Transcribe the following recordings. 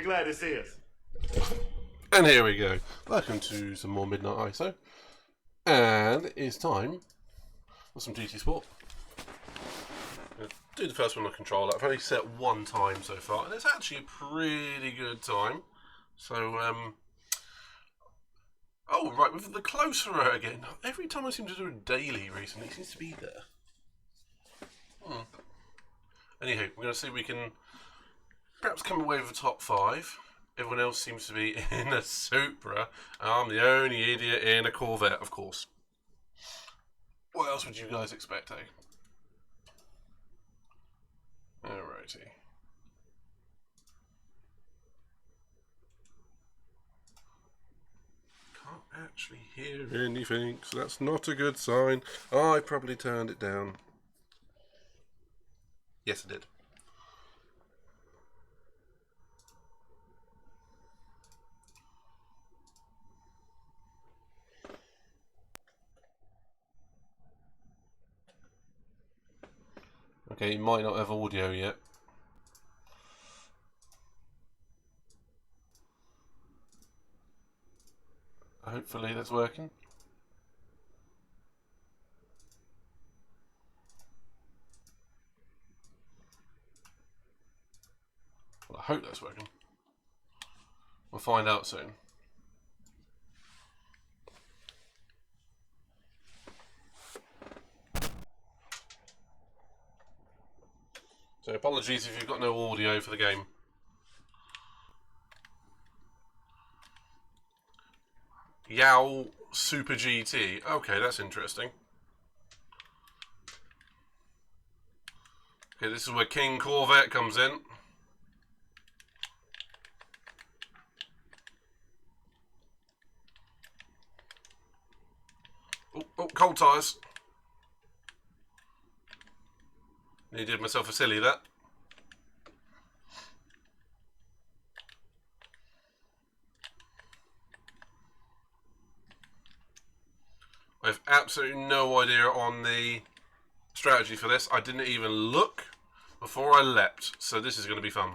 glad to see us. And here we go. Welcome to some more Midnight ISO. And it's time for some GT Sport. I'll do the first one on controller. I've only set one time so far, and it's actually a pretty good time. So, oh, right, with the closer again. Every time I seem to do a daily recently, it seems to be there. Anywho, we're going to see if we can perhaps come away with a top 5. Everyone else seems to be in a Supra. I'm the only idiot in a Corvette, of course. What else would you guys expect, eh? Alrighty. Can't actually hear anything, so that's not a good sign. I probably turned it down. Yes, I did. Okay, you might not have audio yet. Hopefully that's working. Well, I hope that's working. We'll find out soon. So apologies if you've got no audio for the game. Yao Super GT. Okay, that's interesting. Okay, this is where King Corvette comes in. Oh, cold tyres. Nearly did myself a silly that. I have absolutely no idea on the strategy for this. I didn't even look before I leapt, so this is going to be fun.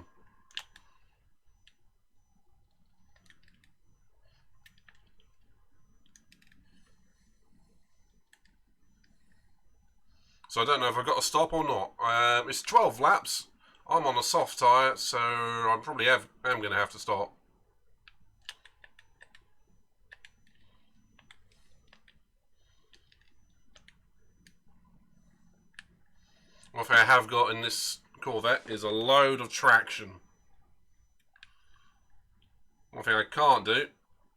So I don't know if I've got to stop or not. It's 12 laps. I'm on a soft tyre, so I probably am going to have to stop. One thing I have got in this Corvette is a load of traction. One thing I can't do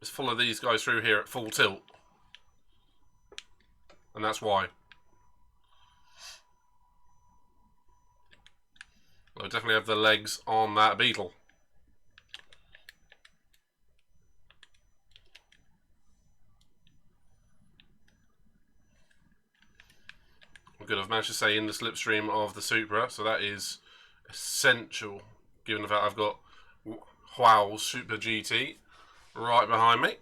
is follow these guys through here at full tilt. And that's why. I definitely have the legs on that Beetle. Good, I've managed to stay in the slipstream of the Supra, so that is essential, given the fact I've got Wow Super GT right behind me.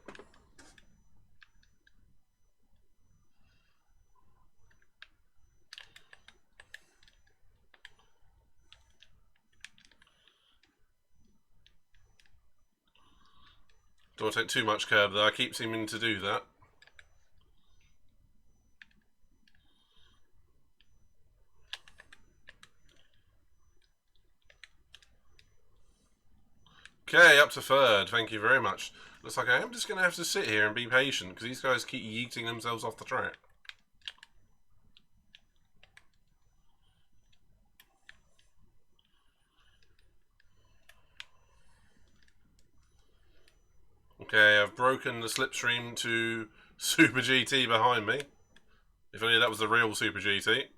Don't want to take too much curb though, I keep seeming to do that. Okay, up to third, thank you very much. Looks like I am just going to have to sit here and be patient, because these guys keep yeeting themselves off the track. Okay, I've broken the slipstream to Super GT behind me. If only that was the real Super GT.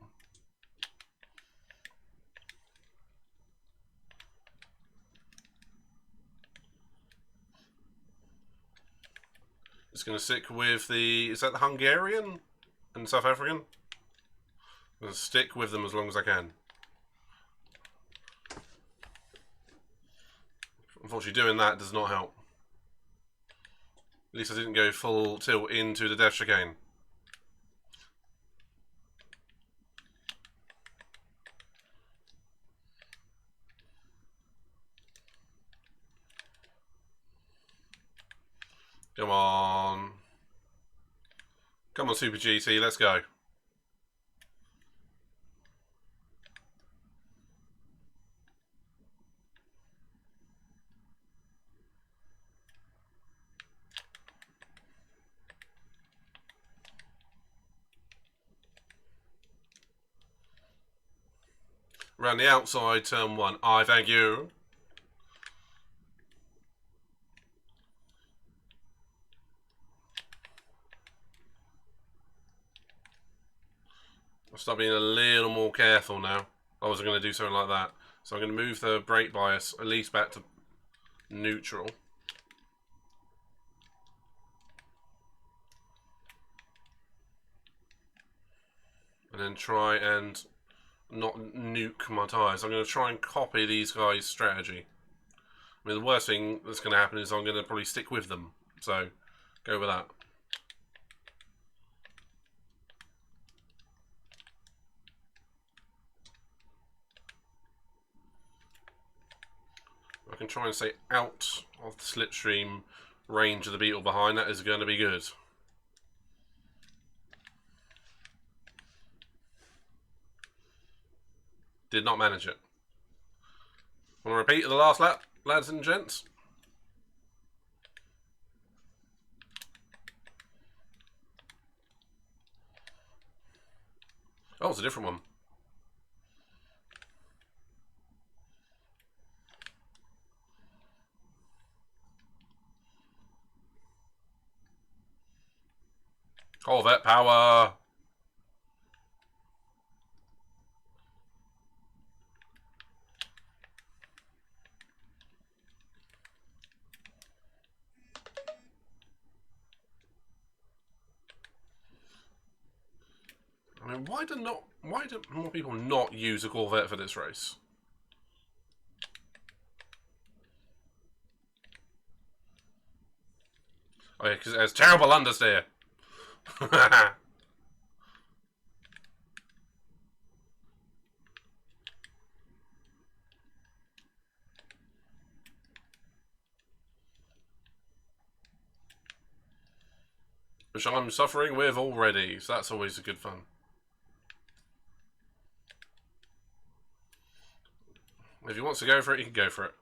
Just going to stick with the... Is that the Hungarian and South African? I'm going to stick with them as long as I can. Unfortunately, doing that does not help. At least I didn't go full tilt into the death chicane. Come on. Come on, Super GT, let's go. Around the outside, turn 1. I thank you. I'll start being a little more careful now. I wasn't going to do something like that. So I'm going to move the brake bias at least back to neutral. And then try and not nuke my tyres. I'm going to try and copy these guys' strategy. I mean, the worst thing that's going to happen is I'm going to probably stick with them. So, go with that. I can try and stay out of the slipstream range of the Beetle behind. That is going to be good. Did not manage it. Want to repeat the last lap, lads and gents? Oh, it's a different one. Corvette power. I mean, why do more people not use a Corvette for this race? Oh yeah, because it has terrible understeer. Which I'm suffering with already, so that's always a good fun. If he wants to go for it, he can go for it.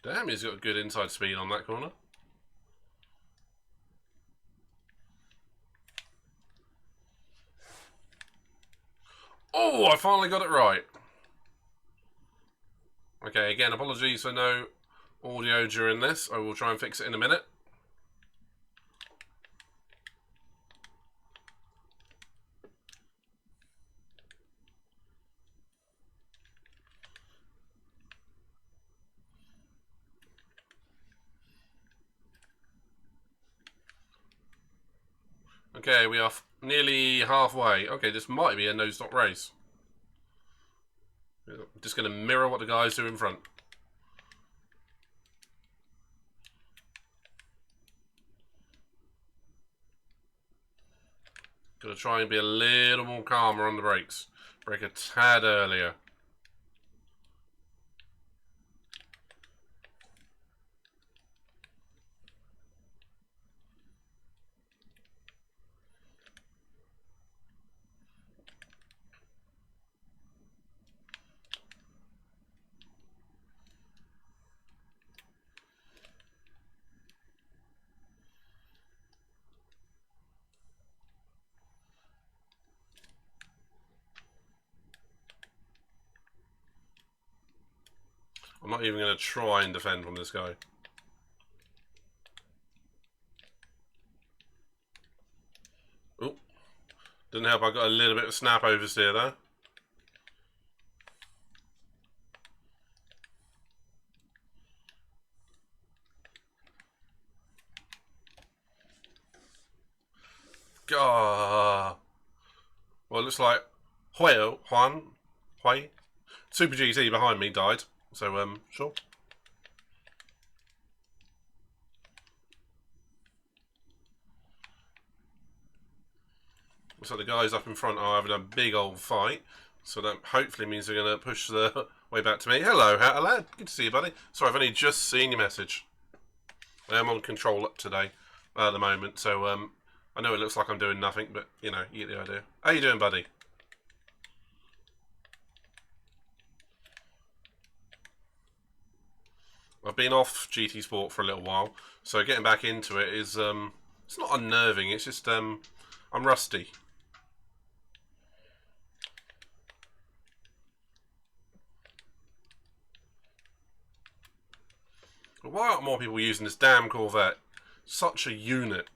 Damn, he's got a good inside speed on that corner. Oh, I finally got it right. Okay, again, apologies for no audio during this. I will try and fix it in a minute. Okay, we are nearly halfway. Okay, this might be a no-stop race. I'm just going to mirror what the guys do in front. Got to try and be a little more calmer on the brakes. Brake a tad earlier. I'm not even going to try and defend from this guy. Oh, didn't help. I got a little bit of snap oversteer there. God. Well, it looks like Hui, Super GT behind me died. So, sure. Looks like the guys up in front are having a big old fight. So that hopefully means they're going to push the way back to me. Hello, lad. Good to see you, buddy. Sorry, I've only just seen your message. I am on control up today at the moment, so I know it looks like I'm doing nothing, but, you know, you get the idea. How you doing, buddy? I've been off GT Sport for a little while, so getting back into it is, it's not unnerving, it's just, I'm rusty. But why aren't more people using this damn Corvette? Such a unit.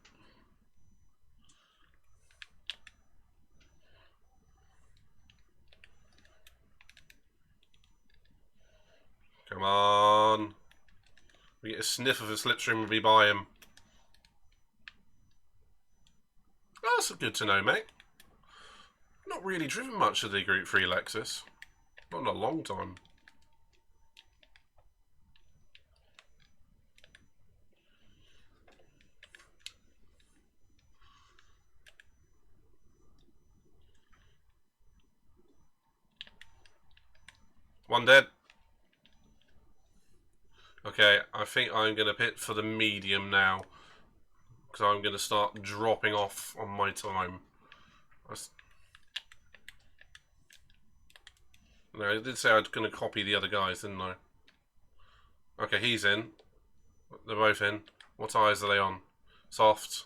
Come on. We get a sniff of a slipstream and we buy him. Oh, that's good to know, mate. Not really driven much of the Group 3 Lexus. Not in a long time. One dead. Okay, I think I'm going to pit for the medium now. Because I'm going to start dropping off on my time. No, I did say I was going to copy the other guys, didn't I? Okay, he's in. They're both in. What tires are they on? Soft.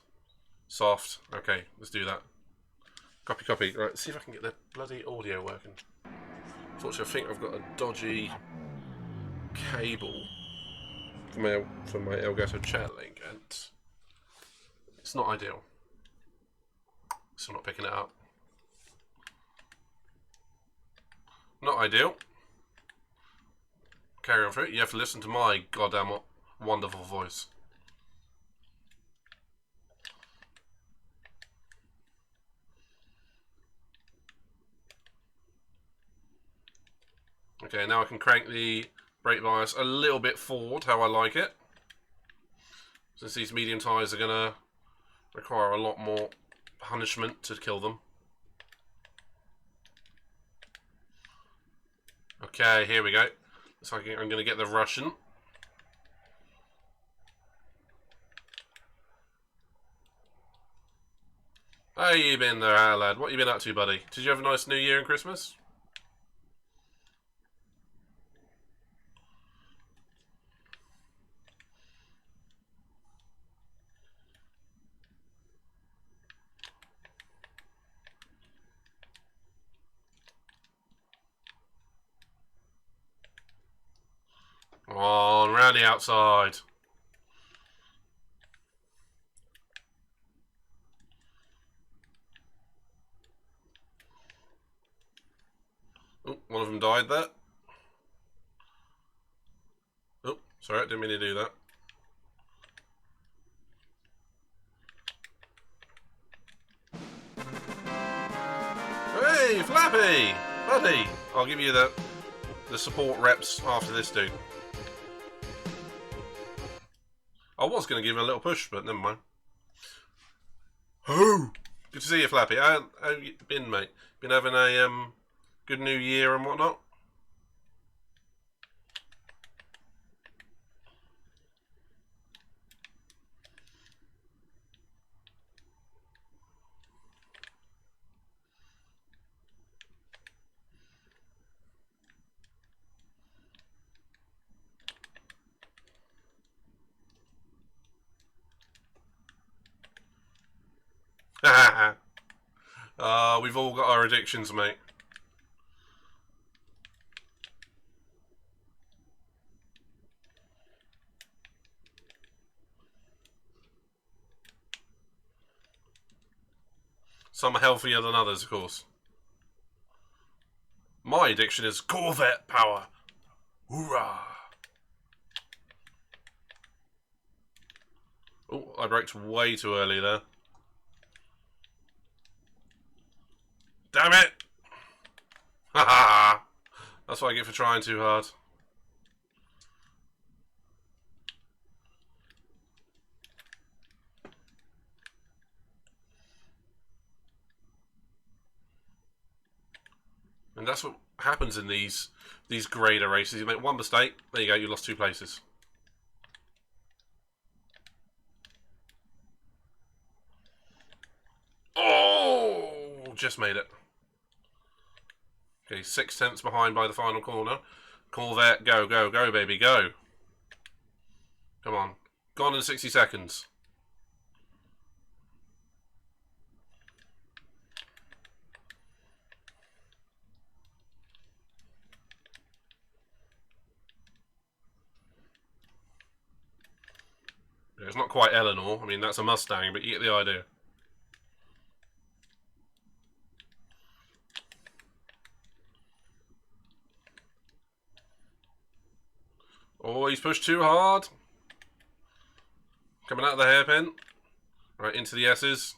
Soft. Okay, let's do that. Copy, copy. Right, see if I can get the bloody audio working. Unfortunately, I think I've got a dodgy cable for my Elgato chat link, and it's not ideal. So I'm not picking it up. Not ideal. Carry on through it. You have to listen to my goddamn wonderful voice. Okay, now I can crank the brake bias a little bit forward, how I like it. Since these medium tyres are going to require a lot more punishment to kill them. Okay, here we go. Looks like I'm going to get the Russian. How you been there, lad? What you been up to, buddy? Did you have a nice New Year and Christmas? Come on, round the outside. Oh, one of them died there. Oh, sorry, I didn't mean to do that. Hey, Flappy! Buddy! I'll give you the support reps after this dude. I was going to give him a little push, but never mind. Oh! Good to see you, Flappy. How you been, mate? Been having a good New Year and whatnot? We've all got our addictions, mate. Some are healthier than others, of course. My addiction is Corvette power. Hoorah! Oh, I braked way too early there. Damn it! Ha ha! That's what I get for trying too hard. And that's what happens in these grader races. You make one mistake, there you go, you lost 2 places. Oh, just made it. Okay, 6/10 behind by the final corner. Corvette, go, go, go, baby, go. Come on. Gone in 60 seconds. It's not quite Eleanor. I mean, that's a Mustang, but you get the idea. Oh, he's pushed too hard. Coming out of the hairpin. Right, into the S's.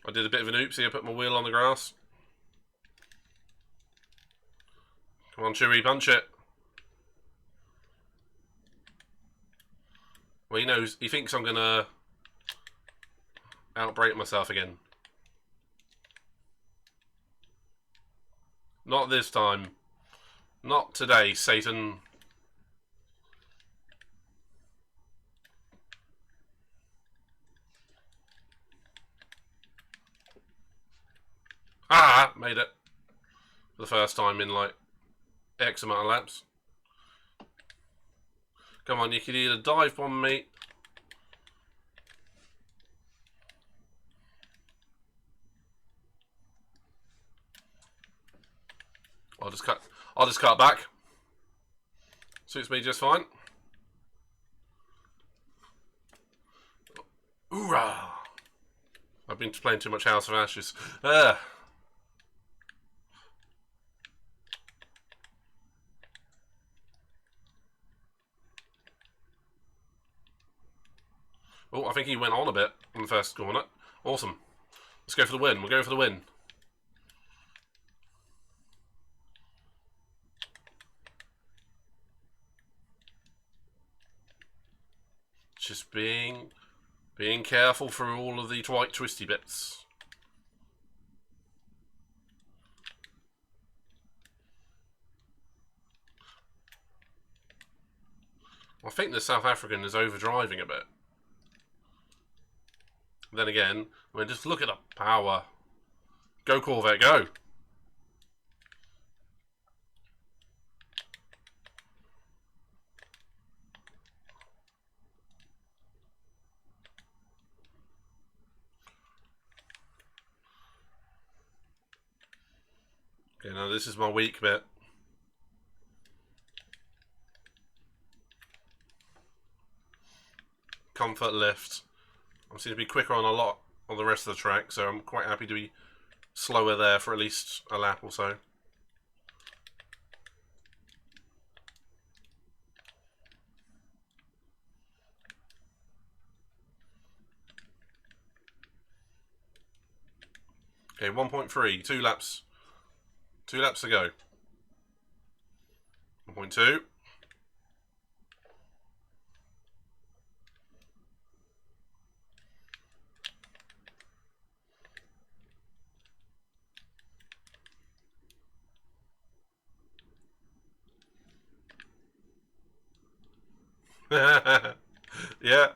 I did a bit of an oopsie. I put my wheel on the grass. Come on, Chewy, punch it. Well, he knows. He thinks I'm going to outbrake myself again. Not this time. Not today, Satan. Ah! Made it. For the first time in, like, X amount of laps. Come on, you could either dive bomb me. I'll just cut back. Suits me just fine. Hoorah! I've been playing too much House of Ashes. Oh, I think he went on a bit in the first corner. Awesome. Let's go for the win. We'll go for the win. Just being careful for all of the white twisty bits. I think the South African is overdriving a bit. Then again, I mean, just look at the power. Go Corvette, go! Okay, now this is my weak bit. Comfort lift. I seem to be quicker on a lot on the rest of the track, so I'm quite happy to be slower there for at least a lap or so. Okay, 1.3, 2 laps. 2 laps to go. 1.2. Yeah.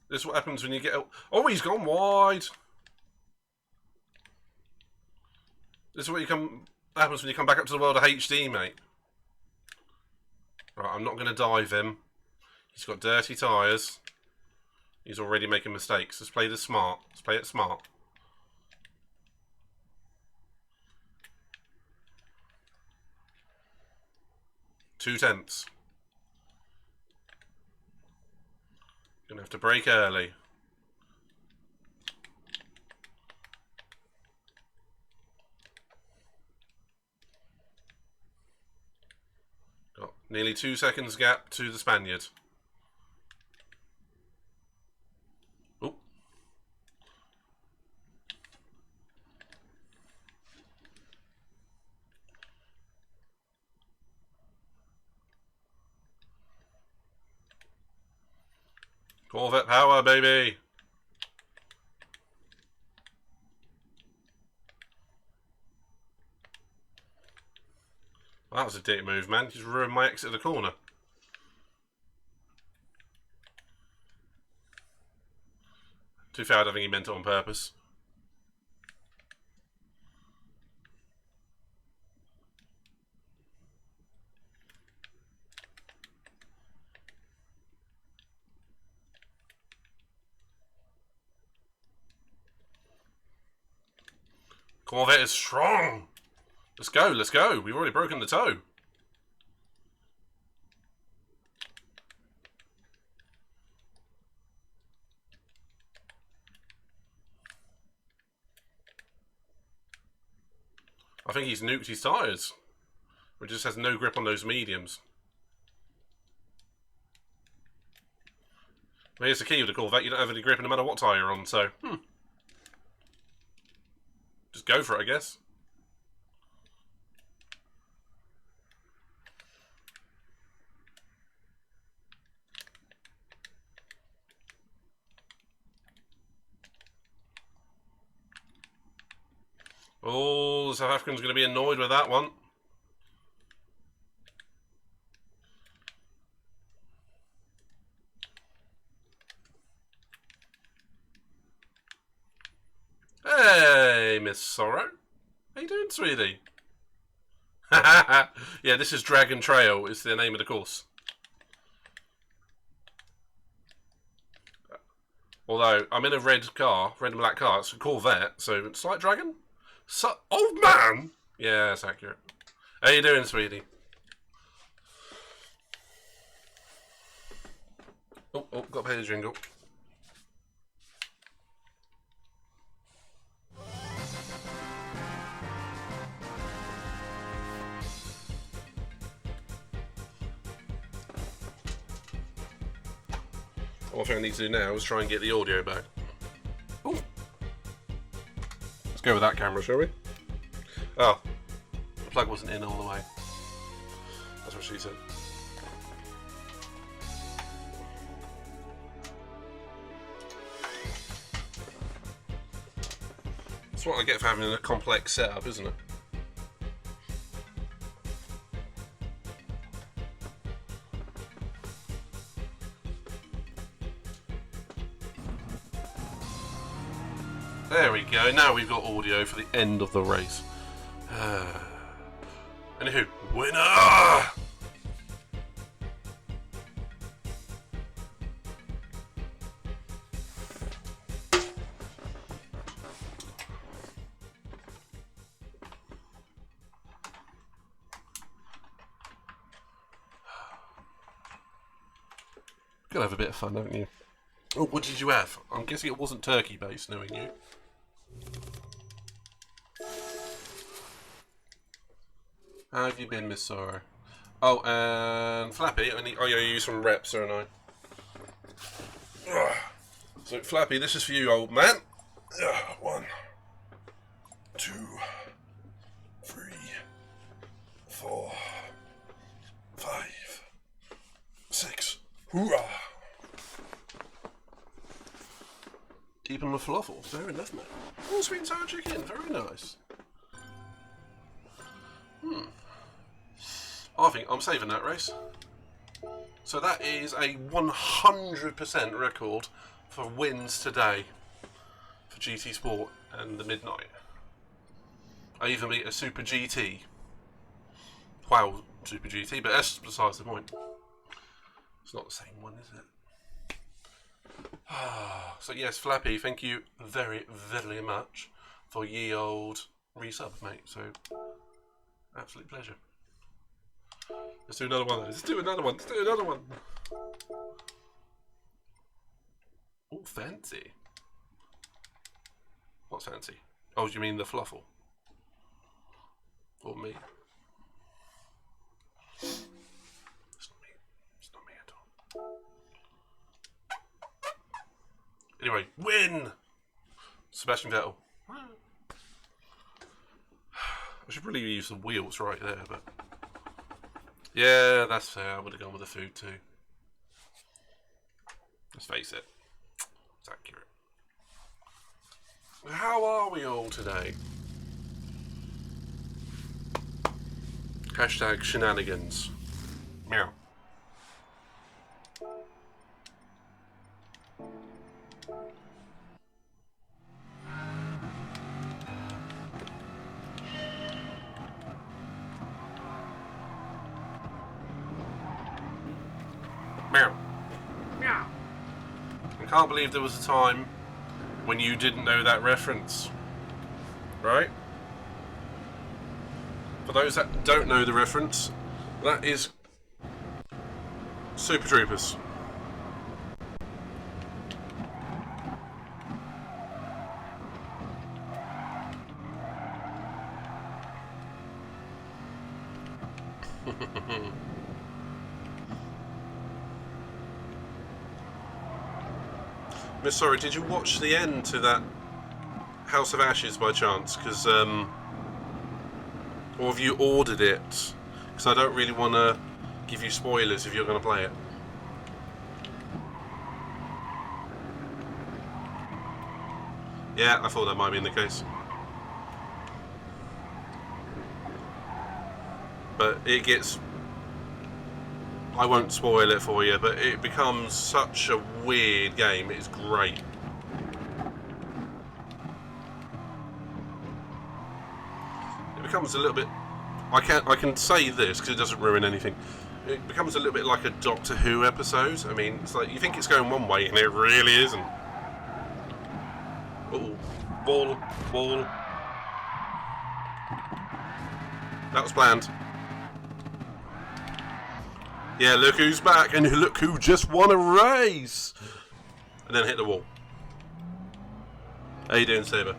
This is what happens when you get... Oh, he's gone wide. This is what happens when you come back up to the world of HD, mate. Right, I'm not going to dive him. He's got dirty tyres. He's already making mistakes. Let's play this smart. Let's play it smart. Two tenths. Gonna have to brake early. Got nearly 2 seconds gap to the Spaniard. Oop. Corvette power, baby! Well, that was a dick move, man. Just ruined my exit of the corner. Too fair, I don't think he meant it on purpose. Corvette is strong. Let's go, let's go. We've already broken the toe. I think he's nuked his tyres. Or just has no grip on those mediums. Well, here's the key with the Corvette. You don't have any grip no matter what tyre you're on, so... Just go for it, I guess. Oh, the South African's going to be annoyed with that one. Hey, Miss Sorrow. How you doing, sweetie? Yeah, this is Dragon Trail, is the name of the course. Although, I'm in a red and black car. It's a Corvette, so it's like Dragon. So, old man! Yeah, that's accurate. How you doing, sweetie? Oh, got to pay the jingle. What I need to do now is try and get the audio back. Ooh. Let's go with that camera, shall we? Oh, the plug wasn't in all the way. That's what she said. That's what I get for having a complex setup, isn't it? There we go, now we've got audio for the end of the race. Anywho, winner! Gotta have a bit of fun, don't you? Oh, what did you have? I'm guessing it wasn't turkey based, knowing you. How have you been, Miss Sorrow? Oh, and Flappy, I owe you some reps, don't I? So, Flappy, this is for you, old man. 1, 2, 3, 4, 5, 6. Hoorah! Keeping the falafel. Fair enough, mate. Oh, sweet and sour chicken. Very nice. I think I'm saving that race. So that is a 100% record for wins today for GT Sport and the Midnight. I even beat a Super GT. Wow, Super GT, but that's besides the point. It's not the same one, is it? So yes, Flappy, thank you very, very much for ye old resub, mate. So, absolute pleasure. Let's do another one. Let's do another one. Let's do another one. Oh, fancy. What's fancy? Oh, do you mean the fluffle? Or me? It's not me. It's not me at all. Anyway, win! Sebastian Vettel. I should really use the wheels right there, but... Yeah, that's fair. I would have gone with the food too. Let's face it. It's accurate. How are we all today? Hashtag shenanigans. Meow. Meow. Meow. I can't believe there was a time when you didn't know that reference. Right? For those that don't know the reference, that is Super Troopers. Miss Sorry, did you watch the end to that House of Ashes by chance? Because, or have you ordered it? Because I don't really want to give you spoilers if you're going to play it. Yeah, I thought that might be the case. But it gets... I won't spoil it for you, but it becomes such a weird game. It's great. It becomes a little bit... I can say this because it doesn't ruin anything. It becomes a little bit like a Doctor Who episode. I mean, it's like you think it's going one way and it really isn't. Uh-oh. Ball. That was planned. Yeah, look who's back, and look who just won a race! And then hit the wall. How you doing, Saber?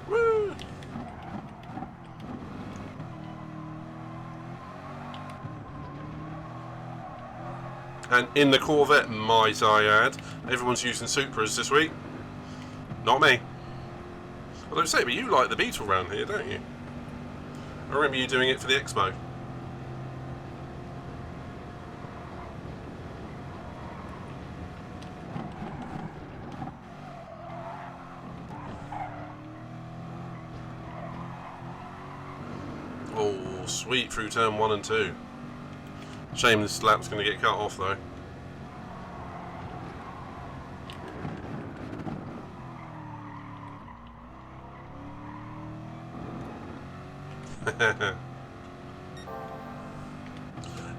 Woo! And in the Corvette, might I add, everyone's using Supras this week. Not me. Although, Saber, you like the Beetle round here, don't you? I remember you doing it for the Expo. Oh, sweet through turn 1 and 2. Shame this lap's going to get cut off, though.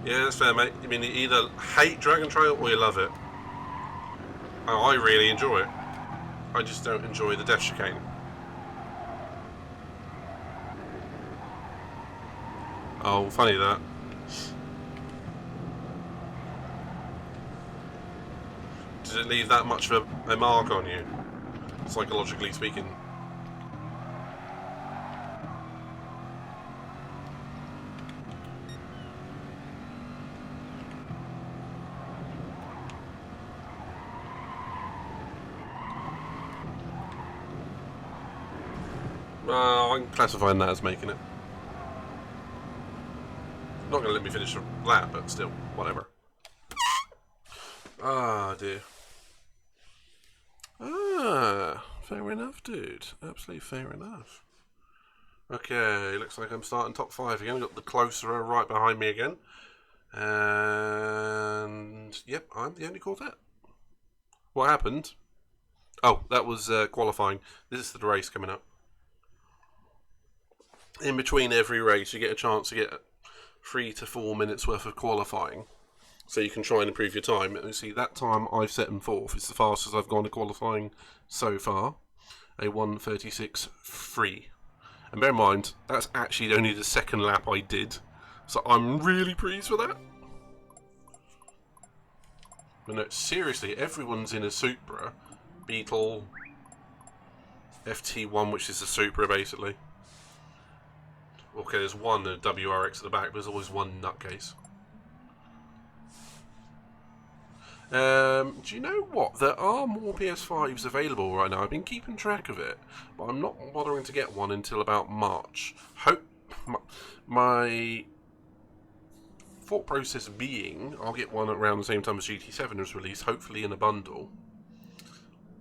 Yeah, that's fair, mate. I mean, you either hate Dragon Trail or you love it. I really enjoy it. I just don't enjoy the death chicane. Oh, funny that. Did it leave that much of a mark on you, psychologically speaking? I'm classifying that as making it. Not going to let me finish the lap, but still, whatever. Ah, dear. Ah, fair enough, dude. Absolutely fair enough. Okay, looks like I'm starting top 5 again. I've got the closer right behind me again. And, yep, I'm the only Corvette. What happened? Oh, that was qualifying. This is the race coming up. In between every race, you get a chance to get 3 to 4 minutes worth of qualifying, so you can try and improve your time. And you see, that time I've set in 4th. It's the fastest I've gone to qualifying so far, a 1:36.3. And bear in mind, that's actually only the second lap I did, so I'm really pleased with that. But no, seriously, everyone's in a Supra, Beetle, FT1, which is a Supra basically. Okay, there's one WRX at the back, but there's always one nutcase. Do you know what? There are more PS5s available right now. I've been keeping track of it, but I'm not bothering to get one until about March. My thought process being, I'll get one around the same time as GT7 is released, hopefully in a bundle.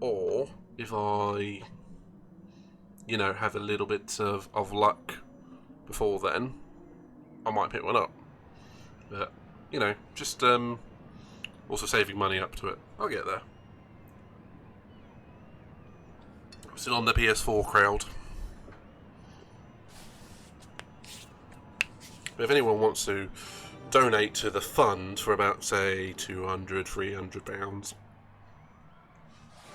Or if I, have a little bit of luck before then, I might pick one up. But, just also saving money up to it. I'll get there. I'm still on the PS4 crowd. But if anyone wants to donate to the fund for about, say, £200, £300,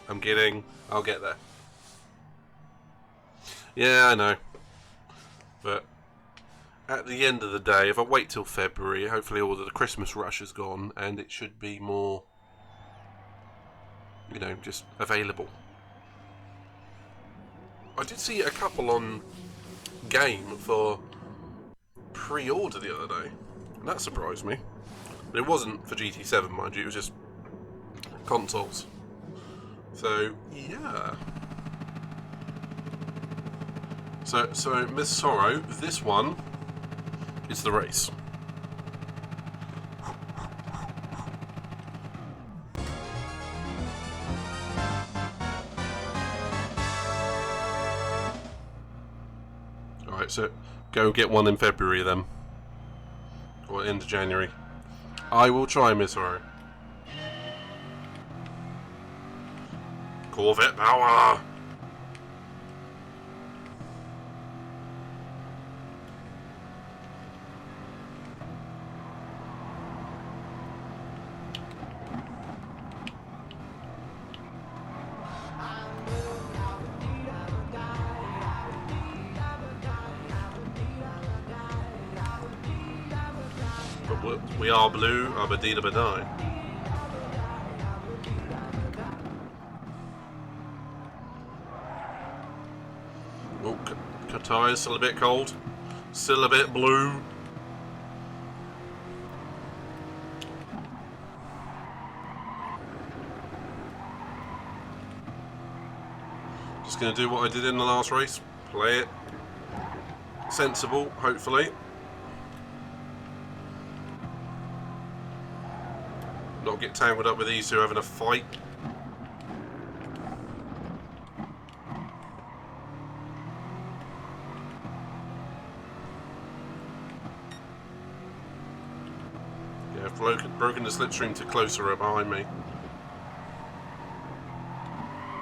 I'm kidding. I'll get there. Yeah, I know. But at the end of the day, if I wait till February, hopefully all of the Christmas rush is gone and it should be more, just available. I did see a couple on Game for pre-order the other day. And that surprised me. But it wasn't for GT7, mind you, it was just consoles. So, yeah. So Miss Sorrow, this one is the race. Alright, so go get one in February then. Or end of January. I will try, Miss Sorrow. Corvette power! But we are blue, abadida badai. Oh, Qatar still a bit cold. Still a bit blue. Just going to do what I did in the last race. Play it sensible, hopefully. Not get tangled up with these two having a fight. Yeah, I've broken the slipstream to closer up behind me.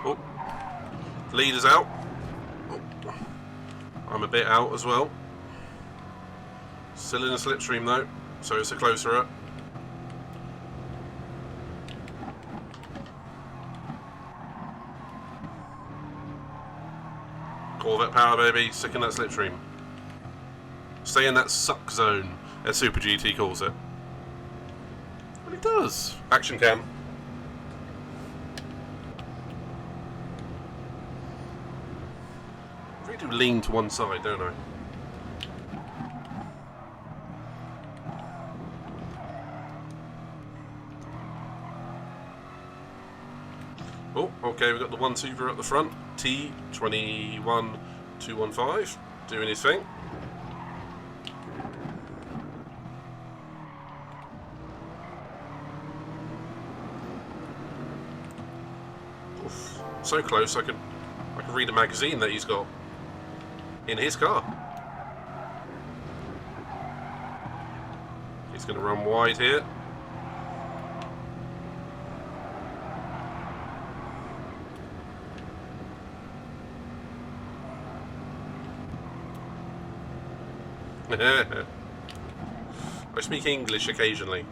Oh, leader's out. Oh. I'm a bit out as well. Still in the slipstream though, so it's a closer up. Corvette power, baby. Stick in that slipstream. Stay in that suck zone, as Super GT calls it. Well, it does. Action cam. I really do lean to one side, don't I? Oh, okay, we've got the 1-2 at the front. T21215 doing his thing. Oof, so close I could read a magazine that he's got in his car. He's going to run wide here. I speak English occasionally.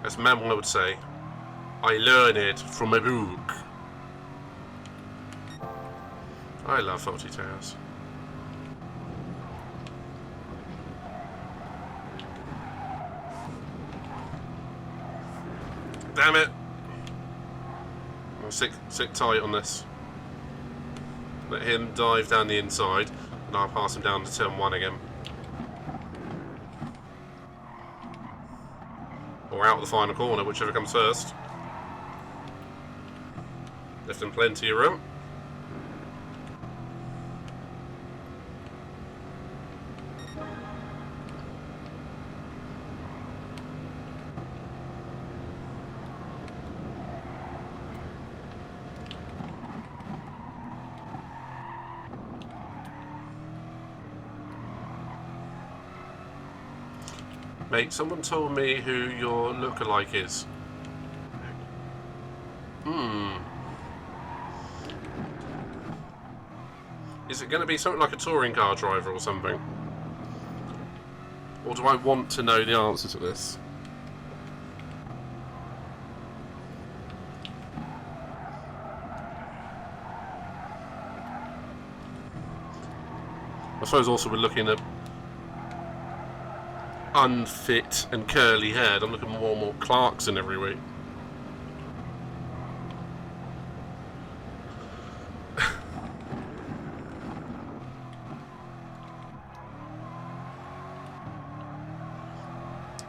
As Mama would say, I learn it from a book. I love faulty towers. Damn it! I'll sit tight on this. Let him dive down the inside, and I'll pass him down to turn 1 again. Or out the final corner, whichever comes first. Left them plenty of room. Mate, someone told me who your lookalike is. Is it going to be something like a touring car driver or something? Or do I want to know the answer to this? I suppose also we're looking at unfit and curly haired. I'm looking more and more Clarkson every week.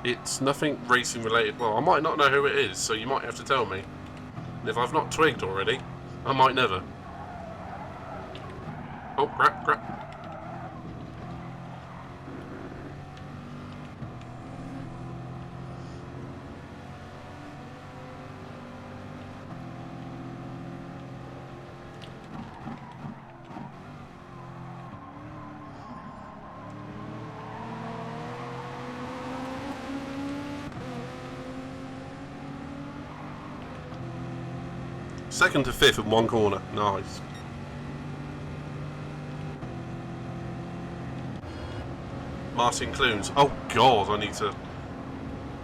It's nothing racing related. Well, I might not know who it is, so you might have to tell me. And if I've not twigged already, I might never. Oh, crap, crap. Second to fifth in one corner. Nice. Martin Clunes. Oh god, I need to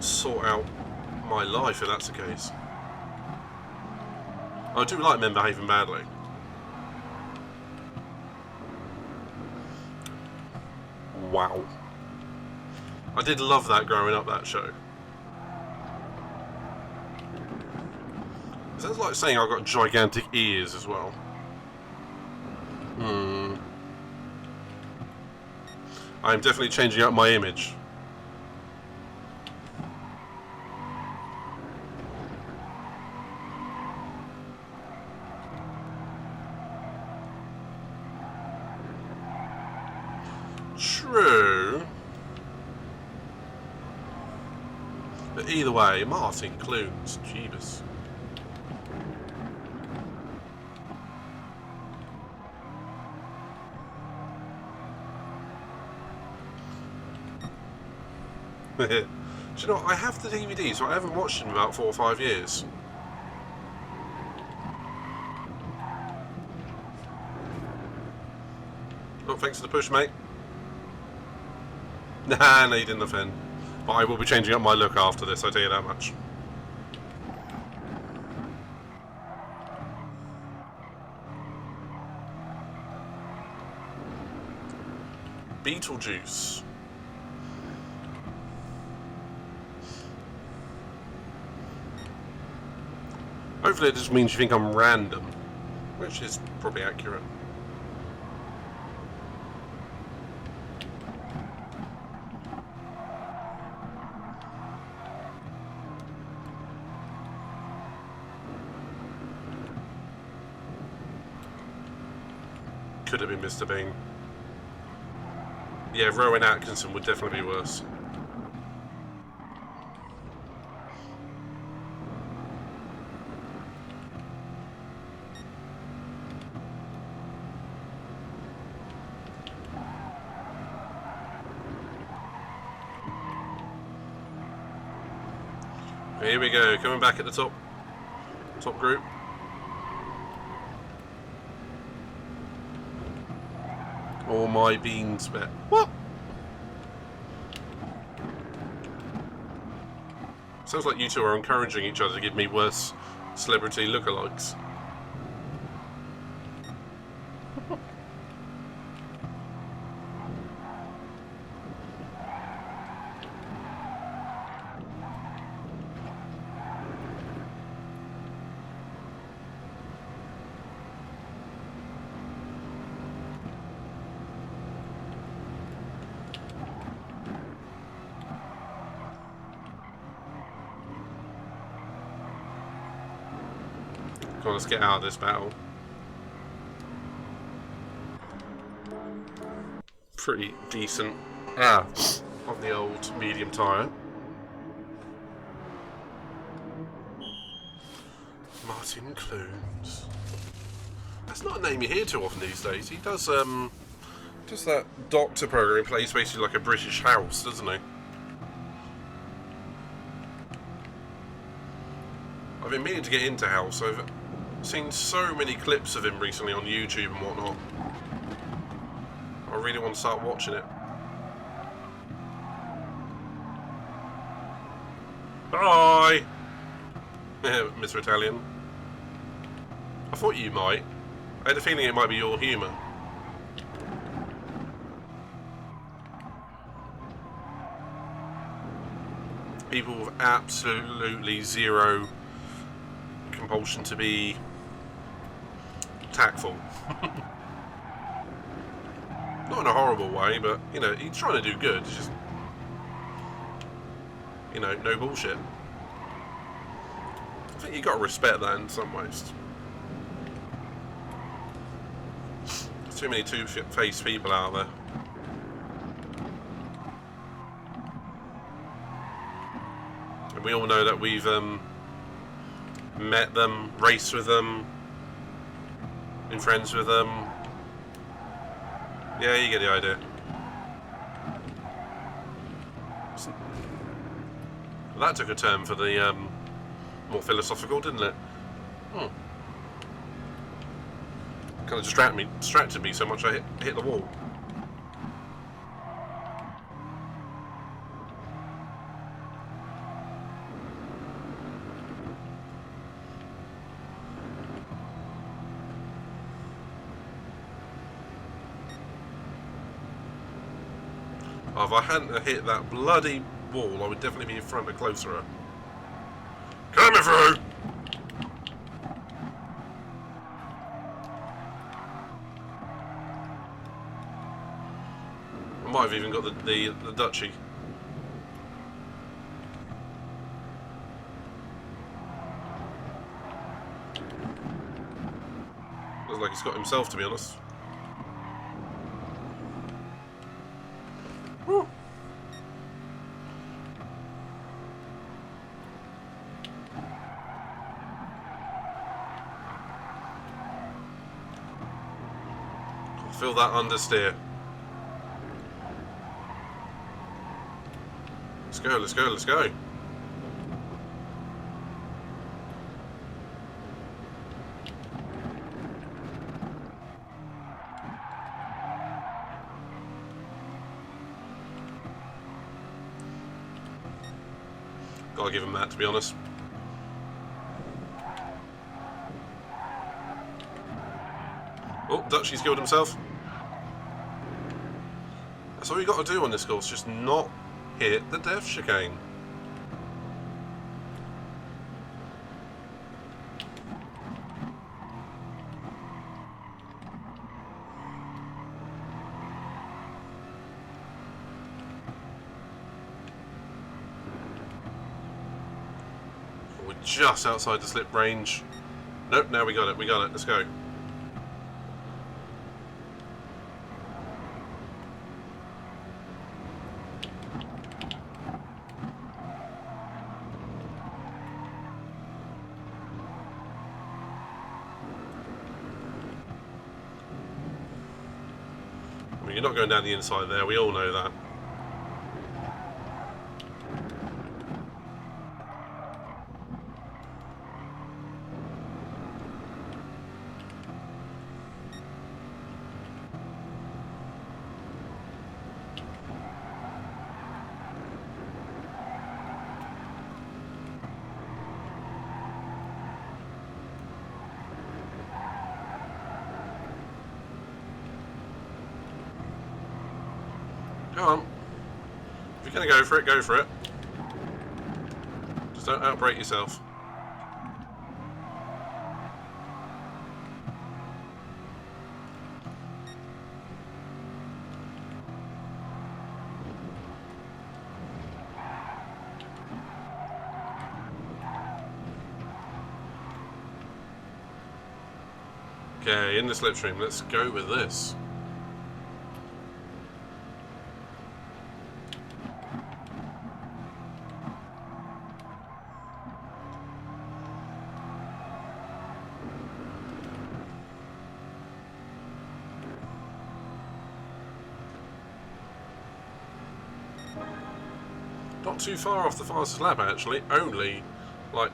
sort out my life if that's the case. I do like men behaving badly. Wow. I did love that growing up, that show. Sounds like saying I've got gigantic ears as well. I'm definitely changing up my image. True. But either way, Martin Clunes, Jeebus. Do you know what? I have the DVD, so I haven't watched it in about 4 or 5 years. Oh, thanks for the push, mate. Nah, no, you didn't offend. But I will be changing up my look after this, I tell you that much. Beetlejuice. Hopefully it just means you think I'm random, which is probably accurate. Could have been Mr. Bean. Yeah, Rowan Atkinson would definitely be worse. Here we go, coming back at the top group. All my beans bet. What? Sounds like you two are encouraging each other to give me worse celebrity lookalikes. Come on, let's get out of this battle. Pretty decent. On the old medium tyre. Martin Clunes. That's not a name you hear too often these days. He does that Doctor program. He plays basically like a British house, doesn't he? I've been meaning to get into House. I've seen so many clips of him recently on YouTube and whatnot. I really want to start watching it. Bye! Mr. Italian. I thought you might. I had a feeling it might be your humour. People with absolutely zero compulsion to be tactful. Not in a horrible way, but, you know, he's trying to do good. It's just, you know, no bullshit. I think you got to respect that in some ways. There's too many two-faced people out there. And we all know that we've met them, raced with them, been friends with them. Yeah, you get the idea. That took a turn for the more philosophical, didn't it? Kind of distracted me so much I hit the wall. Oh, if I hadn't hit that bloody wall, I would definitely be in front of closer. Coming through! I might have even got the duchy. Looks like he's got himself, to be honest. Woo. Feel that understeer. Let's go, let's go, let's go. Gotta give him that, to be honest. Oh, Dutchy's killed himself. That's all you got to do on this course, just not hit the death chicane. We're just outside the slip range. Nope, now we got it, let's go. You're not going down the inside there, we all know that. Come on. If you're going to go for it, go for it. Just don't outbrake yourself. Okay, in the slipstream, let's go with this. Not too far off the fastest lap actually, only like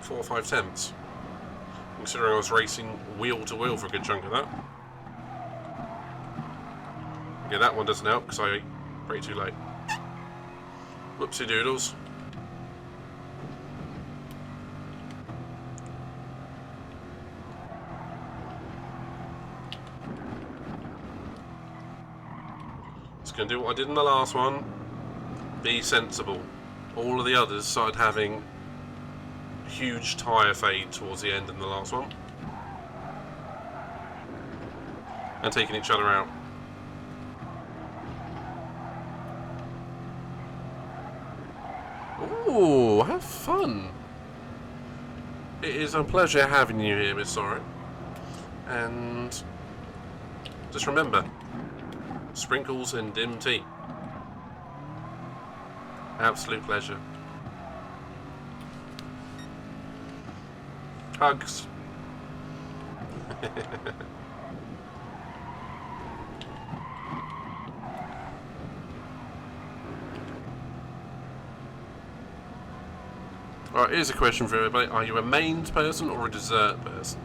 4 or 5 tenths. Considering I was racing wheel to wheel for a good chunk of that. Okay, that one doesn't help because I brake too late. Whoopsie doodles. Just going to do what I did in the last one. Be sensible. All of the others started having huge tyre fade towards the end in the last one. And taking each other out. Ooh, have fun. It is a pleasure having you here, Miss Sorrow. And just remember, sprinkles and dim tea. Absolute pleasure. Hugs. Alright, here's a question for everybody. Are you a mains person or a dessert person?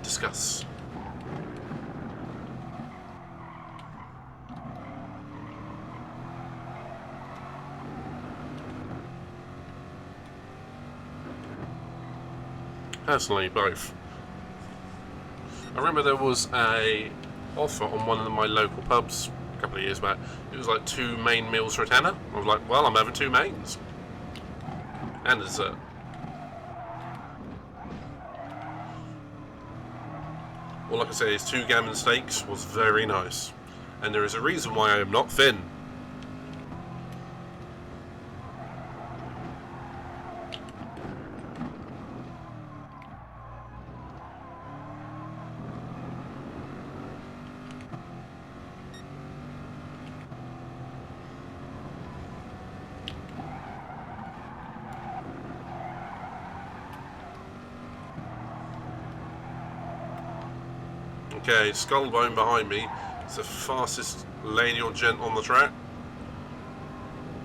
Discuss. Personally, both. I remember there was a offer on one of my local pubs a couple of years back. It was like 2 main meals for a tenner. I was like, well, I'm having 2 mains. And a dessert. All I can say is 2 gammon steaks was very nice. And there is a reason why I am not thin. Okay, Skullbone behind me. It's the fastest lady or gent on the track.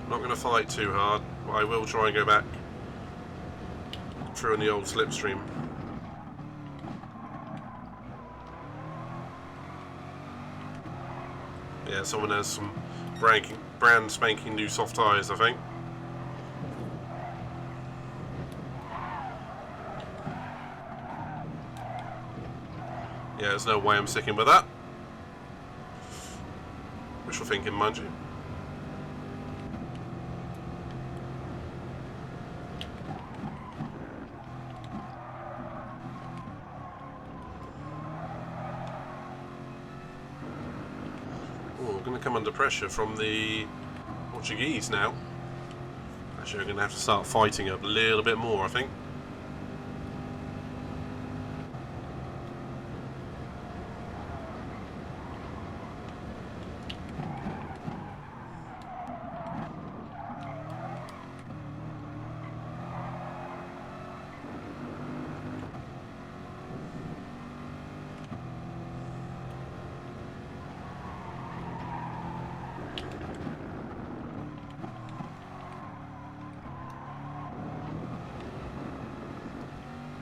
Not going to fight too hard, but I will try and go back through in the old slipstream. Yeah, someone has some brand spanking new soft tyres, I think. Yeah, there's no way I'm sticking with that. Wishful thinking, mind you. Oh, we're going to come under pressure from the Portuguese now. Actually, we're going to have to start fighting a little bit more, I think.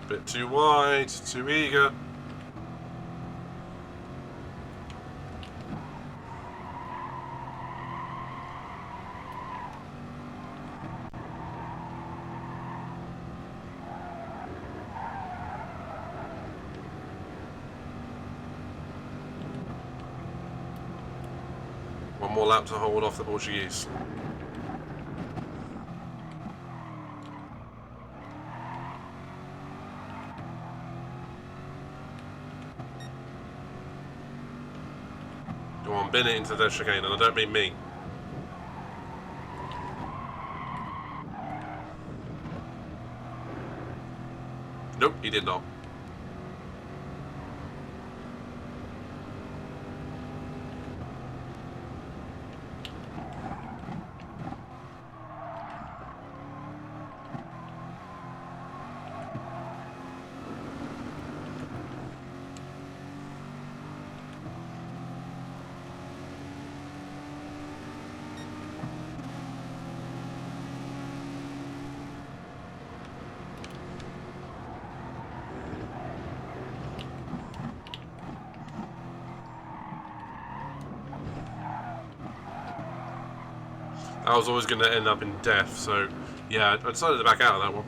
Bit too wide, too eager. One more lap to hold off the Portuguese. Go on, bin it into the chicane, and I don't mean me. Nope, he did not. I was always going to end up in death, so yeah, I decided to back out of that one.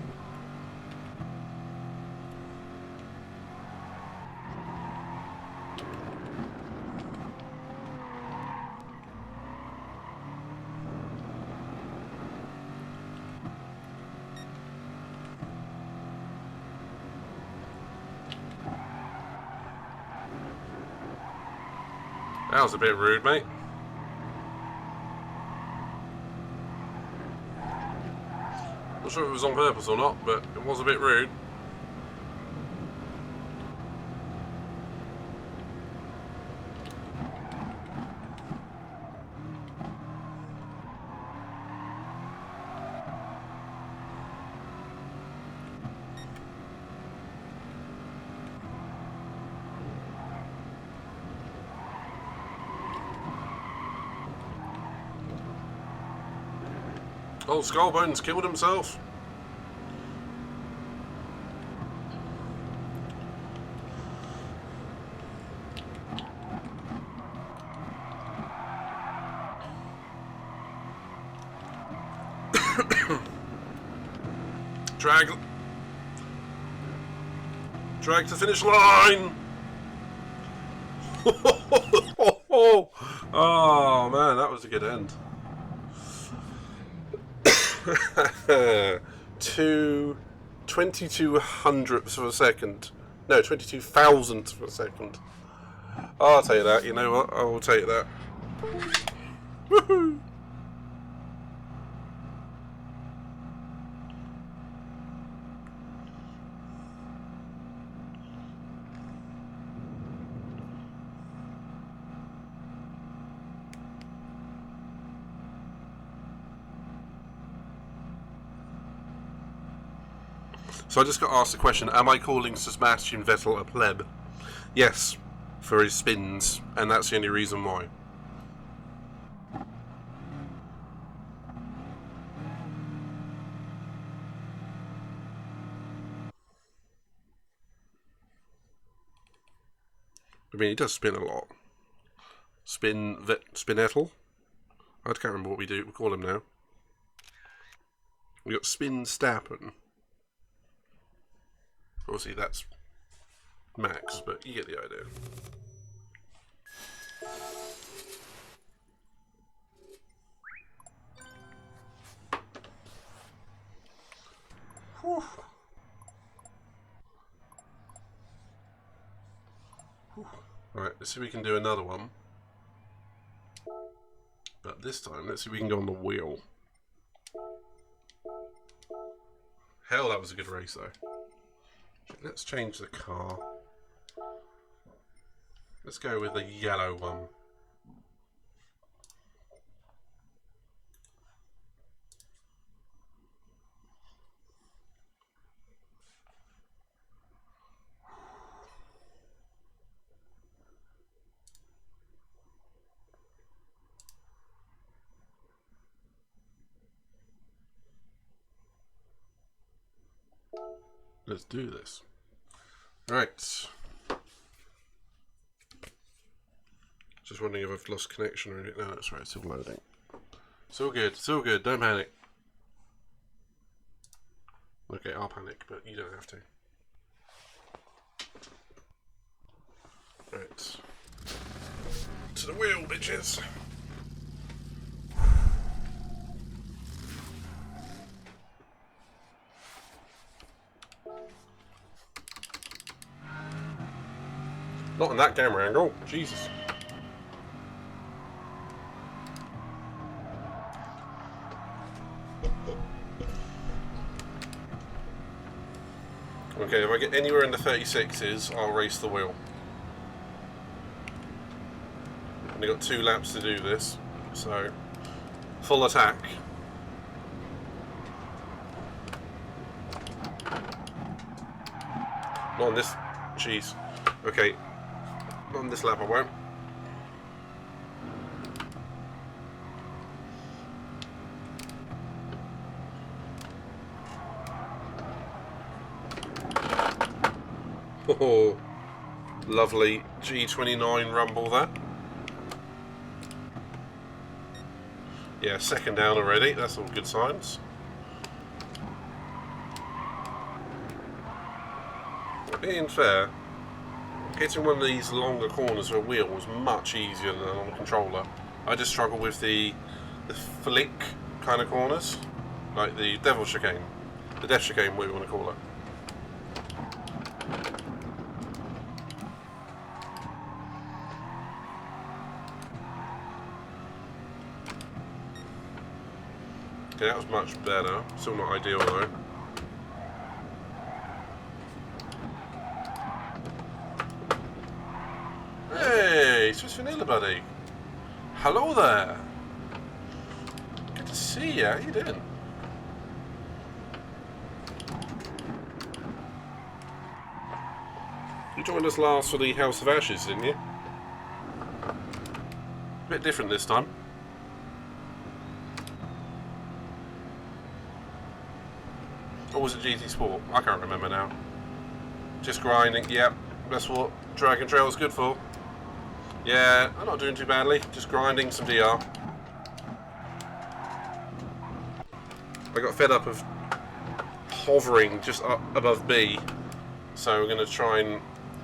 That was a bit rude, mate. Not sure if it was on purpose or not, but it was a bit rude. Old Skullbones killed himself. Drag to finish line. Oh man, that was a good end. 22 hundredths of a second. No, 22 thousandths of a second. I'll take that. You know what? I will take that. Woohoo! So I just got asked the question, am I calling Sebastian Vettel a pleb? Yes, for his spins, and that's the only reason why. I mean, he does spin a lot. Spinettel? I can't remember what we call him now. We got Spin Stappen. Obviously that's Max, but you get the idea. Whew. Whew. Alright, let's see if we can do another one. But this time, let's see if we can go on the wheel. Hell, that was a good race though. Let's change the car. Let's go with the yellow one. Let's do this. Right. Just wondering if I've lost connection or anything. No, that's right, it's still loading. It's all good, it's all good, don't panic. Okay, I'll panic, but you don't have to. Right. To the wheel, bitches! Not in that camera angle, Jesus. Okay, if I get anywhere in the 36s, I'll race the wheel. I've got 2 laps to do this, so full attack. Not on this, jeez. Okay. On this lap I won't. Oh, lovely G29 rumble that. Yeah, second down already. That's all good signs. Being fair, hitting one of these longer corners with a wheel was much easier than on the controller. I just struggle with the flick kind of corners, like the devil chicane, the death chicane, what you want to call it. Okay, that was much better. Still not ideal though. Hey, Swiss Vanilla buddy. Hello there. Good to see you. How you doing? You joined us last for the House of Ashes, didn't you? A bit different this time. Or was it GT Sport? I can't remember now. Just grinding. Yep, that's what Dragon Trail is good for. Yeah, I'm not doing too badly. Just grinding some DR. I got fed up of hovering just up above B, so we're going to try and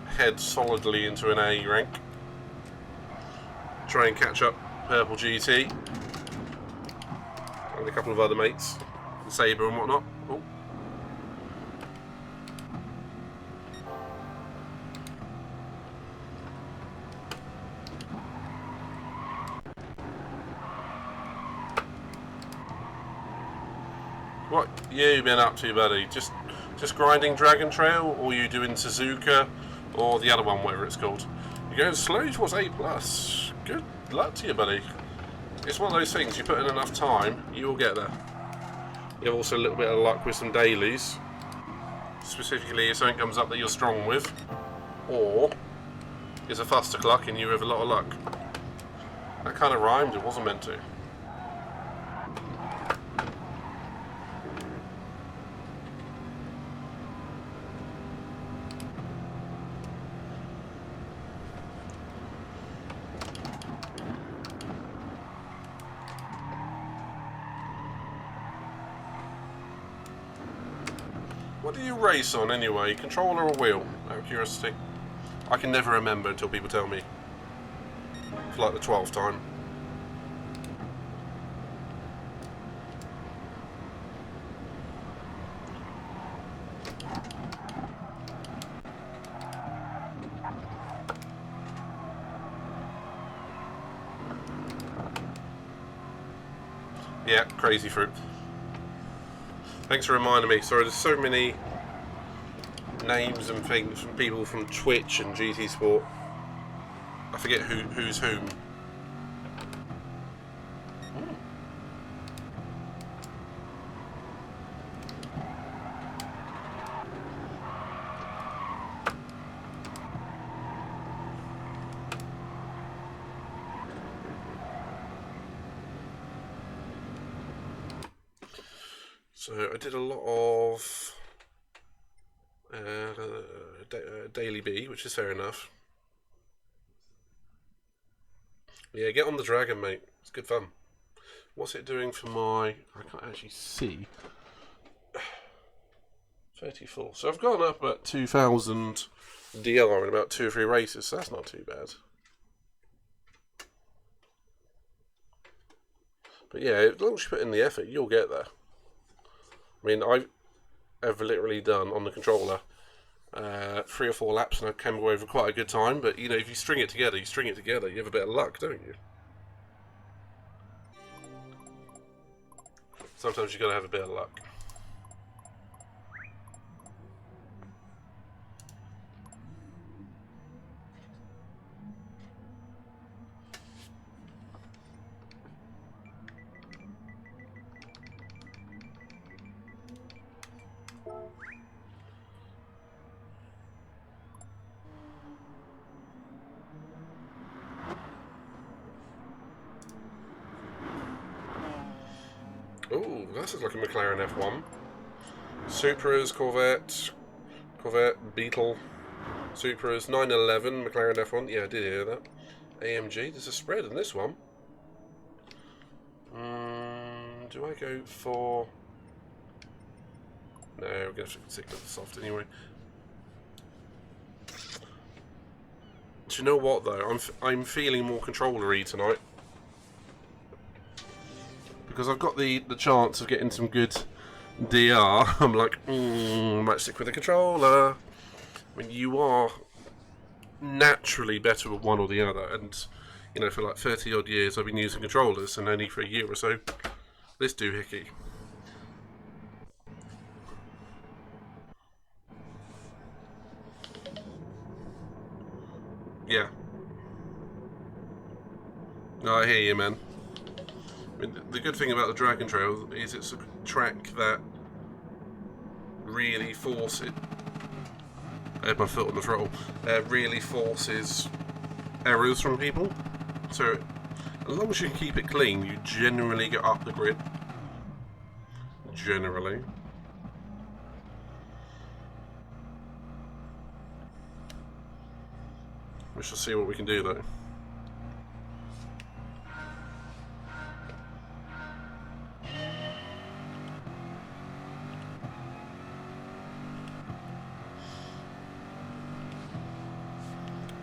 head solidly into an A rank. Try and catch up Purple GT and a couple of other mates, and Sabre and whatnot. Oh. What you been up to, buddy? Just grinding Dragon Trail, or you doing Suzuka, or the other one, whatever it's called? You're going slowly towards A+. Good luck to you, buddy. It's one of those things, you put in enough time, you will get there. You have also a little bit of luck with some dailies. Specifically, if something comes up that you're strong with, or is a fustercluck and you have a lot of luck. That kind of rhymed, it wasn't meant to. What do you race on anyway? Controller or wheel? Out of curiosity. I can never remember until people tell me. For like the 12th time. Yeah, crazy fruit. Thanks for reminding me. Sorry, there's so many names and things from people from Twitch and GT Sport. I forget who's whom. So I did a lot of Daily B, which is fair enough. Yeah, get on the dragon, mate. It's good fun. What's it doing for my... I can't actually see. 34. So I've gone up at 2,000 DR in about 2 or 3 races, so that's not too bad. But yeah, as long as you put in the effort, you'll get there. I mean, I have literally done, on the controller, 3 or 4 laps and I came away with quite a good time, but you know, if you string it together, you have a bit of luck, don't you? Sometimes you've got to have a bit of luck. Ooh, that looks like a McLaren F1. Supras, Corvette, Beetle, Supras, 911, McLaren F1. Yeah, I did hear that. AMG, there's a spread in this one. Do I go for... No, we're going to stick with the soft anyway. Do you know what though? I'm feeling more controller-y tonight. Because I've got the chance of getting some good DR. I'm like, I might stick with the controller. I mean, you are naturally better with one or the other. And, you know, for like 30 odd years I've been using controllers, and only for a year or so this doohickey. Yeah. No, I hear you, man. I mean, the good thing about the Dragon Trail is it's a track that really forces... I had my foot on the throttle. Really forces errors from people. So, as long as you keep it clean, you generally get up the grid. Generally. We shall see what we can do though.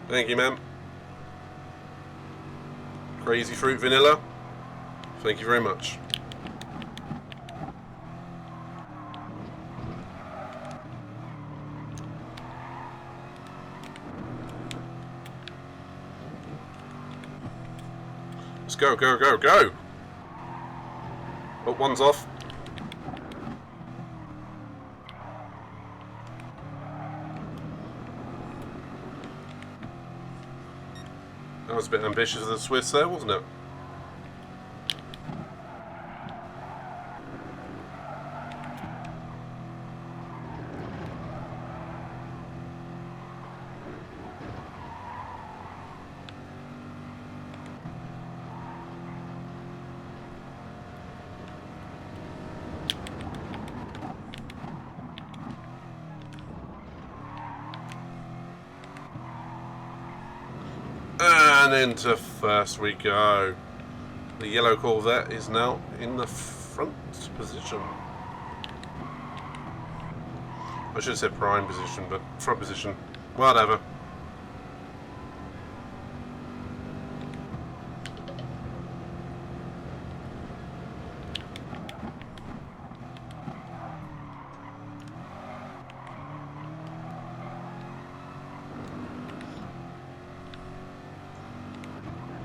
Thank you, ma'am. Crazy Fruit Vanilla. Thank you very much. Let's go, go, go, go! Oh, one's off. That was a bit ambitious of the Swiss there, wasn't it? And into first we go. The yellow Corvette is now in the front position. I should have said prime position, but front position. Whatever.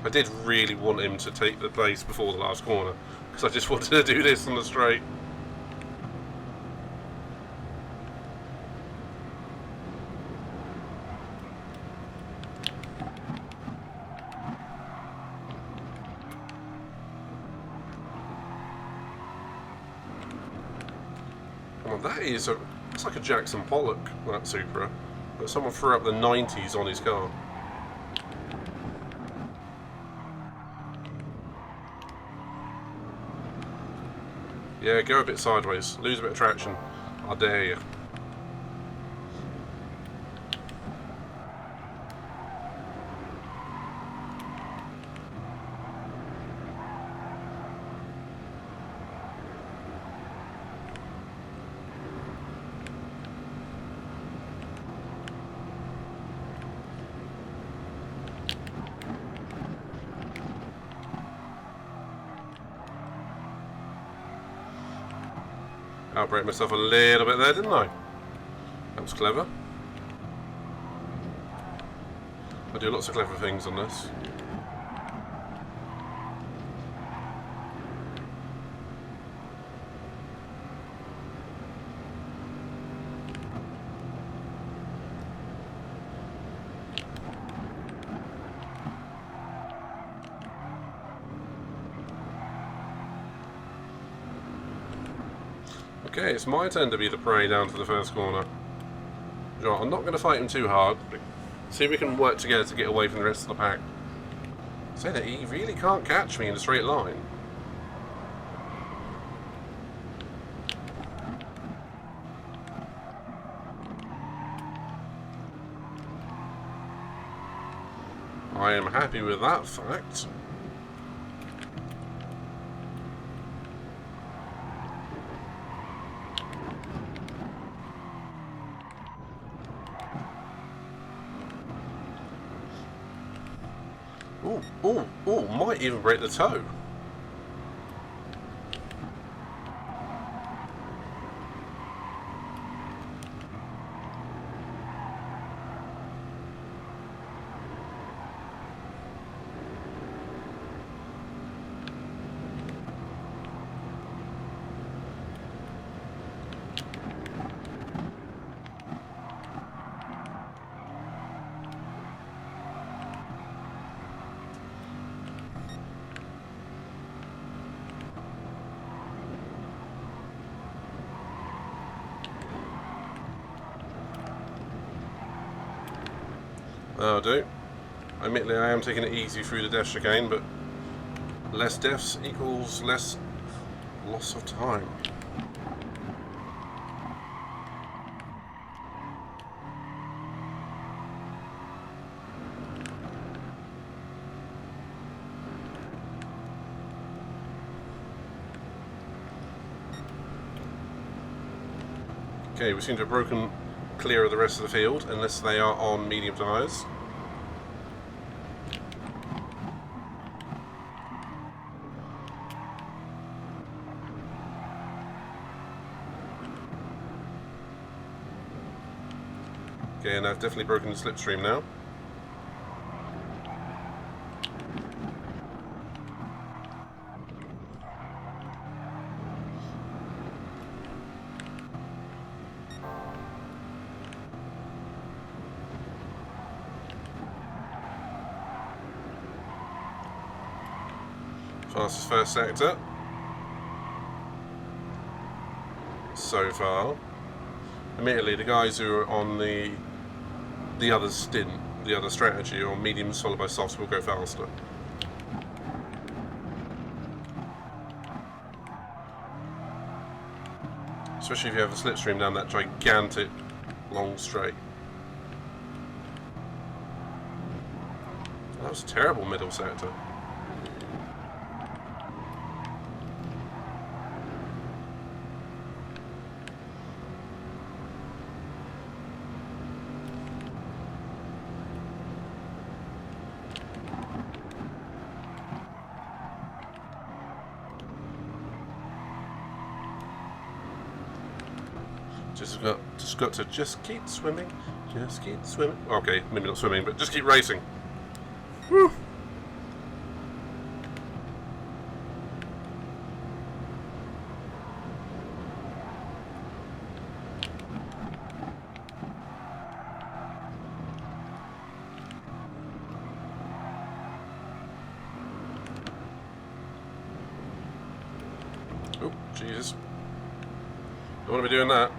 I did really want him to take the place before the last corner, because I just wanted to do this on the straight. Well, it's like a Jackson Pollock, that Supra. But someone threw up the 90s on his car. Yeah, go a bit sideways. Lose a bit of traction. I dare you. Outbrake myself a little bit there, didn't I? That was clever. I do lots of clever things on this. Okay, it's my turn to be the prey down to the first corner. I'm not going to fight him too hard. See if we can work together to get away from the rest of the pack. Say that he really can't catch me in a straight line. I am happy with that fact. Ooh, ooh, ooh, might even break the toe. That'll do. Admittedly, I am taking it easy through the death chicane, but less deaths equals less loss of time. Okay, we seem to have broken clear of the rest of the field, unless they are on medium tyres. Okay, and I've definitely broken the slipstream now. Fastest first sector so far. Admittedly, the guys who are on the other stint, the other strategy, or mediums followed by softs, will go faster. Especially if you have a slipstream down that gigantic long straight. That was a terrible middle sector. Just keep swimming, just keep swimming. Okay, maybe not swimming, but just keep racing. Woo! Oh, Jesus. Don't want to be doing that.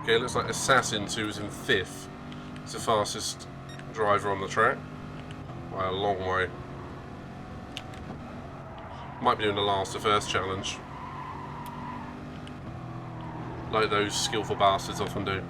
Okay, it looks like Assassin, who was in 5th, is the fastest driver on the track by a long way. Might be doing the last to first challenge, like those skillful bastards often do.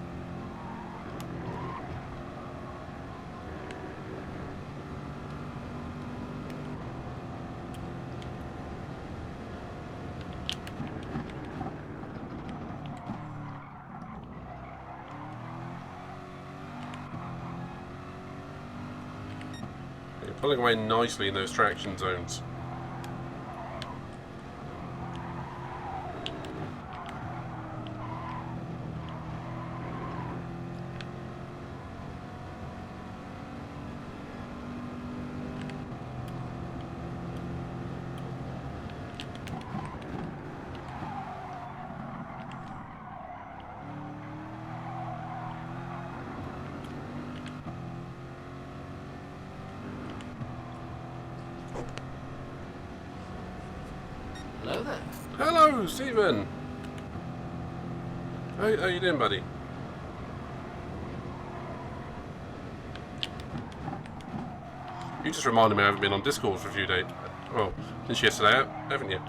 Pulling away nicely in those traction zones. Hello there. Hello, Stephen. How you doing, buddy? You just reminded me I haven't been on Discord for a few days. Well, since yesterday, haven't you?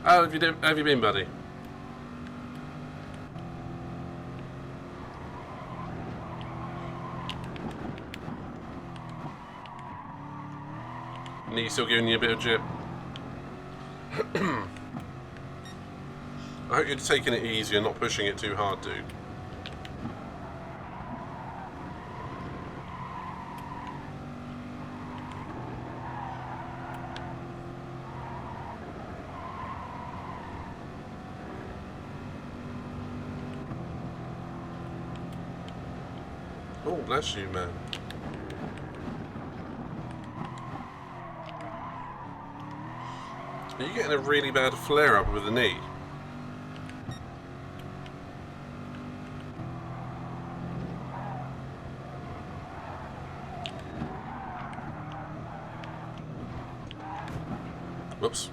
How have you been, buddy? Knee still giving you a bit of jip. I hope you're taking it easy and not pushing it too hard, dude. Oh, bless you, man. Are you getting a really bad flare-up with the knee? Whoops.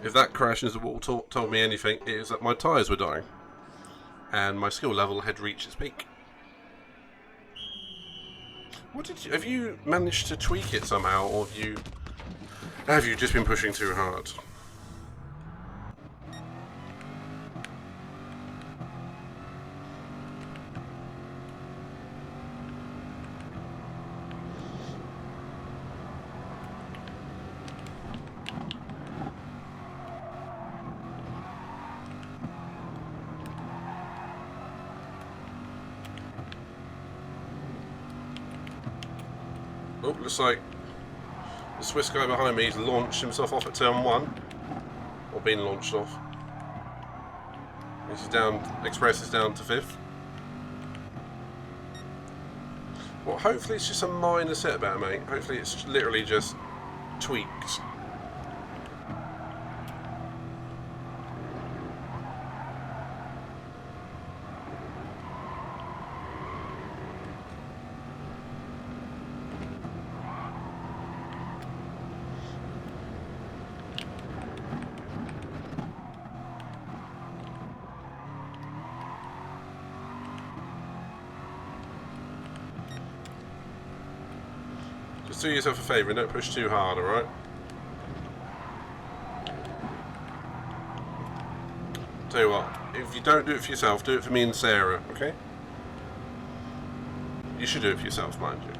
If that crash into the wall told me anything, it is that my tyres were dying. And my skill level had reached its peak. Have you managed to tweak it somehow, or have you just been pushing too hard? Oh, looks like the Swiss guy behind me has launched himself off at turn 1. Or been launched off. This is down, Express is down to 5th. Well, hopefully it's just a minor setback, mate. Hopefully it's literally just tweaks. Just do yourself a favour and don't push too hard, alright? Tell you what, if you don't do it for yourself, do it for me and Sarah, okay? You should do it for yourself, mind you.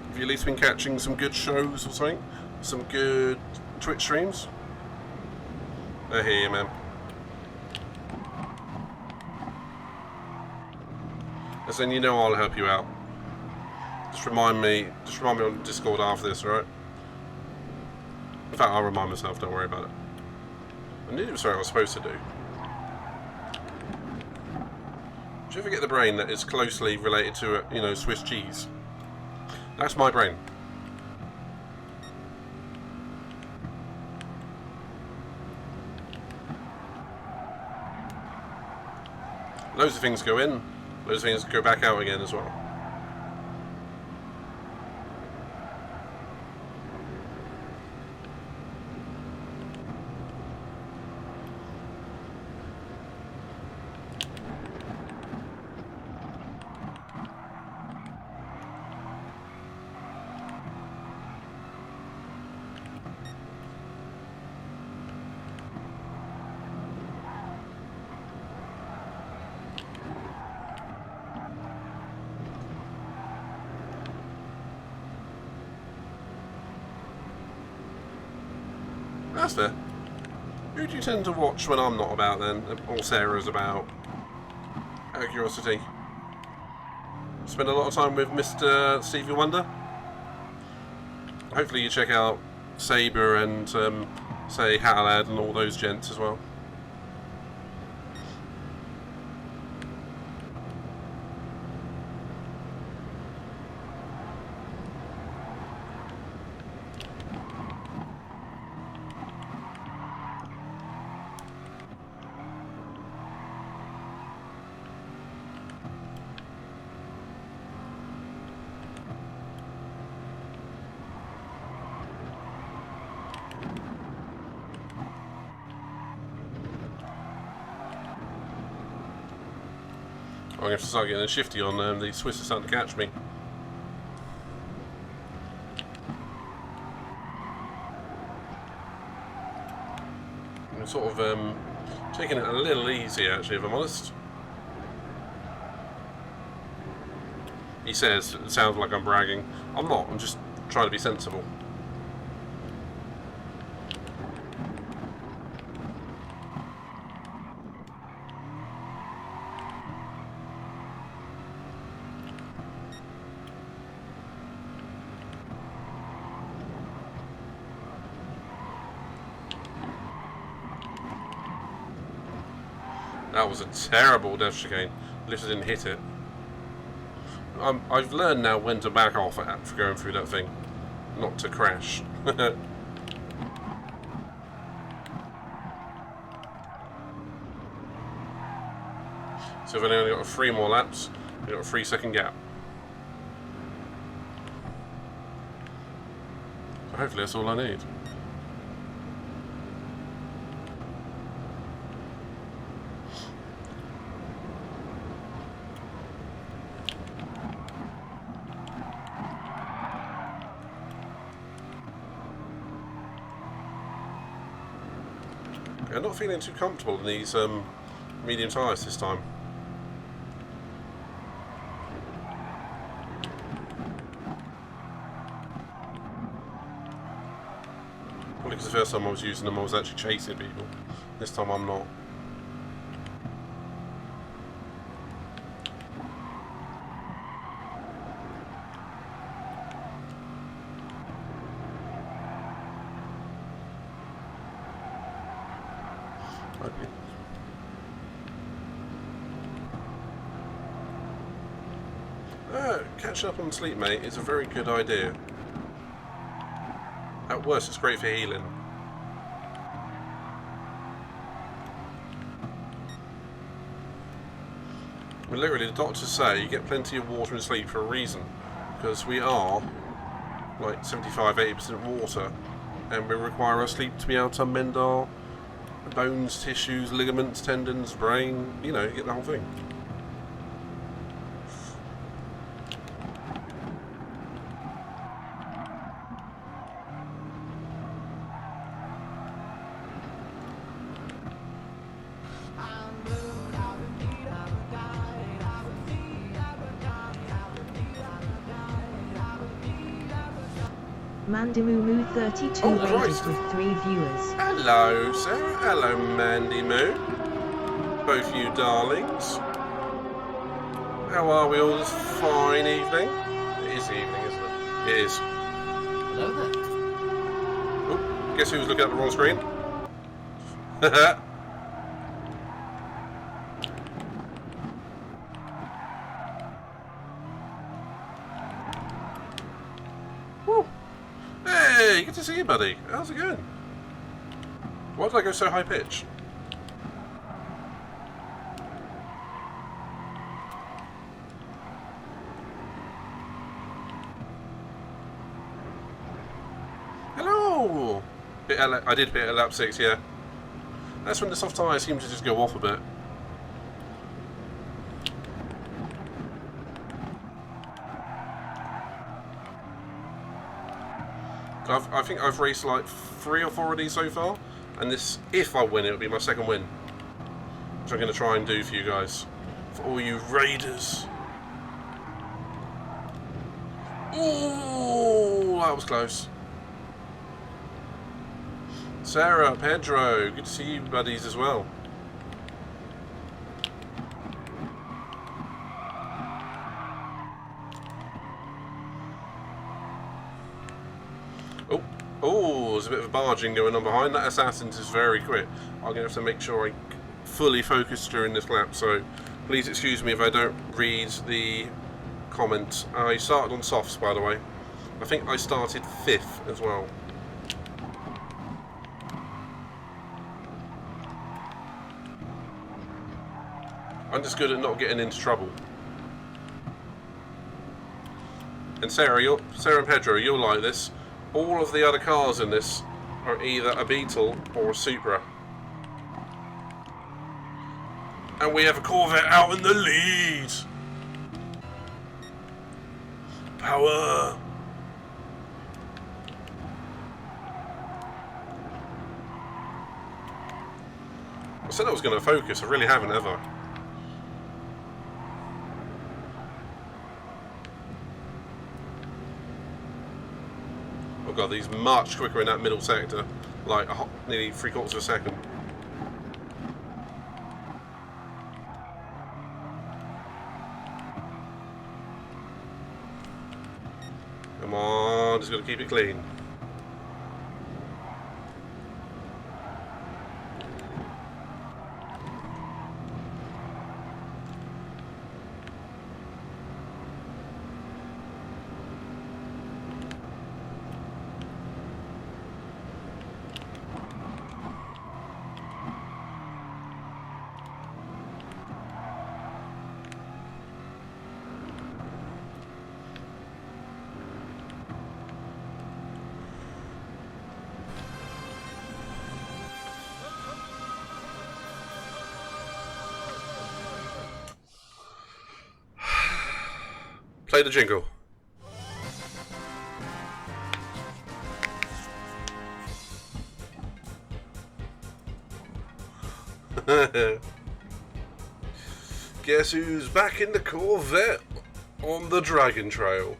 Have you at least been catching some good shows or something? Some good Twitch streams? I hear you, man. As in, you know I'll help you out. Just remind me on Discord after this, alright? In fact, I'll remind myself, don't worry about it. I knew it was something I was supposed to do. Do you ever get the brain that is closely related to, you know, Swiss cheese? That's my brain. Loads of things go in, loads of things go back out again as well. That's fair. Who do you tend to watch when I'm not about then? Or Sarah's about? Out of curiosity. Spend a lot of time with Mr. Stevie Wonder? Hopefully you check out Saber and, say, Hatalad and all those gents as well. I'm going to have to start getting shifty on them. The Swiss are starting to catch me. I'm sort of taking it a little easy, actually, if I'm honest. He says it sounds like I'm bragging. I'm not. I'm just trying to be sensible. That was a terrible death chicane. At least I didn't hit it. I've learned now when to back off at for going through that thing. Not to crash. So I've only got 3 more laps. I've got a 3-second gap. So hopefully that's all I need. I'm not feeling too comfortable in these medium tyres this time. Probably because the first time I was using them I was actually chasing people. This time I'm not. Catching up on sleep, mate, is a very good idea. At worst, it's great for healing. I mean, literally, the doctors say you get plenty of water in sleep for a reason. Because we are like 75-80% water, and we require our sleep to be able to mend our bones, tissues, ligaments, tendons, brain, you know, you get the whole thing. Mandimoo 32 rated with 3 viewers. Hello, Sarah. Hello, Mandy Moo. Both you darlings. How are we all this fine evening? It is evening, isn't it? It is. Hello there. Oh, guess who's looking at the wrong screen? Woo. Hey, good to see you, buddy. How's it going? Why did I go so high pitch? Hello! I did hit at lap 6, yeah. That's when the soft tyre seems to just go off a bit. I think I've raced like 3 or 4 of these so far, and this, if I win, it'll be my second win, which I'm going to try and do for you guys, for all you raiders. Ooh, that was close. Sarah, Pedro, good to see you buddies as well. Oh, there's a bit of a barging going on behind. That Assassin's is very quick. I'm going to have to make sure I fully focus during this lap, so please excuse me if I don't read the comments. I started on softs, by the way. I think I started 5th as well. I'm just good at not getting into trouble. And Sarah and Pedro, you'll like this. All of the other cars in this are either a Beetle or a Supra. And we have a Corvette out in the lead. Power. I said I was going to focus. I really haven't, have I? Oh god, these much quicker in that middle sector. Like nearly 3/4 of a second. Come on, just got to keep it clean. Play the jingle. Guess who's back in the Corvette on the Dragon Trail?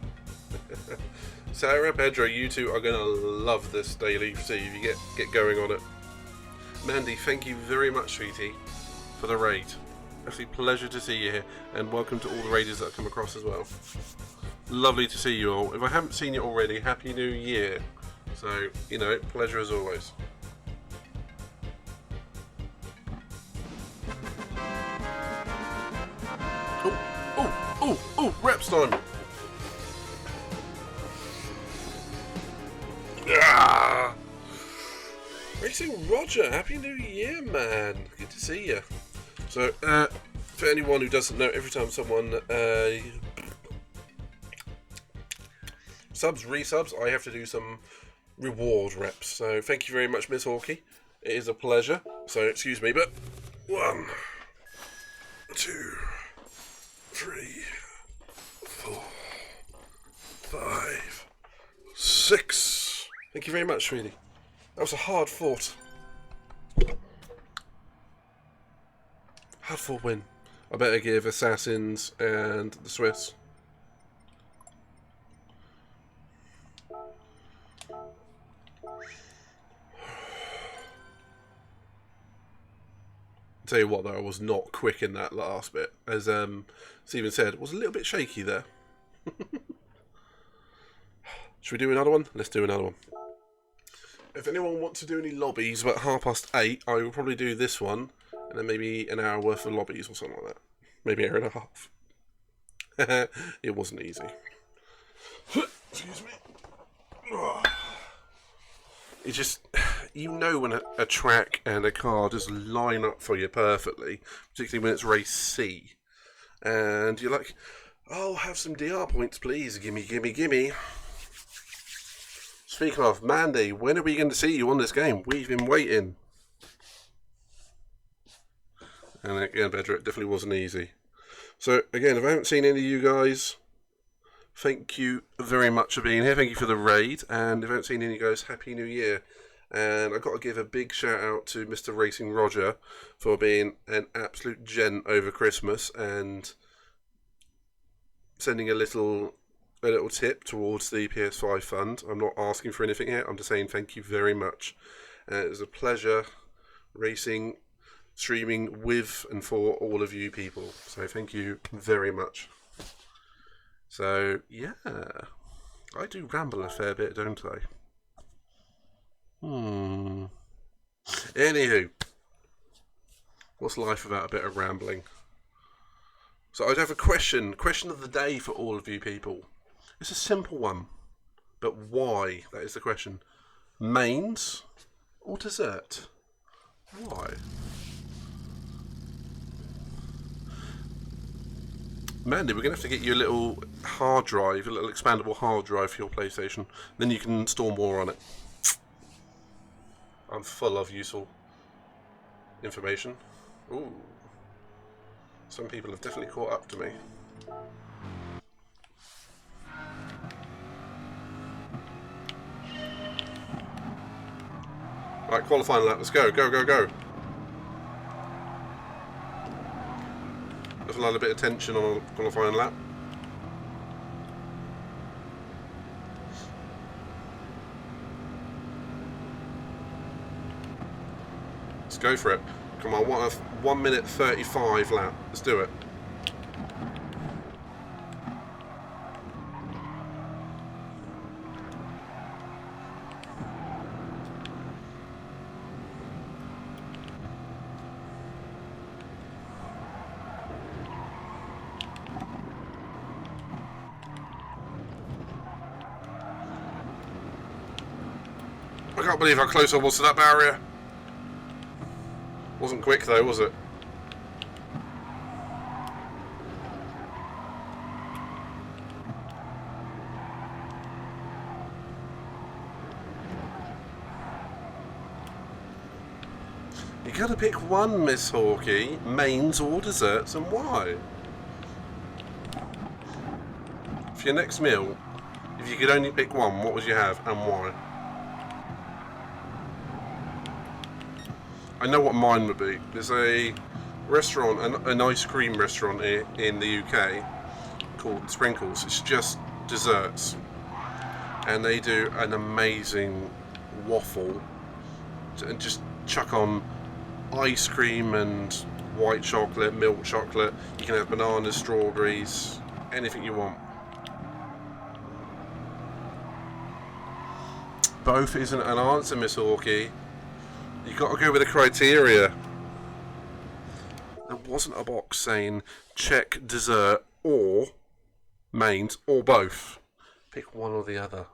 Sarah, Pedro, you two are going to love this daily, see if you get going on it. Mandy, thank you very much, sweetie, for the raid. Absolutely pleasure to see you here, and welcome to all the raiders that have come across as well. Lovely to see you all. If I haven't seen you already, Happy New Year. So, you know, pleasure as always. Oh, reps time. Ah! Racing Roger, Happy New Year, man. Good to see you. So, for anyone who doesn't know, every time someone resubs, I have to do some reward reps. So, thank you very much, Miss Hawkey. It is a pleasure. So, excuse me, but 1, 2, 3, 4, 5, 6. Thank you very much, sweetie. That was a hard fought. Hard fought win. I better give Assassins and the Swiss. Tell you what though, I was not quick in that last bit. As Stephen said, it was a little bit shaky there. Should we do another one? Let's do another one. If anyone wants to do any lobbies about 8:30, I will probably do this one, and then maybe an hour worth of lobbies or something like that. Maybe an hour and a half. It wasn't easy. Excuse me. It's just, you know when a track and a car just line up for you perfectly, particularly when it's race C. And you're like, oh, have some DR points, please. Gimme, gimme, gimme. Speaking of, Mandy, when are we going to see you on this game? We've been waiting. And again, Pedro, it definitely wasn't easy. So, again, if I haven't seen any of you guys, thank you very much for being here. Thank you for the raid. And if I haven't seen any of you guys, Happy New Year. And I've got to give a big shout out to Mr. Racing Roger for being an absolute gent over Christmas and sending a little tip towards the PS5 fund. I'm not asking for anything here. I'm just saying thank you very much. It was a pleasure streaming with and for all of you people. So thank you very much. So yeah, I do ramble a fair bit, don't I? Anywho, what's life without a bit of rambling? So I'd have a question of the day for all of you people. It's a simple one, but why? That is the question. Mains or dessert? Why? Mandy, we're going to have to get you a little hard drive, a little expandable hard drive for your PlayStation. Then you can store more on it. I'm full of useful information. Ooh. Some people have definitely caught up to me. Right, qualifying lap. Let's go. Go, go, go. There's a little bit of tension on a qualifying lap. Let's go for it. Come on, what a 1 minute 35 lap. Let's do it. I can't believe how close I was to that barrier. Wasn't quick though, was it? You gotta pick one, Miss Hawkey. Mains or desserts, and why? For your next meal, if you could only pick one, what would you have and why? I know what mine would be. There's a restaurant, an ice cream restaurant here in the UK called Sprinkles. It's just desserts, and they do an amazing waffle, and just chuck on ice cream and white chocolate, milk chocolate. You can have bananas, strawberries, anything you want. Both isn't an answer, Miss Hawkey. You got to go with the criteria. There wasn't a box saying check dessert or mains or both. Pick one or the other.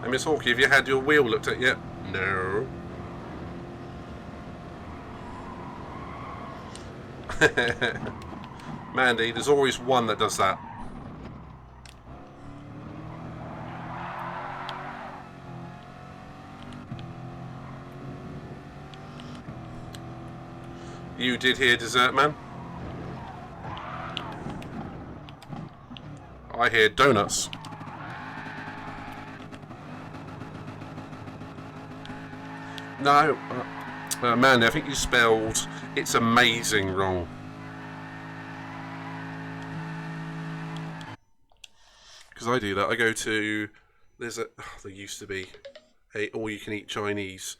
And Miss Hawkey, have you had your wheel looked at yet? No. Mandy, there's always one that does that. You did hear dessert, man? I hear donuts. No, Mandy, I think you spelled "it's amazing" wrong. Because I do that. I go to there used to be a all-you-can-eat Chinese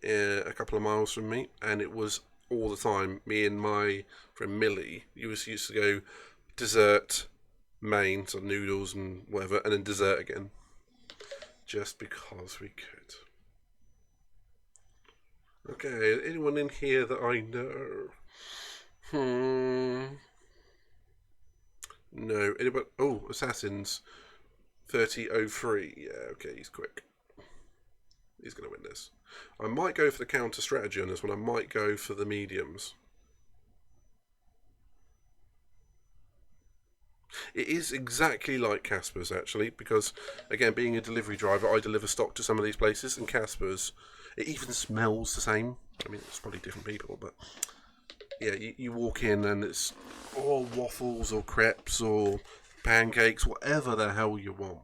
a couple of miles from me, and it was all the time. Me and my friend Millie, used to go dessert, main, so noodles and whatever, and then dessert again, just because we could. Okay, anyone in here that I know? No. Anybody? Oh, Assassins 3003. Yeah, okay, he's quick. He's going to win this. I might go for the counter strategy on this one. I might go for the mediums. It is exactly like Casper's, actually, because, again, being a delivery driver, I deliver stock to some of these places, and Casper's, it even smells the same. I mean, it's probably different people, but yeah, you walk in and it's all waffles or crepes or pancakes, whatever the hell you want.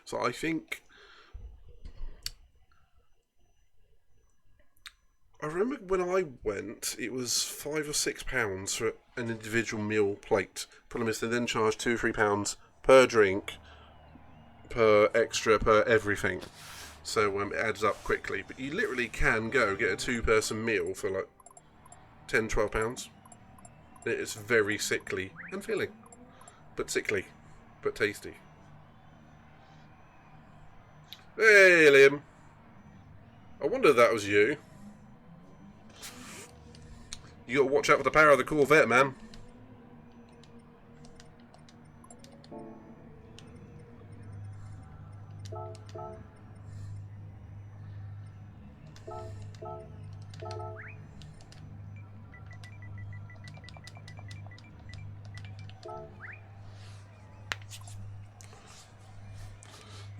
So I think I remember when I went, it was £5 or £6 for an individual meal plate. Problem is, they then charge £2 or £3 per drink, per extra, per everything. So it adds up quickly. But you literally can go get a two-person meal for like £10, £12. It's very sickly and filling, but sickly, but tasty. Hey, Liam. I wonder if that was you. You gotta watch out for the power of the Corvette, man.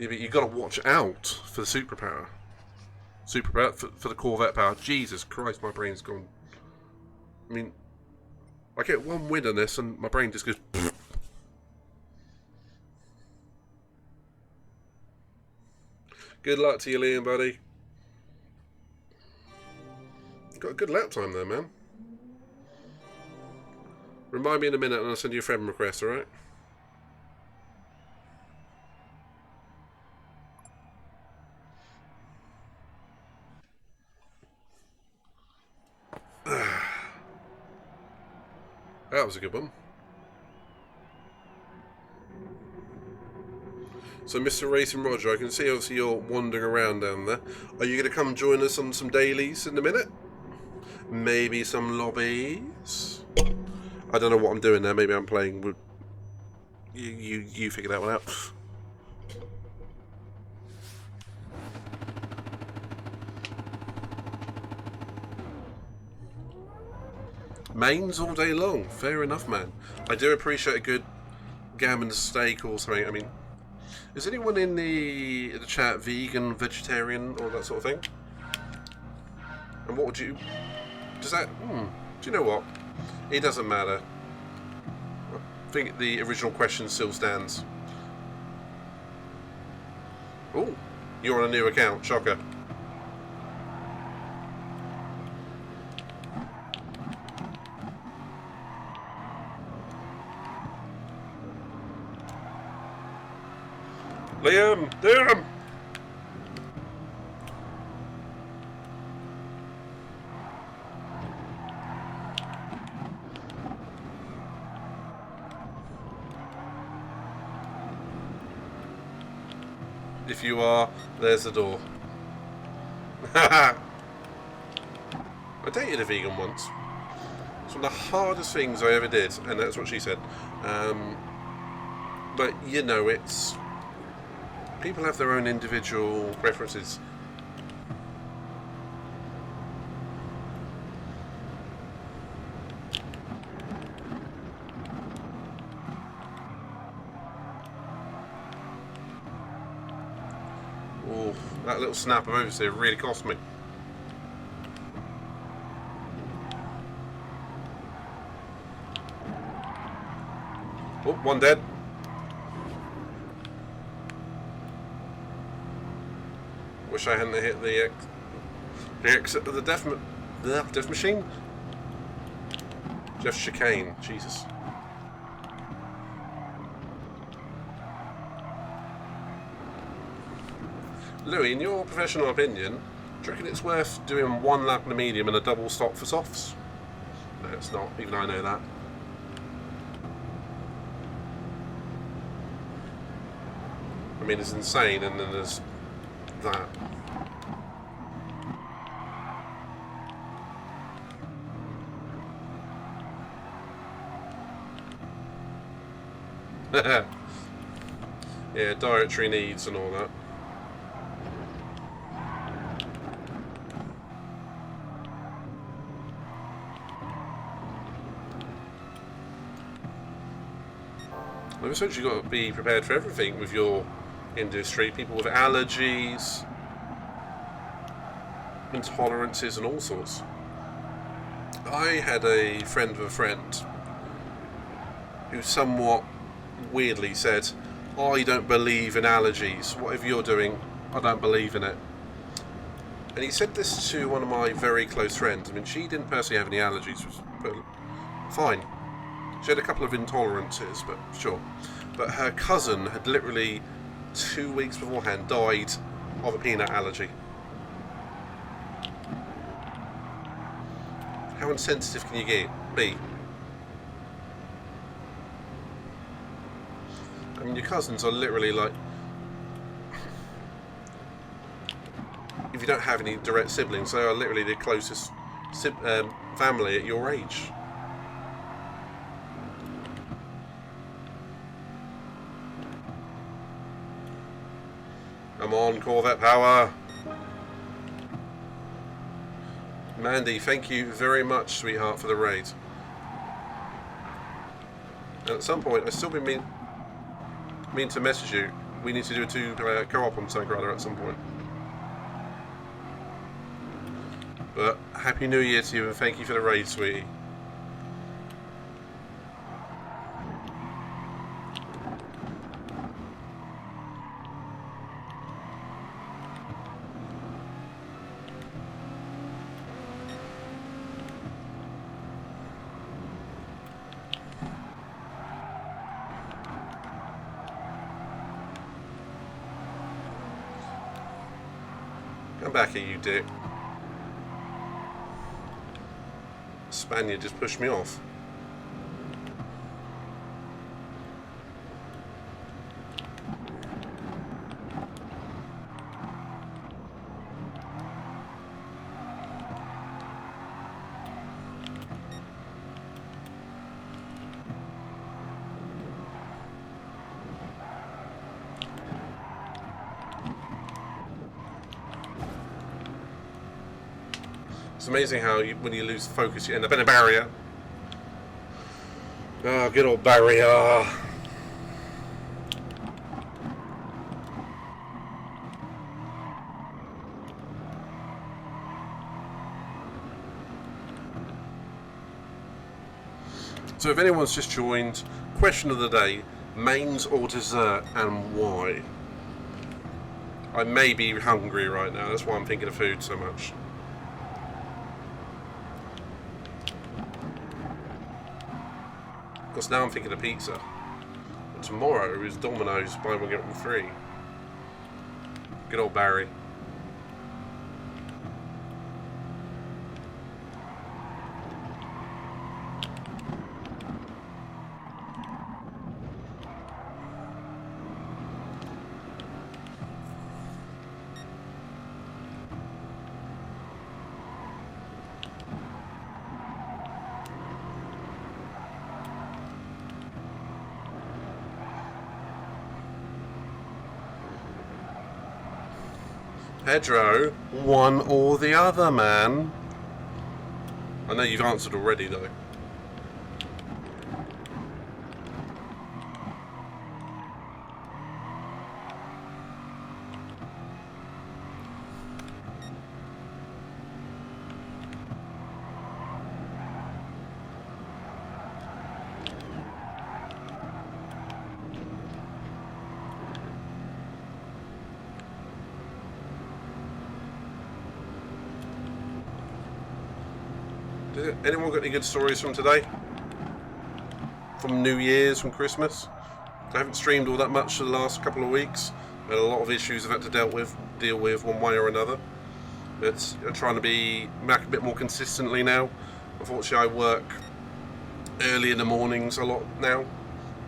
Yeah, but you've got to watch out for the superpower. Superpower for the Corvette power. Jesus Christ, my brain's gone. I mean, I get one win on this and my brain just goes. Pfft. Good luck to you, Liam, buddy. Got a good lap time there, man. Remind me in a minute and I'll send you a friend request, alright? That was a good one. So, Mr. Racing Roger, I can see obviously you're wandering around down there. Are you going to come join us on some dailies in a minute? Maybe some lobbies? I don't know what I'm doing there. Maybe I'm playing with... You figure that one out. Mains all day long. Fair enough, man. I do appreciate a good gammon steak or something. I mean, is anyone in the chat vegan, vegetarian, or that sort of thing? And what would you... Does that... do you know what? It doesn't matter. I think the original question still stands. Oh, you're on a new account. Shocker. Liam! If you are, there's the door. I dated a vegan once. It's one of the hardest things I ever did, and that's what she said. But, you know, it's... People have their own individual preferences. Oh, that little snap of oversteer really cost me. Oh, one dead. Wish I hadn't hit the exit of the death machine. Jeff Chicane, Jesus. Louis, in your professional opinion, do you reckon it's worth doing one lap in a medium and a double stop for softs? No, it's not. Even I know that. I mean, it's insane, and then there's that. Yeah, dietary needs and all that. I've essentially got to be prepared for everything with your industry. People with allergies, intolerances and all sorts. I had a friend of a friend who somewhat weirdly said, I don't believe in allergies. Whatever you're doing, I don't believe in it. And he said this to one of my very close friends. I mean, she didn't personally have any allergies, but fine. She had a couple of intolerances, but sure. But her cousin had literally 2 weeks beforehand died of a peanut allergy. How insensitive can you be? I mean, your cousins are literally like... If you don't have any direct siblings, they are literally the closest family at your age. Come on, Corvette power! Mandy, thank you very much, sweetheart, for the raid. And at some point, I still been mean to message you. we need to do a two-player co-op on something or other at some point. But Happy New Year to you, and thank you for the raid, sweetie. Come back here, you dick. Spaniard just pushed me off. It's amazing how when you lose focus you end up in a barrier. Oh, good old barrier. So if anyone's just joined, question of the day, mains or dessert and why? I may be hungry right now, that's why I'm thinking of food so much. Because now I'm thinking of pizza. But tomorrow is Domino's, buy one get one free. Good old Barry. Pedro, one or the other, man. I know you've answered already, though. Anyone got any good stories from today? From New Year's, from Christmas? I haven't streamed all that much for the last couple of weeks. I had a lot of issues I've had to deal with one way or another. But I'm trying to be back a bit more consistently now. Unfortunately, I work early in the mornings a lot now,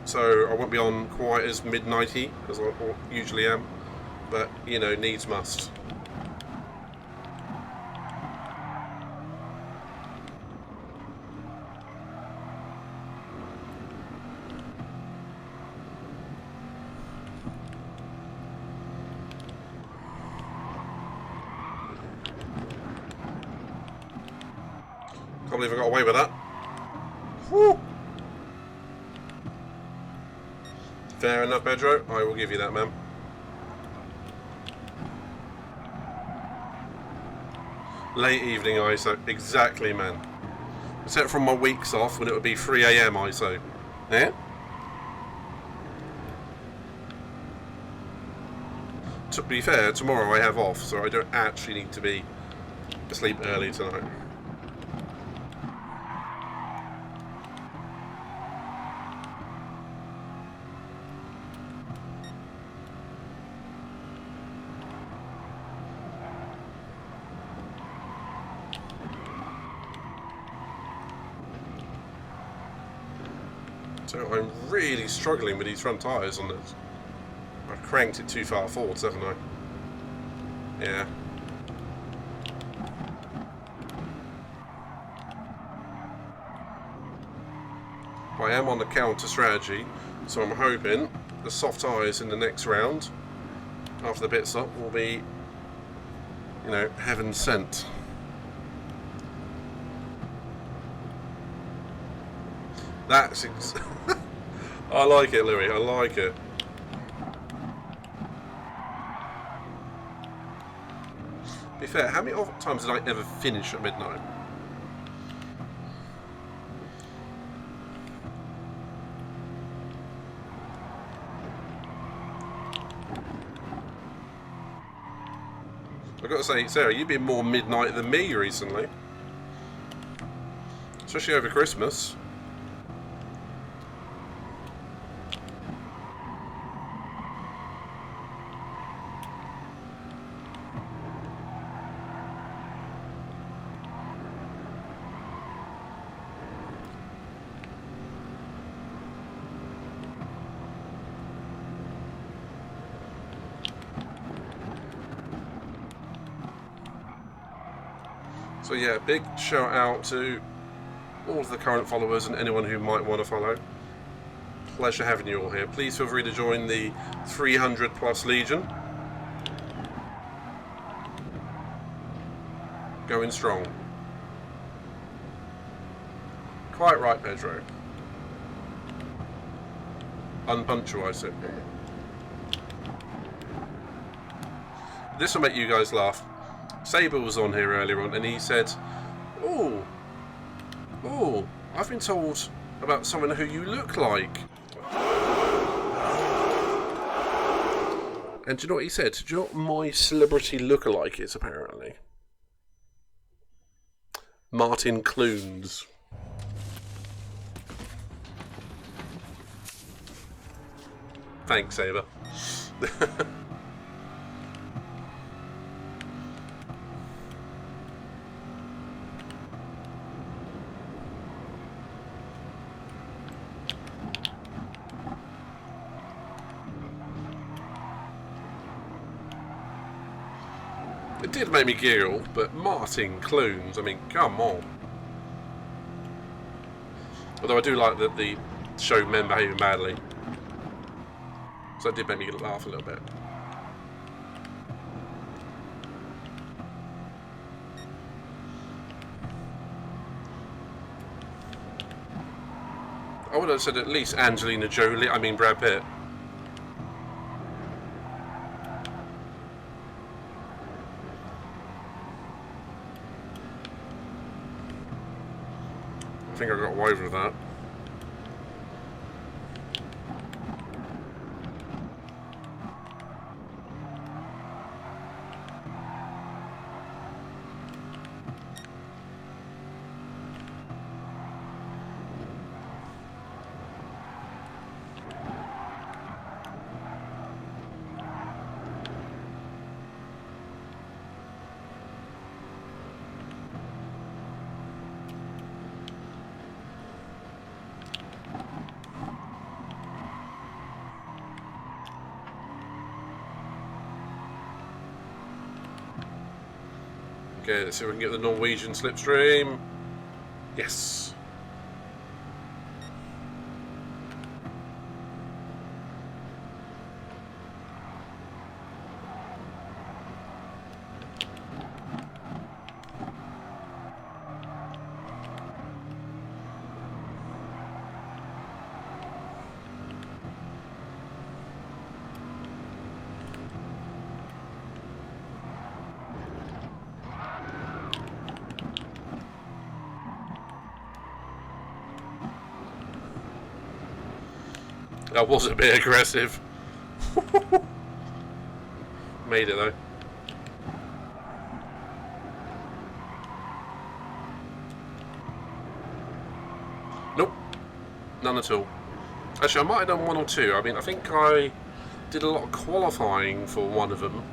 so I won't be on quite as midnighty as I usually am. But, you know, needs must. Can't believe I got away with that. Woo. Fair enough, Pedro. I will give you that, man. Late evening ISO. Exactly, man. Except from my weeks off when it would be 3 AM ISO. Yeah? To be fair, tomorrow I have off, so I don't actually need to be asleep early tonight. So I'm really struggling with these front tyres on this. I've cranked it too far forwards, haven't I? Yeah. I am on the counter strategy, so I'm hoping the soft tyres in the next round, after the pit stop, will be, you know, heaven sent. That's I like it, Louis. I like it. fair, how many times did I ever finish at midnight? I've got to say, Sarah, you've been more midnight than me recently. Especially over Christmas. So yeah, big shout out to all of the current followers and anyone who might want to follow. Pleasure having you all here. Please feel free to join the 300 plus Legion. Going strong. Quite right, Pedro. Unpunctual, I said. This will make you guys laugh. Saber was on here earlier on and he said, oh, I've been told about someone who you look like. And do you know what he said? Do you know what my celebrity lookalike is, apparently? Martin Clunes. Thanks, Saber. It did make me giggle, but Martin Clunes, I mean, come on. Although I do like that the show Men Behaving Badly. So it did make me laugh a little bit. I would have said at least Angelina Jolie, I mean Brad Pitt. I think I got away with that. Okay, let's see if we can get the Norwegian slipstream. Yes. That was a bit aggressive. Made it though. Nope. None at all. Actually, I might have done one or two. I mean, I think I did a lot of qualifying for one of them.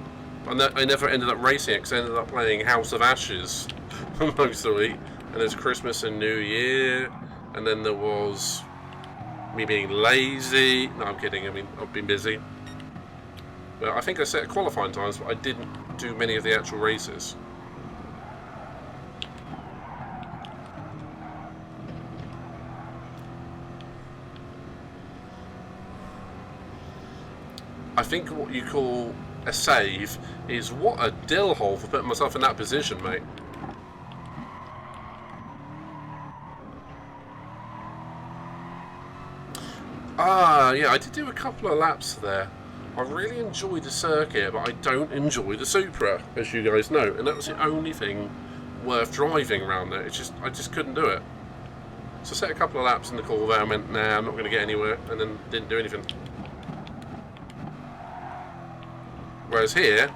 And I never ended up racing it because I ended up playing House of Ashes for most of the week. And there's Christmas and New Year. And then there was me being lazy. No, I'm kidding. I mean, I've been busy. But I think I set qualifying times, but I didn't do many of the actual races. I think what you call a save is what a dill hole for putting myself in that position, mate. Ah, yeah, I did do a couple of laps there. I really enjoy the circuit, but I don't enjoy the Supra, as you guys know, and that was the only thing worth driving around there. I just couldn't do it. So I set a couple of laps in the Corvette and went, nah, I'm not going to get anywhere, and then didn't do anything. Whereas here,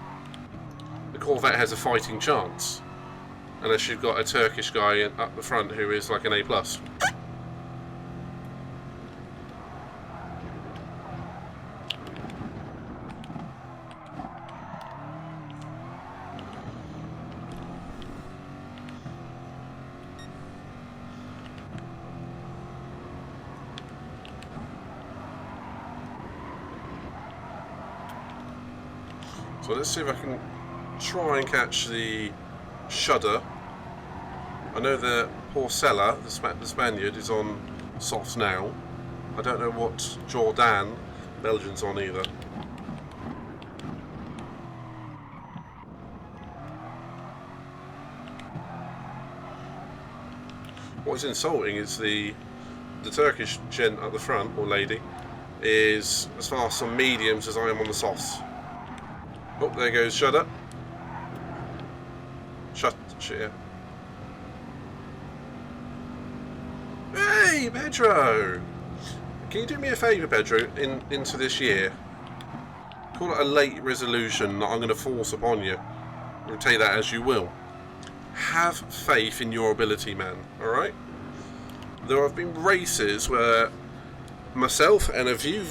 the Corvette has a fighting chance, unless you've got a Turkish guy up the front who is like an A+. So let's see if I can try and catch the Shudder. I know the poor seller, the Spaniard, is on softs now. I don't know what Jordan, Belgian's on either. What's insulting is the Turkish gent at the front, or lady, is as fast on mediums as I am on the softs. Oh, there goes Shudder. Shut. Hey, Pedro! Can you do me a favour, Pedro, into this year? Call it a late resolution that I'm going to force upon you. I'll take that as you will. Have faith in your ability, man, alright? There have been races where myself and a few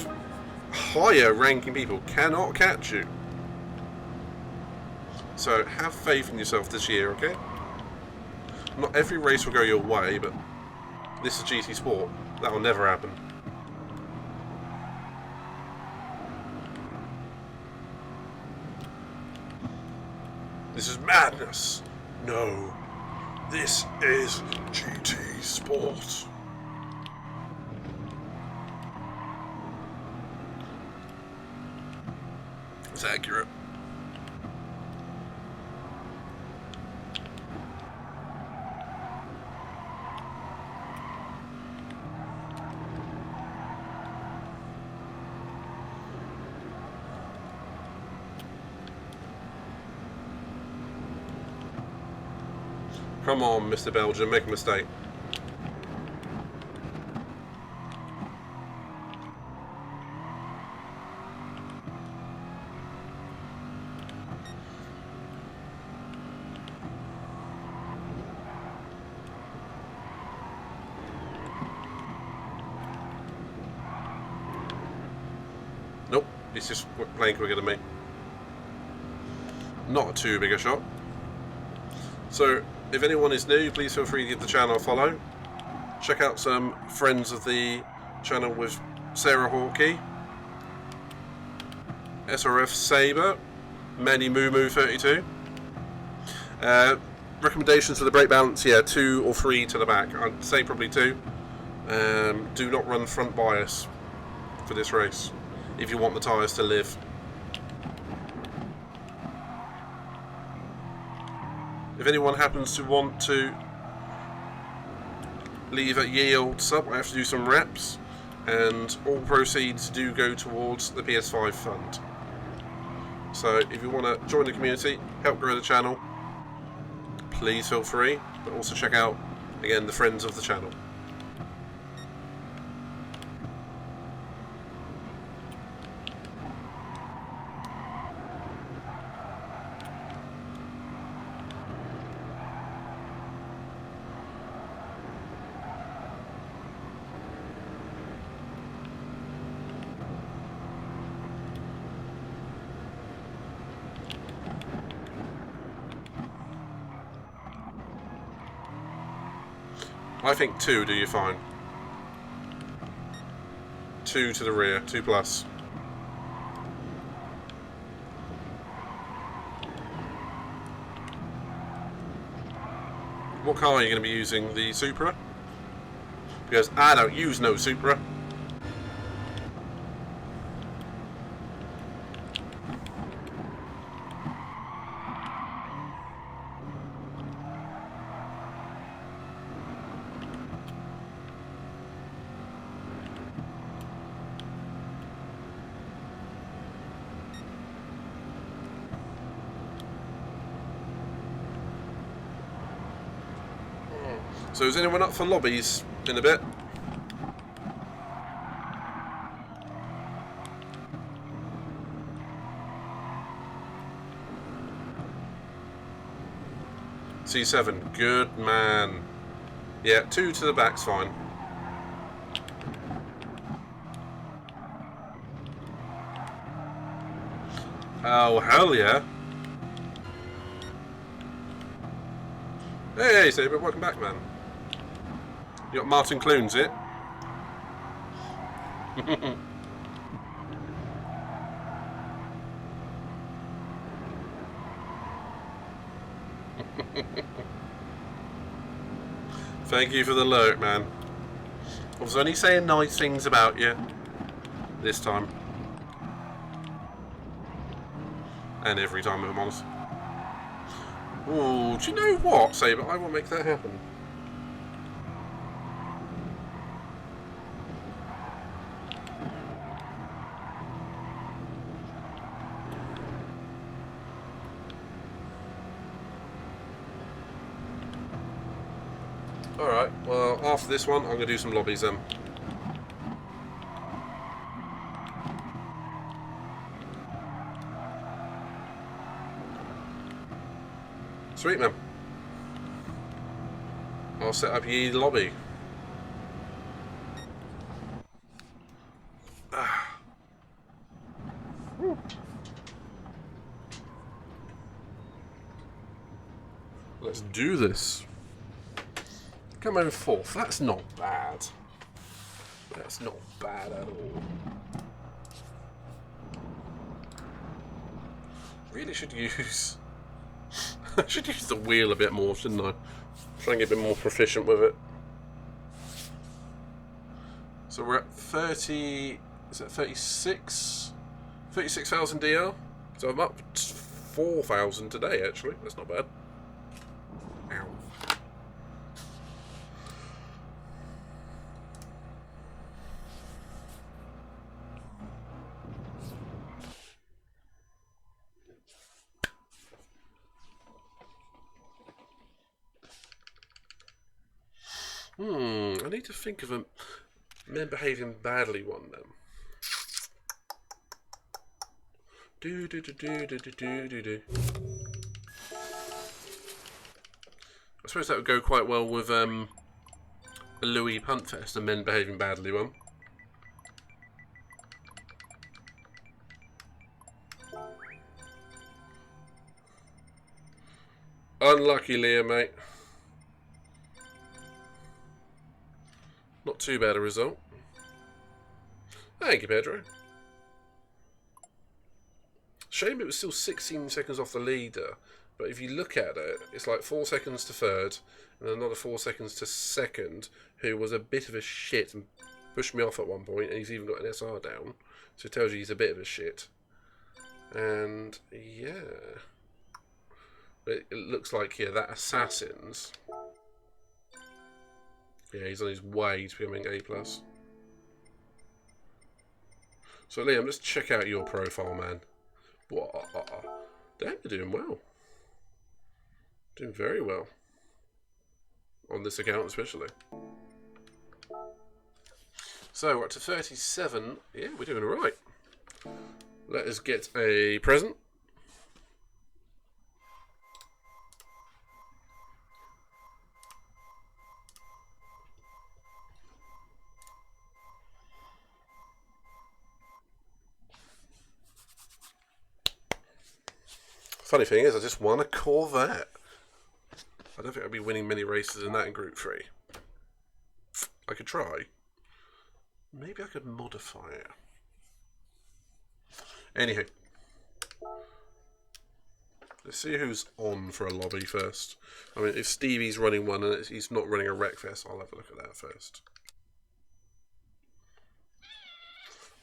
higher ranking people cannot catch you. So have faith in yourself this year, okay? Not every race will go your way, but this is GT Sport. That will never happen. This is madness. No. This is GT Sport. It's accurate. Come on, Mr. Belgian, make a mistake. Nope, he's just playing quicker than me. Not too big a shot. So, if anyone is new, please feel free to give the channel a follow. Check out some friends of the channel with Sarah Hawkey, SRF Saber, Manny Moo 32. Recommendations for the brake balance, yeah, 2 or 3 to the back. I'd say probably 2. Do not run front bias for this race if you want the tyres to live. If anyone happens to want to leave a ye old sub, I have to do some reps, and all proceeds do go towards the PS5 fund. So if you want to join the community, help grow the channel, please feel free, but also check out, again, the friends of the channel. I think 2 do you fine. 2 to the rear, 2 plus. What car are you going to be using? The Supra? Because I don't use no Supra. So is anyone up for lobbies in a bit? C7, good man. Yeah, 2 to the back's fine. Oh, hell yeah. Hey, Saber, welcome back, man. You got Martin Clunes, it? Thank you for the alert, man. I was only saying nice things about you this time. And every time, if I'm honest. Ooh, do you know what, Saber? I will make that happen. Alright, well, after this one, I'm going to do some lobbies then. Sweet, man. I'll set up ye lobby. Let's do this. Come over 4th. That's not bad. That's not bad at all. Really should use... I should use the wheel a bit more, shouldn't I? Try and get a bit more proficient with it. So we're at 30... Is that 36? 36,000 DL? So I'm up 4,000 today, actually. That's not bad. Ow. I need to think of a men behaving badly one then. I suppose that would go quite well with a Louis Puntfest, a men behaving badly one. Unlucky, Liam, mate. Not too bad a result. Thank you, Pedro. Shame it was still 16 seconds off the leader, but if you look at it, it's like 4 seconds to third, and another 4 seconds to second, who was a bit of a shit and pushed me off at one point, and he's even got an SR down, so it tells you he's a bit of a shit. And yeah, it looks like, yeah, that Assassin's, yeah, he's on his way to becoming A+. So Liam, let's check out your profile, man. Whoa. Damn, you're doing well. Doing very well. On this account especially. So we're up to 37. Yeah, we're doing alright. Let us get a present. Funny thing is, I just won a Corvette. I don't think I'll be winning many races in that in Group 3. I could try. Maybe I could modify it. Anywho. Let's see who's on for a lobby first. I mean, if Stevie's running one and he's not running a Wreckfest, I'll have a look at that first.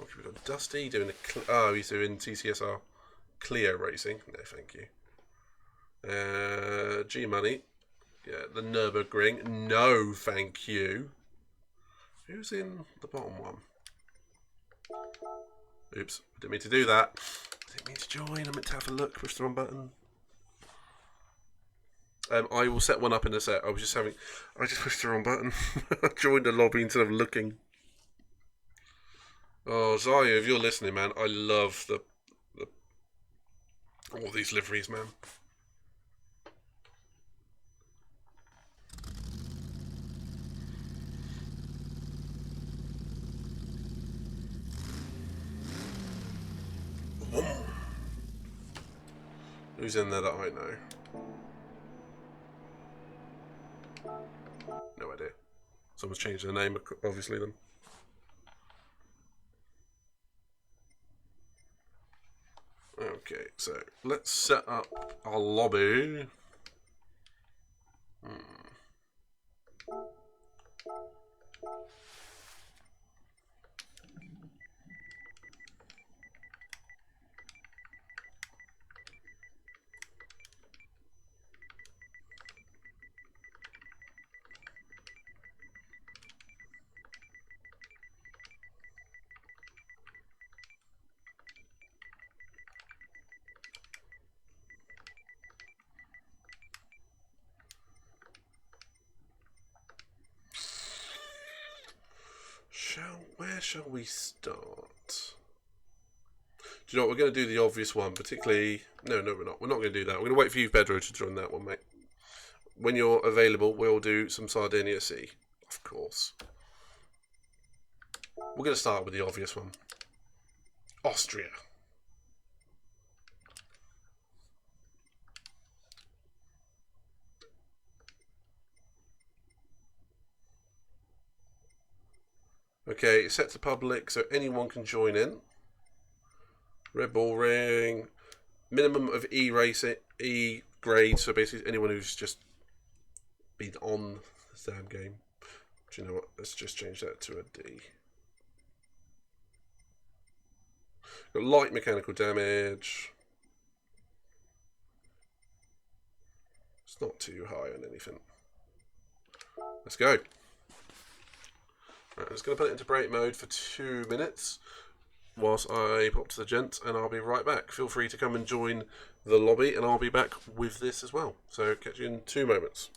Okay, we've got Dusty doing a... Oh, he's doing TCSR. Clio racing. No, thank you. G-Money. Yeah, the Nürburgring. No, thank you. Who's in the bottom one? Oops, I didn't mean to do that. I didn't mean to join. I meant to have a look. Push the wrong button. I will set one up in a sec. I just pushed the wrong button. I joined the lobby instead of looking. Oh, Zaya, if you're listening, man, I love all these liveries, man. Who's in there that I know? No idea. Someone's changed their name, obviously, then. Okay, so let's set up our lobby. Where shall we start? Do you know what? We're going to do the obvious one, particularly... No, we're not. We're not going to do that. We're going to wait for you, Pedro, to join that one, mate. When you're available, we'll do some Sardinia Sea. Of course. We're going to start with the obvious one. Austria. Okay, it's set to public, so anyone can join in. Red Bull Ring. Minimum of E grade, so basically anyone who's just been on the damn game. Do you know what? Let's just change that to a D. Got light mechanical damage. It's not too high on anything. Let's go. Right, I'm just going to put it into break mode for 2 minutes whilst I pop to the gent, and I'll be right back. Feel free to come and join the lobby, and I'll be back with this as well. So catch you in 2 moments.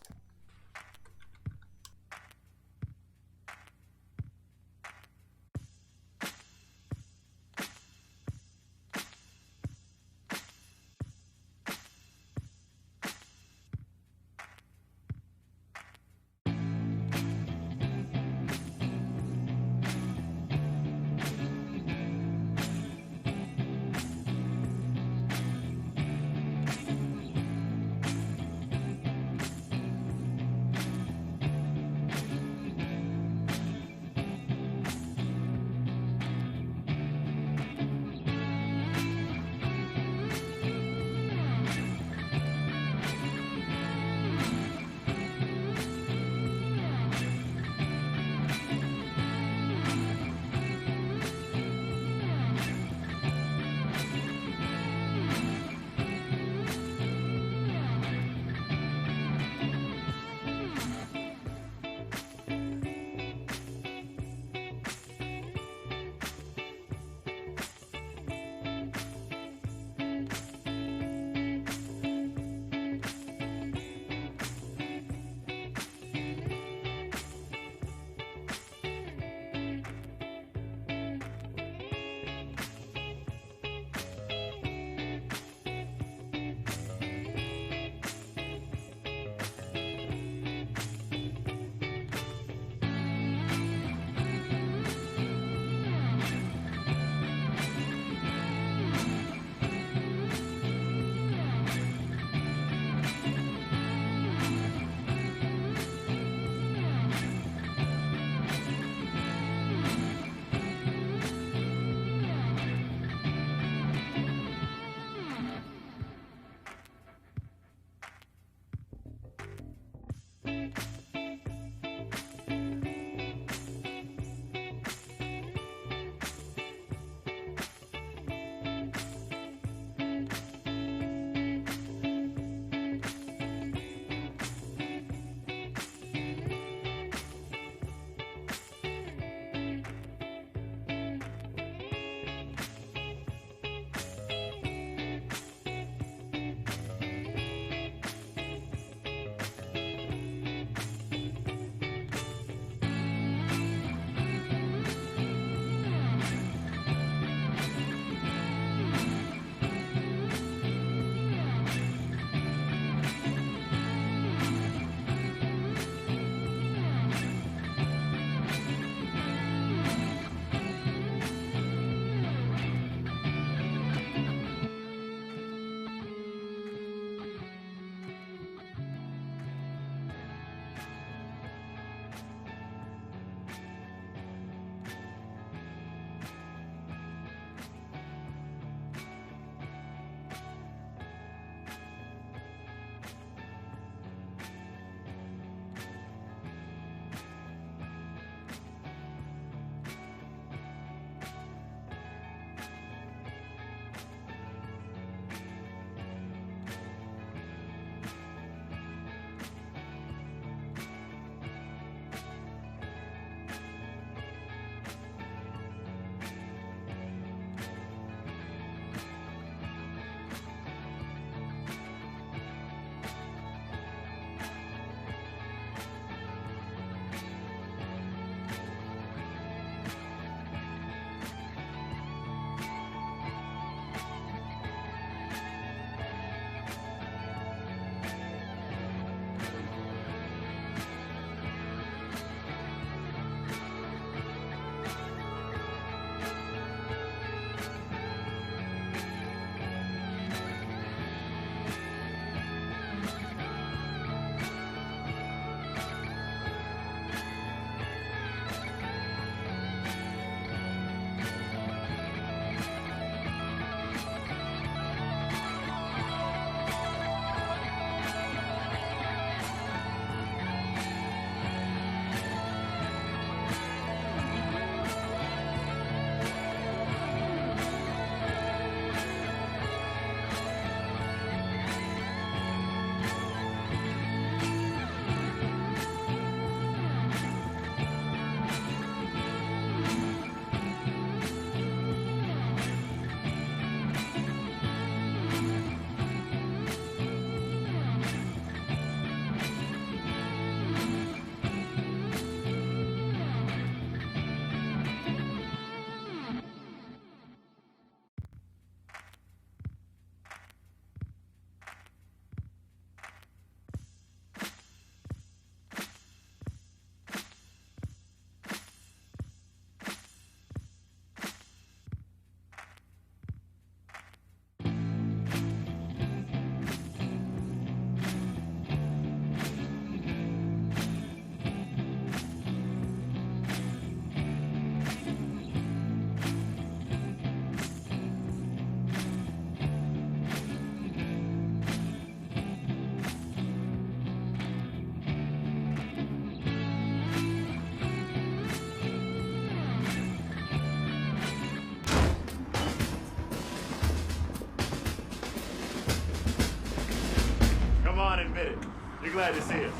glad to see us.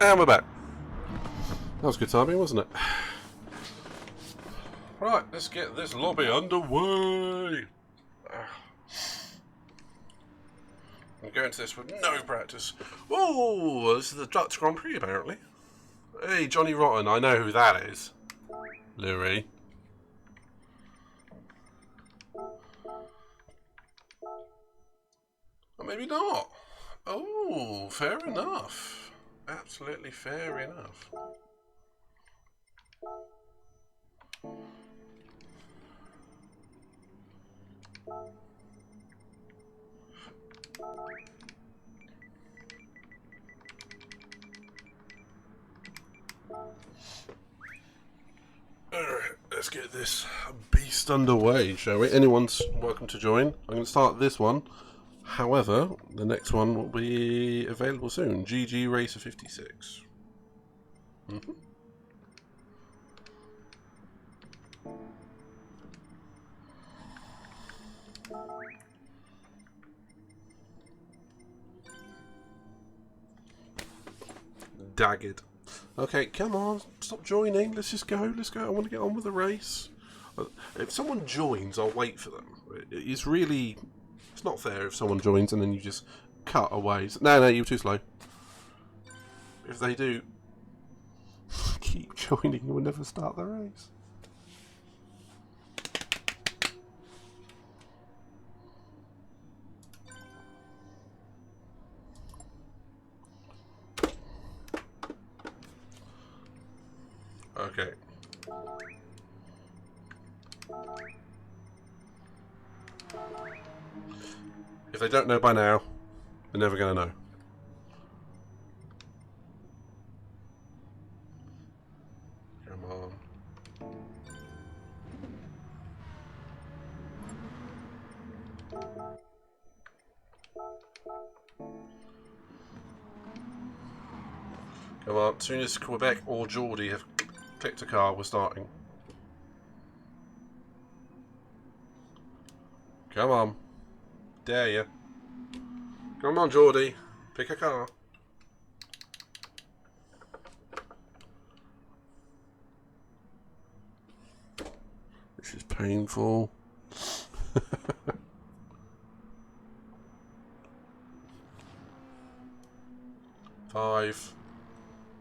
And we're back. That was good timing, wasn't it? Right, let's get this lobby underway. I'm going to this with no practice. Oh, this is the Dutch Grand Prix, apparently. Hey, Johnny Rotten, I know who that is. Louis. Or maybe not. Oh, fair enough. Absolutely fair enough. Alright, let's get this beast underway, shall we? Anyone's welcome to join. I'm going to start this one. However, the next one will be available soon. GG Racer 56. Dagged. Okay, come on, stop joining. Let's just go. Let's go. I want to get on with the race. If someone joins, I'll wait for them. It's really... It's not fair if someone joins and then you just cut away. No, you're too slow. If they do keep joining, we'll never start the race. Okay. If they don't know by now, they're never going to know. Come on. Come on, as soon as Quebec or Geordie have clicked a car, we're starting. Come on. Dare you. Come on, Geordie. Pick a car. This is painful. 5,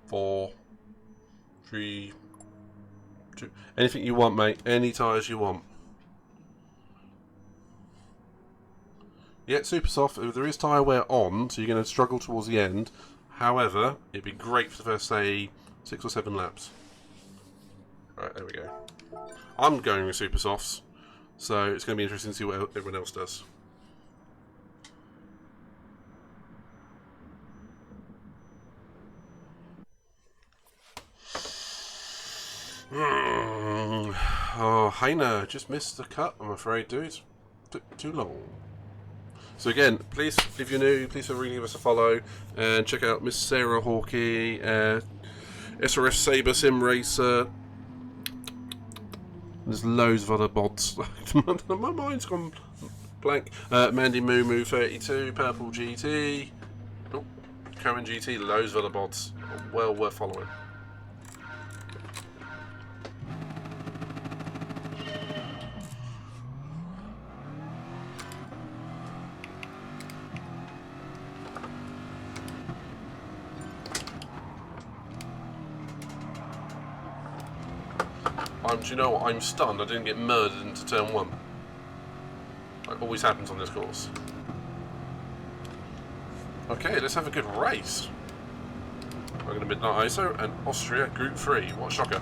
4, 3, 2. Anything you want, mate. Any tyres you want. Yeah, super soft. There is tyre wear on, so you're going to struggle towards the end. However, it'd be great for the first, say, 6 or 7 laps. Right, there we go. I'm going with super softs, so it's going to be interesting to see what everyone else does. Oh, Heiner just missed the cut, I'm afraid, dude. Took too long. So again, please, if you're new, please feel free to give us a follow and check out Miss Sarah Hawkey, SRF Saber Sim Racer. There's loads of other bots. My mind's gone blank. Mandy Moo 32, Purple GT, Cohen GT, loads of other bots. Well worth following. Do you know what? I'm stunned I didn't get murdered into turn 1. Like always happens on this course. Okay, let's have a good race. We're going to Midnight ISO and Austria Group 3. What a shocker.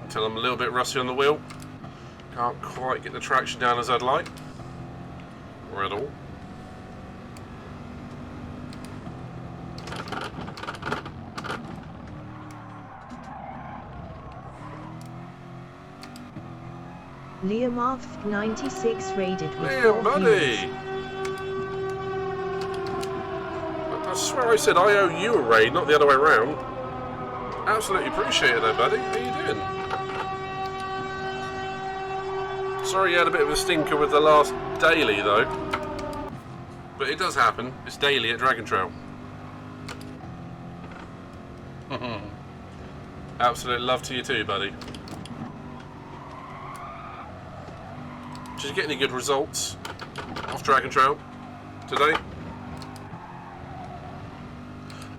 Until I'm a little bit rusty on the wheel. Can't quite get the traction down as I'd like. Or at all. Liam 96 rated with Liam, 4 buddy! views. I swear I said I owe you a raid, not the other way around. Absolutely appreciate it though, buddy. How you doing? Sorry you had a bit of a stinker with the last daily though. But it does happen. It's daily at Dragon Trail. Absolute love to you too, buddy. Did you get any good results off Dragon Trail today?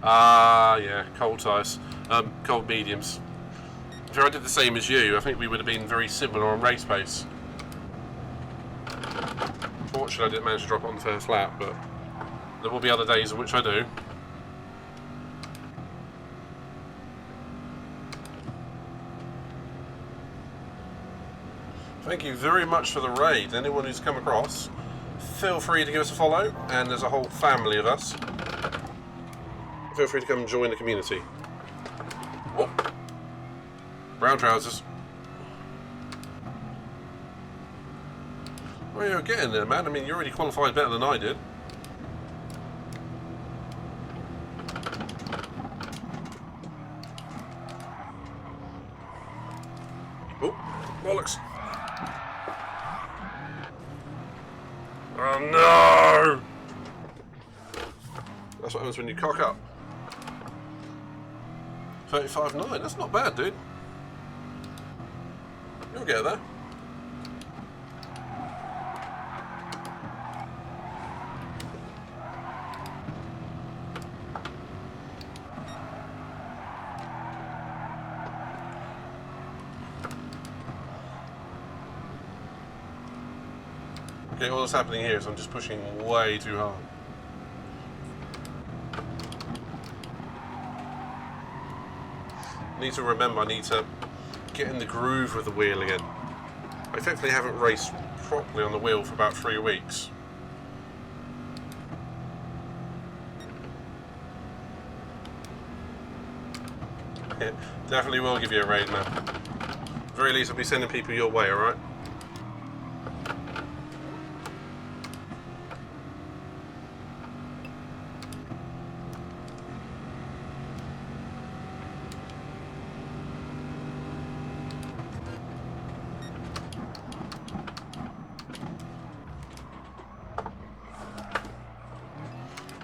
Ah, yeah, cold ice. Cold mediums. If I did the same as you, I think we would have been very similar on race pace. Fortunately, I didn't manage to drop it on the first lap, but there will be other days in which I do. Thank you very much for the raid. Anyone who's come across, feel free to give us a follow, and there's a whole family of us. Feel free to come and join the community. Oh. Brown trousers. Well, you're getting there, man. I mean, you already qualified better than I did. Oh, bollocks. Oh no! That's what happens when you cock up. 35.9, that's not bad, dude. You'll get there. Okay, all that's happening here is I'm just pushing way too hard. I need to remember I need to get in the groove with the wheel again. I effectively haven't raced properly on the wheel for about 3 weeks. Yeah, definitely will give you a raid, man. At the very least I'll be sending people your way, alright?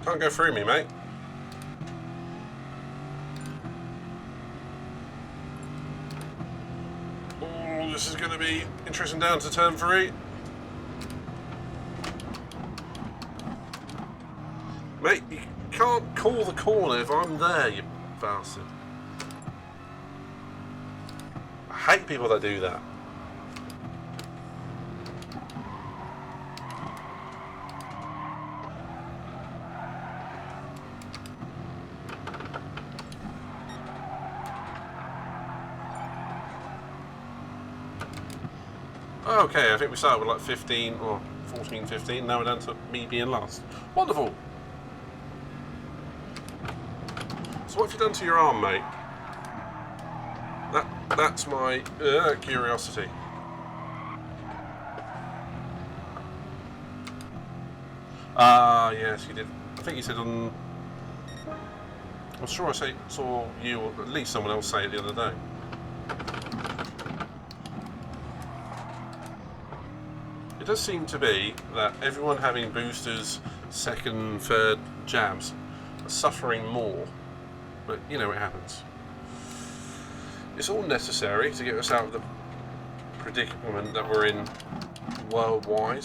Can't go through me, mate. Oh, this is going to be interesting down to turn 3. Mate, you can't call the corner if I'm there, you bastard. I hate people that do that. Okay, I think we started with like 15 or 14, 15. Now we're down to me being last. Wonderful. So what have you done to your arm, mate? That's my curiosity. Ah, yes, you did. I think you said on... I'm sure I saw you, or at least someone else say it the other day. It does seem to be that everyone having boosters, second, third jabs are suffering more. But, you know, it happens. It's all necessary to get us out of the predicament that we're in worldwide.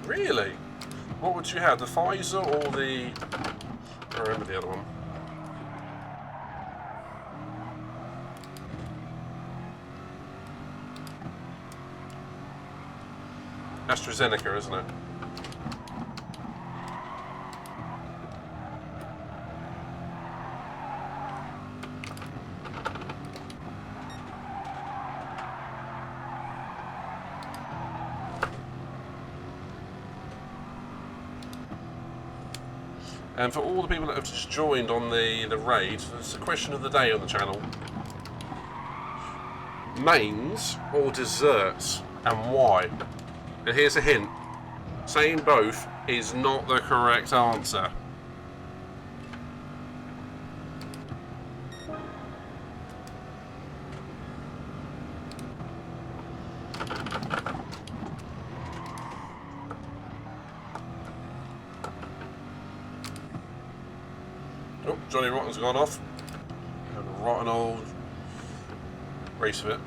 Really? What would you have, the Pfizer or the... I remember the other one. AstraZeneca, isn't it? And for all the people that have just joined on the raid, it's a question of the day on the channel. Mains or desserts, and why? And here's a hint. Saying both is not the correct answer. Oh, Johnny Rotten's gone off. Had a rotten old race of it.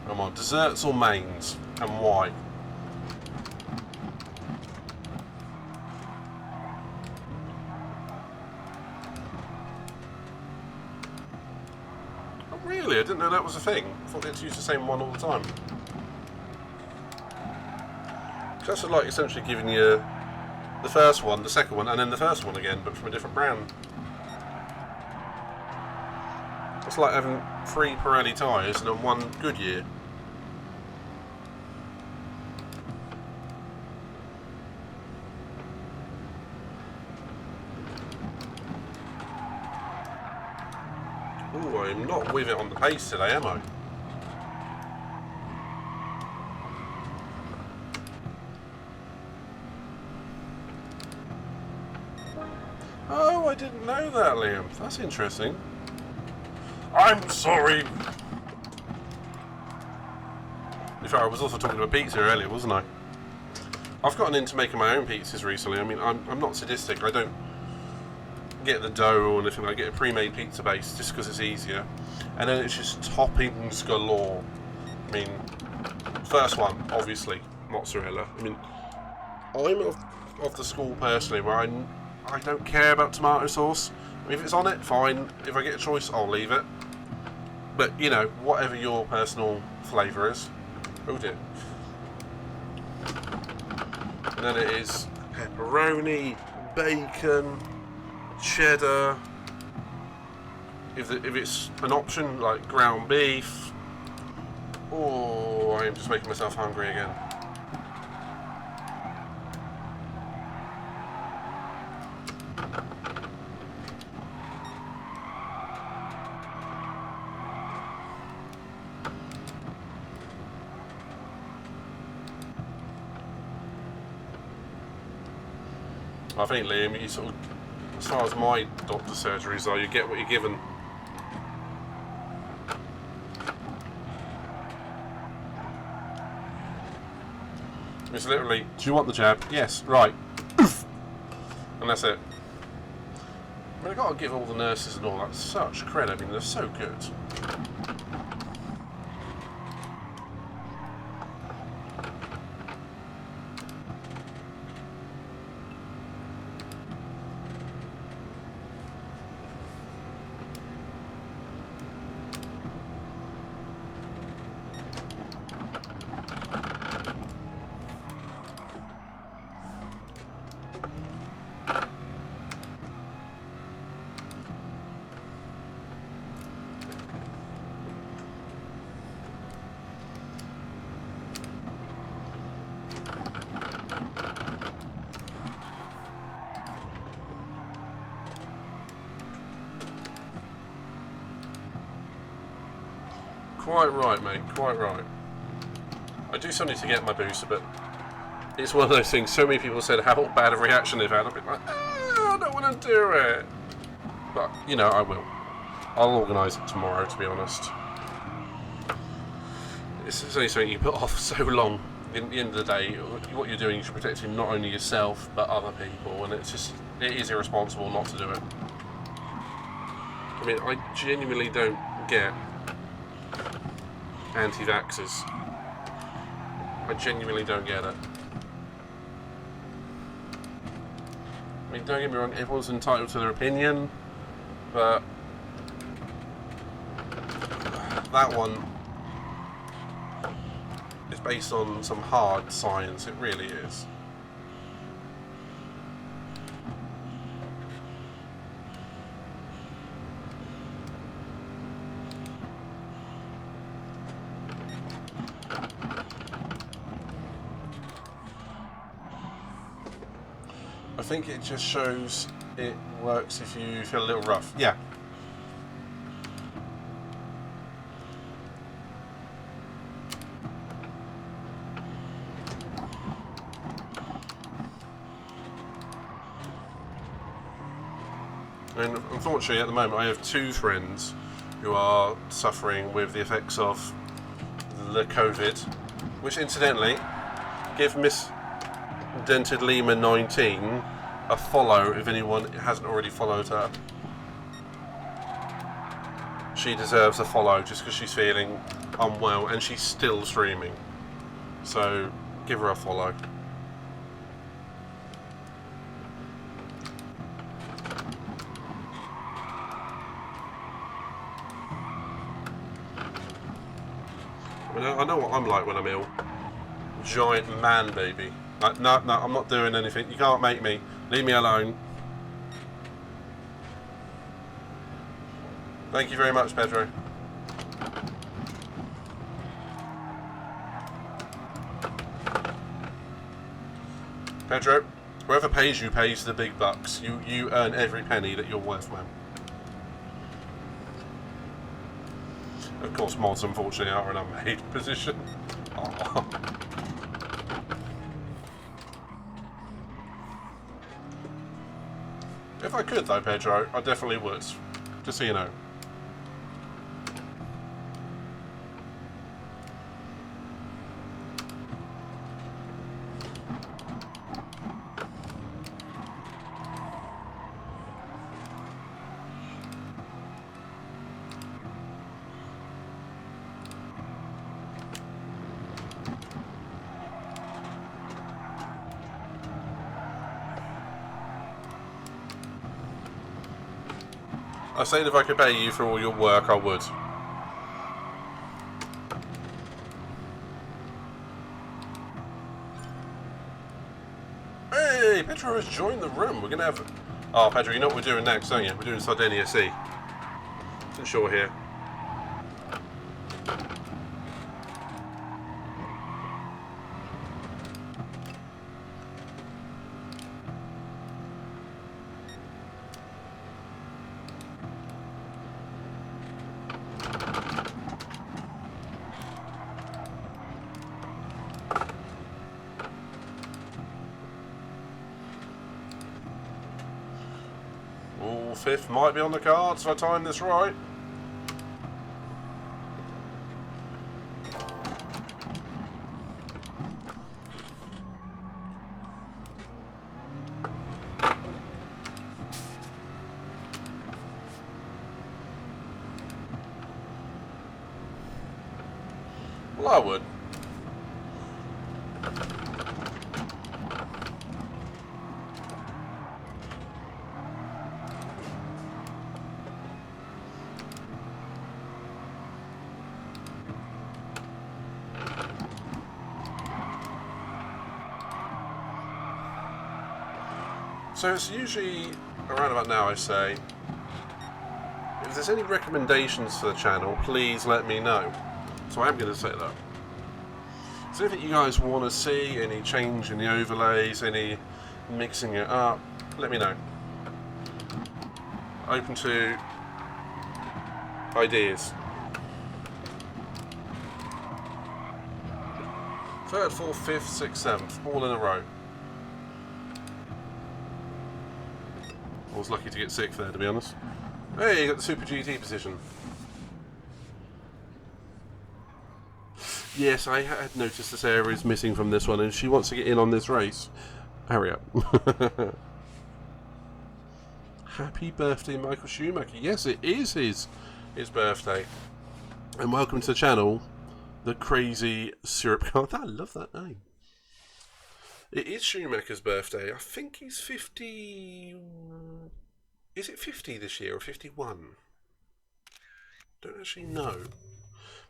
Come on, desserts or mains, and why? Oh, really? I didn't know that was a thing. I thought they had to use the same one all the time. That's like essentially giving you the first one, the second one, and then the first one again, but from a different brand. It's like having 3 Pirelli tyres and then 1 Goodyear. Ooh, I'm not with it on the pace today, am I? Oh, I didn't know that, Liam. That's interesting. I'm sorry. In fact, I was also talking about pizza earlier, wasn't I? I've gotten into making my own pizzas recently. I mean, I'm not sadistic. I don't get the dough or anything. I get a pre-made pizza base just because it's easier. And then it's just toppings galore. I mean, first one, obviously, mozzarella. I mean, I'm of the school personally where I don't care about tomato sauce. I mean, if it's on it, fine. If I get a choice, I'll leave it. But, you know, whatever your personal flavour is. Oh dear. And then it is pepperoni, bacon, cheddar. If it's an option, like ground beef. Oh, I am just making myself hungry again. I think, Liam, you sort of, as far as my doctor's surgeries are, you get what you're given. It's literally, do you want the jab? Yes, right. And that's it. I mean, I've got to give all the nurses and all that such credit. I mean, they're so good. Quite right, mate, quite right. I do still need to get my booster, but it's one of those things, so many people said how bad a reaction they've had. I've been like, I don't want to do it. But, you know, I will. I'll organise it tomorrow, to be honest. It's only something you put off so long. In the end of the day, what you're doing is you're protecting not only yourself, but other people, and it is irresponsible not to do it. I mean, I genuinely don't get anti-vaxxers. I genuinely don't get it. I mean, don't get me wrong, everyone's entitled to their opinion, but that one is based on some hard science, it really is. I think it just shows it works if you feel a little rough. Yeah. And unfortunately, at the moment, I have two friends who are suffering with the effects of the COVID, which incidentally, give Miss Dented Lima 19 a follow if anyone hasn't already followed her. She deserves a follow just because she's feeling unwell and she's still streaming. So give her a follow. I know what I'm like when I'm ill. Giant man baby. Like, no, I'm not doing anything. You can't make me. Leave me alone. Thank you very much, Pedro. Pedro, whoever pays you pays the big bucks. You earn every penny that you're worth, man. Of course, mods unfortunately are in an unmade position. Aww. If I could though, Pedro, I definitely would. Just so you know. I said if I could pay you for all your work, I would. Hey, Pedro has joined the room. We're going to have... Oh, Pedro, you know what we're doing next, don't you? We're doing Sardinia Sea. It's shore here. All fifth might be on the cards if I time this right. Well, I would. So it's usually around about now I say, if there's any recommendations for the channel, please let me know. So I am going to say that. So if you guys want to see any change in the overlays, any mixing it up, let me know. Open to ideas. Third, fourth, fifth, sixth, seventh, all in a row. I was lucky to get sixth there, to be honest. Hey, you got the Super GT position. Yes, I had noticed that Sarah is missing from this one and she wants to get in on this race. Hurry up. Happy birthday, Michael Schumacher. Yes, it is his birthday. And welcome to the channel, the Crazy Syrup Card. I love that name. It is Schumacher's birthday. I think he's 50... Is it 50 this year or 51? Don't actually know.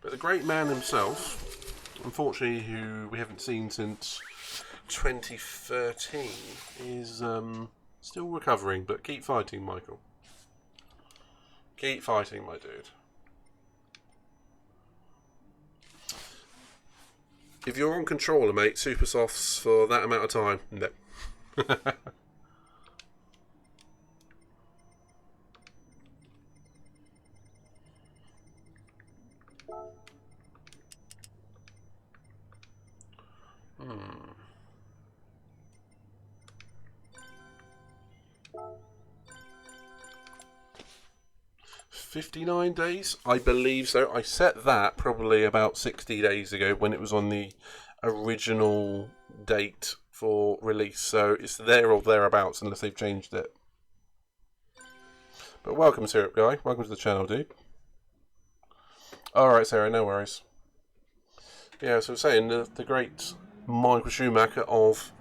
But the great man himself, unfortunately, who we haven't seen since 2013, is still recovering. But keep fighting, Michael. Keep fighting, my dude. If you're on controller, mate, super softs for that amount of time. No. Hmm. $59 days? I believe so. I set that probably about 60 days ago when it was on the original date for release, so it's there or thereabouts unless they've changed it. But welcome, Syrup Guy. Welcome to the channel, dude. Alright, Sarah, no worries. Yeah, so I'm saying the great Michael Schumacher of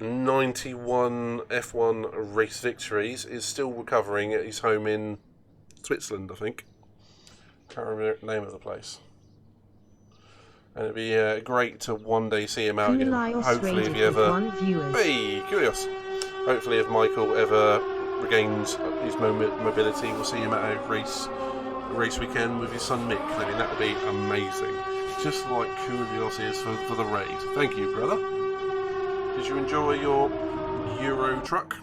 91 F1 race victories is still recovering at his home in Switzerland, I think. Can't remember the name of the place. And it'd be great to one day see him out again. Hopefully, if he ever... Hey, curious. Hopefully, if Michael ever regains his mobility, we'll see him at a race weekend with his son Mick. I mean, that would be amazing. Just like Koulios is for the raid. Thank you, brother. Did you enjoy your Euro truck?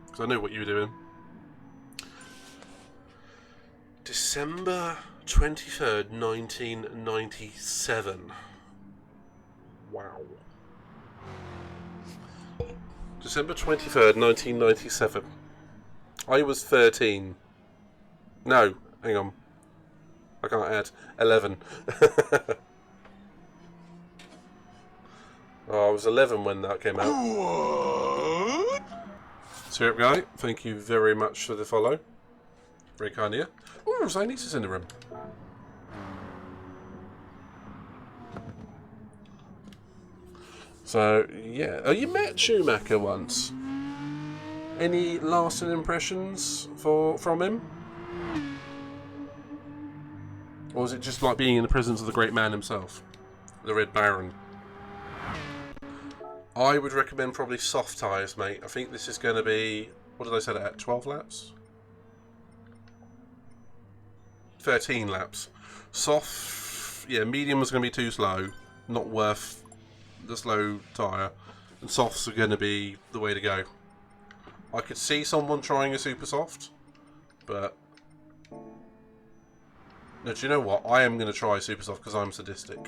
Because I know what you were doing. December 23rd, 1997. Wow. December 23rd, 1997. I was 13. No, hang on. I can't add. 11. Oh, I was 11 when that came out. What? Syrup Guy, thank you very much for the follow. Very kind of you. Ooh, Zionis's in the room. So, yeah. Oh, you met Schumacher once. Any lasting impressions from him? Or was it just like being in the presence of the great man himself? The Red Baron. I would recommend probably soft tyres, mate. I think this is going to be... What did I set it at? 12 laps? 13 laps. Soft... Yeah, medium was going to be too slow. Not worth the slow tyre. And softs are going to be the way to go. I could see someone trying a super soft. But... No, do you know what? I am going to try super soft because I'm sadistic.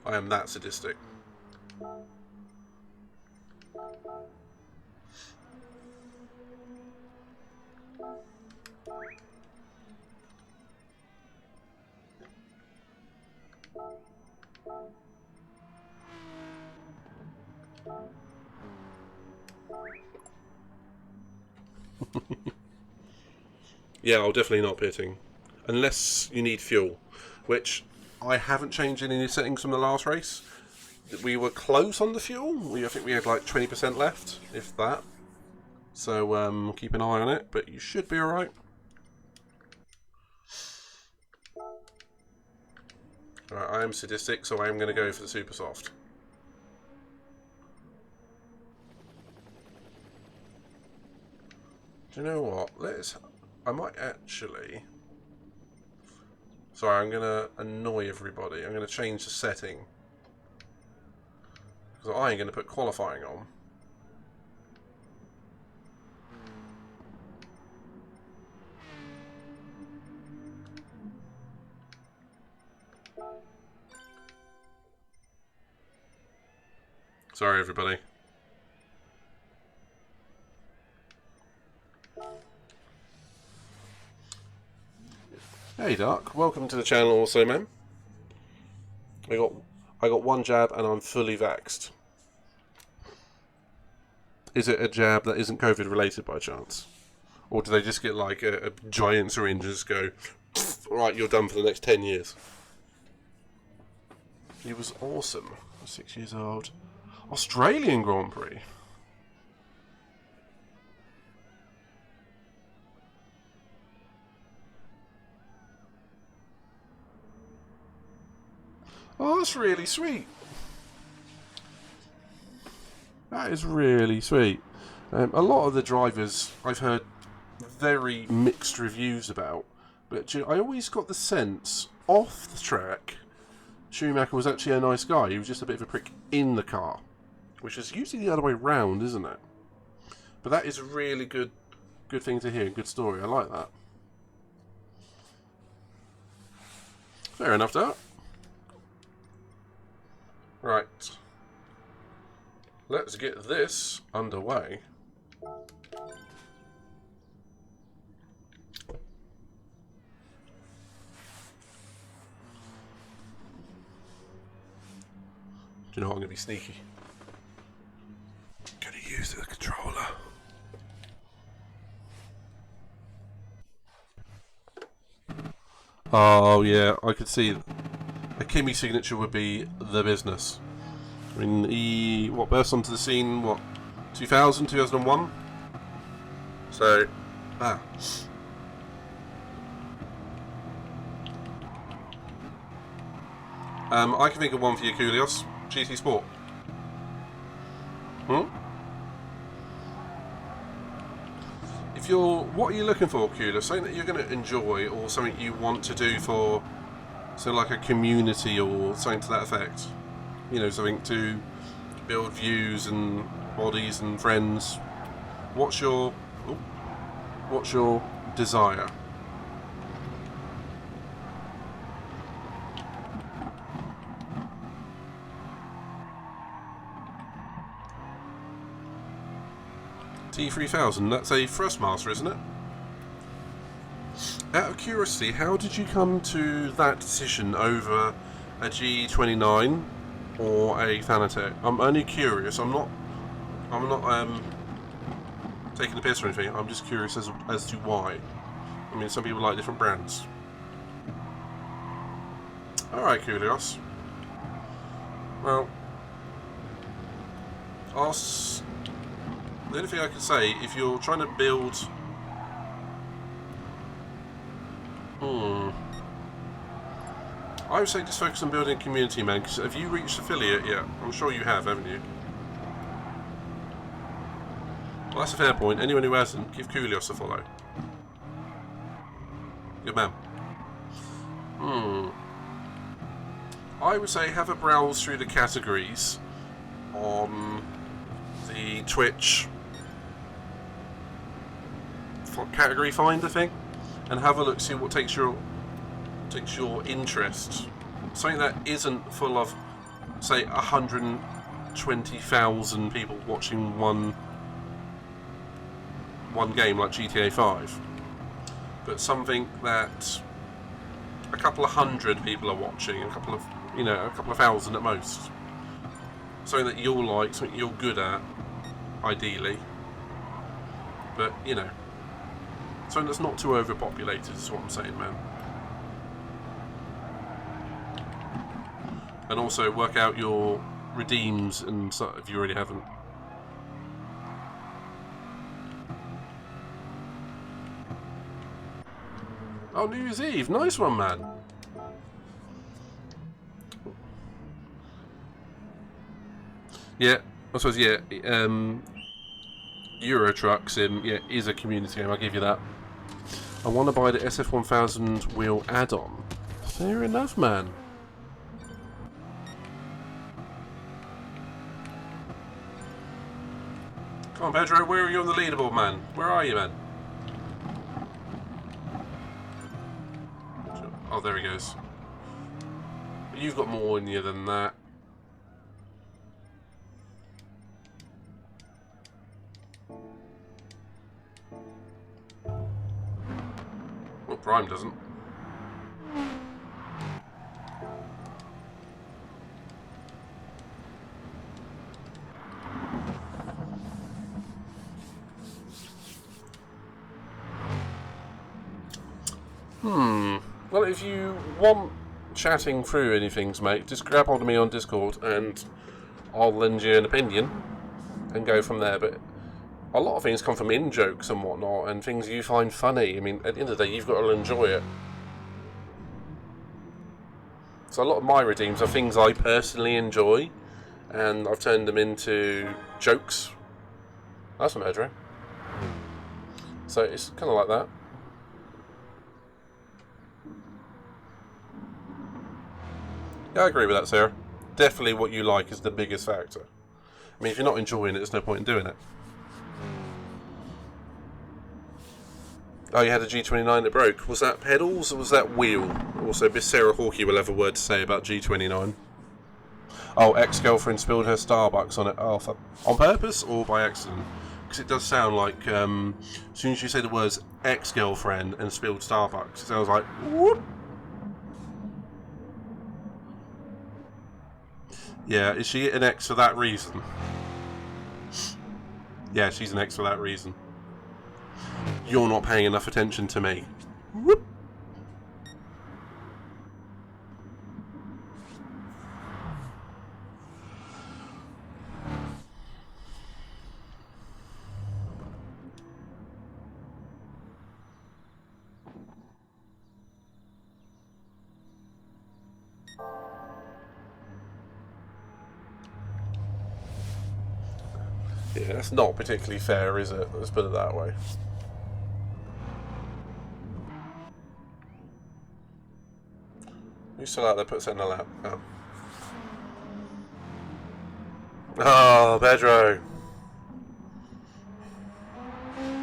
I am that sadistic. Yeah, I'll definitely not pitting. Unless you need fuel. Which, I haven't changed any settings from the last race. We were close on the fuel. I think we had like 20% left, if that. So, keep an eye on it, but you should be alright. Alright, I am sadistic, so I am going to go for the super soft. Do you know what? I might actually... Sorry, I'm going to annoy everybody. I'm going to change the setting. Because I ain't going to put qualifying on. Sorry, everybody. Hey, Dark. Welcome to the channel also, man. I got one jab and I'm fully vaxxed. Is it a jab that isn't COVID related by chance? Or do they just get like a giant syringe and just go, right, you're done for the next 10 years? He was awesome. 6 years old. Australian Grand Prix. Oh, that's really sweet. That is really sweet. A lot of the drivers I've heard very mixed reviews about, but I always got the sense off the track Schumacher was actually a nice guy. He was just a bit of a prick in the car, which is usually the other way round, isn't it? But that is a really good thing to hear. Good story. I like that. Fair enough, Dart. Right. Let's get this underway. Do you know what? I'm going to be sneaky. Going to use the controller. Oh yeah, I could see a Kimmy signature would be the business. I mean, he burst onto the scene 2000, 2001. So I can think of one for you, Kulios. GT Sport. What are you looking for, Kulios? Something that you're going to enjoy, or something you want to do for, like a community or something to that effect? You know, something to build views and bodies and friends. What's your desire? T3000, that's a Thrustmaster, isn't it? Out of curiosity, how did you come to that decision over a G29 or a Fanatec? I'm only curious. I'm not taking the piss or anything. I'm just curious as to why. I mean, some people like different brands. Alright, Kulios. Well, the only thing I can say, if you're trying to build... I would say just focus on building a community, man, because have you reached affiliate yet? I'm sure you have, haven't you? Well, that's a fair point. Anyone who hasn't, give Kulios a follow. Good man. I would say have a browse through the categories on the Twitch category finder thing, and have a look, see what takes your interest. Something that isn't full of, say, 120,000 people watching one game like GTA 5, but something that a couple of hundred people are watching, a couple of thousand at most. Something that you'll like, something you're good at, ideally, but something that's not too overpopulated is what I'm saying, man. And also work out your redeems and stuff if you already haven't. Oh, New Year's Eve, nice one, man. Yeah, I suppose, yeah. Euro Truck Sim, yeah, is a community game, I'll give you that. I want to buy the SF1000 wheel add-on. Fair enough, man. Come on, Pedro, where are you on the leaderboard, man? Where are you, man? Oh, there he goes. You've got more in you than that. Well, Prime doesn't. Well, if you want chatting through anything, mate, just grab hold of me on Discord and I'll lend you an opinion and go from there. But a lot of things come from in-jokes and whatnot, and things you find funny. I mean, at the end of the day, you've got to enjoy it. So a lot of my redeems are things I personally enjoy, and I've turned them into jokes. That's a murderer. So it's kind of like that. Yeah, I agree with that, Sarah. Definitely what you like is the biggest factor. I mean, if you're not enjoying it, there's no point in doing it. Oh, you had a G29 that broke. Was that pedals or was that wheel? Also, Miss Sarah Hawkey will have a word to say about G29. Oh, ex-girlfriend spilled her Starbucks on it. Oh, on purpose or by accident? Because it does sound like, as soon as you say the words ex-girlfriend and spilled Starbucks, it sounds like, whoop. Yeah, is she an ex for that reason? Yeah, she's an ex for that reason. You're not paying enough attention to me. Whoop. Yeah, that's not particularly fair, is it? Let's put it that way. Who's still out there? Put Sentinel out. Oh. Oh, Pedro.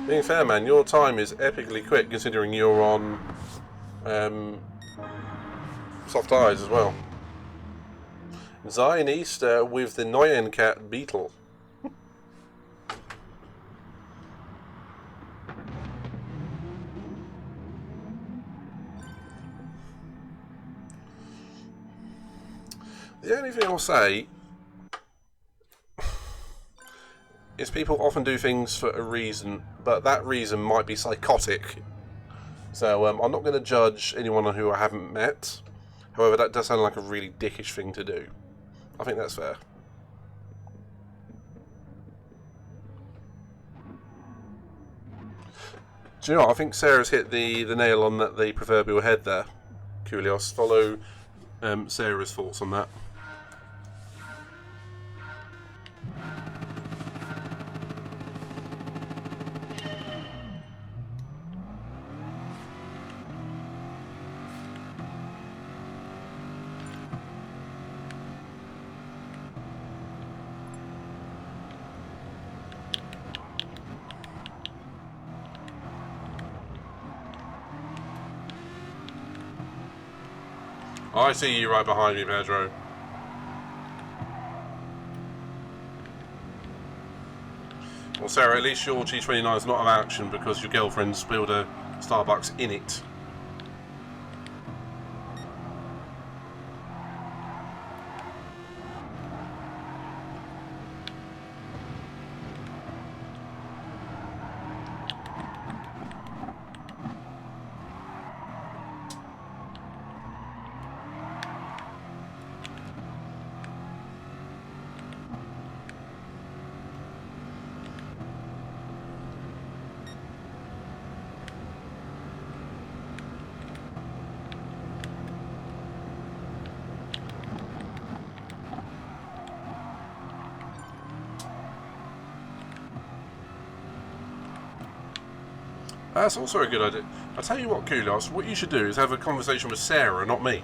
Being fair, man, your time is epically quick considering you're on soft eyes as well. Zion Easter with the Noyen Cat Beetle. The only thing I'll say is people often do things for a reason, but that reason might be psychotic. So I'm not going to judge anyone who I haven't met. However, that does sound like a really dickish thing to do. I think that's fair. Do you know what? I think Sarah's hit the nail on the proverbial head there. Kulios, follow Sarah's thoughts on that. I see you right behind me, Pedro. Well, Sarah, at least your G29 is not of action because your girlfriend spilled a Starbucks in it. That's also a good idea. I'll tell you what, Kulos, what you should do is have a conversation with Sarah, not me.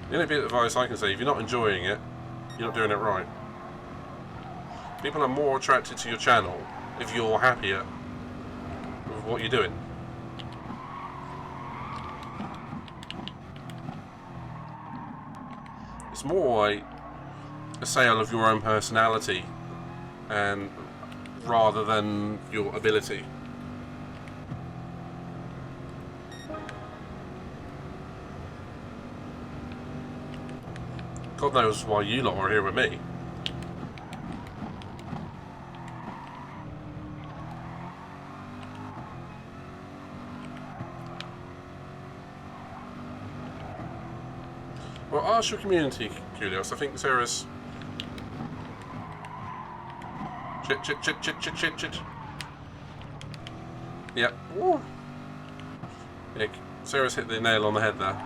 The only bit of advice I can say, if you're not enjoying it, you're not doing it right. People are more attracted to your channel if you're happier with what you're doing. It's more like a sale of your own personality, and rather than your ability. God knows why you lot are here with me. Well, ask your community, Kulios. I think Sarah's... Shit. Yep. Woo. Yeah, Sarah's hit the nail on the head there.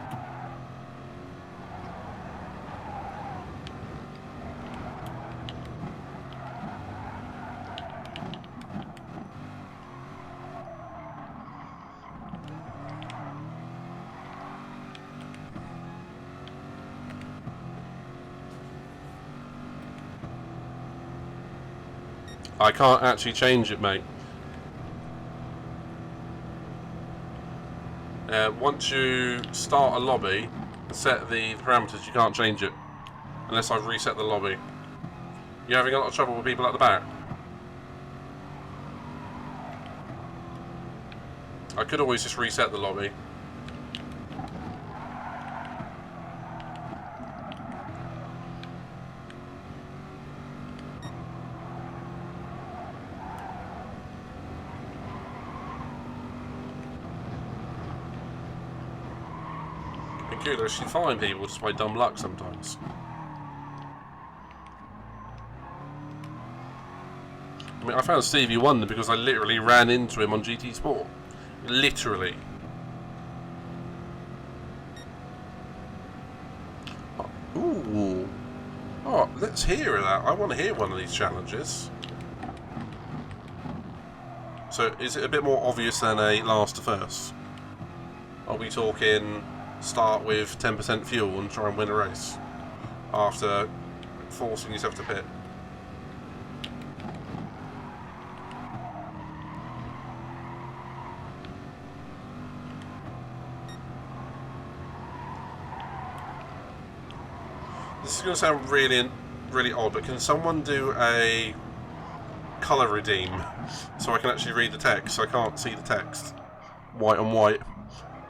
I can't actually change it, mate. Once you start a lobby and set the parameters, you can't change it unless I've reset the lobby. You having a lot of trouble with people at the back? I could always just reset the lobby. You can actually find people just by dumb luck sometimes. I mean, I found Stevie Wonder because I literally ran into him on GT Sport. Literally. Ooh. Oh, let's hear that. I want to hear one of these challenges. So, is it a bit more obvious than a last to first? Are we talking start with 10% fuel and try and win a race after forcing yourself to pit? This is going to sound really odd, but can someone do a colour redeem so I can actually read the text? I can't see the text. White on white.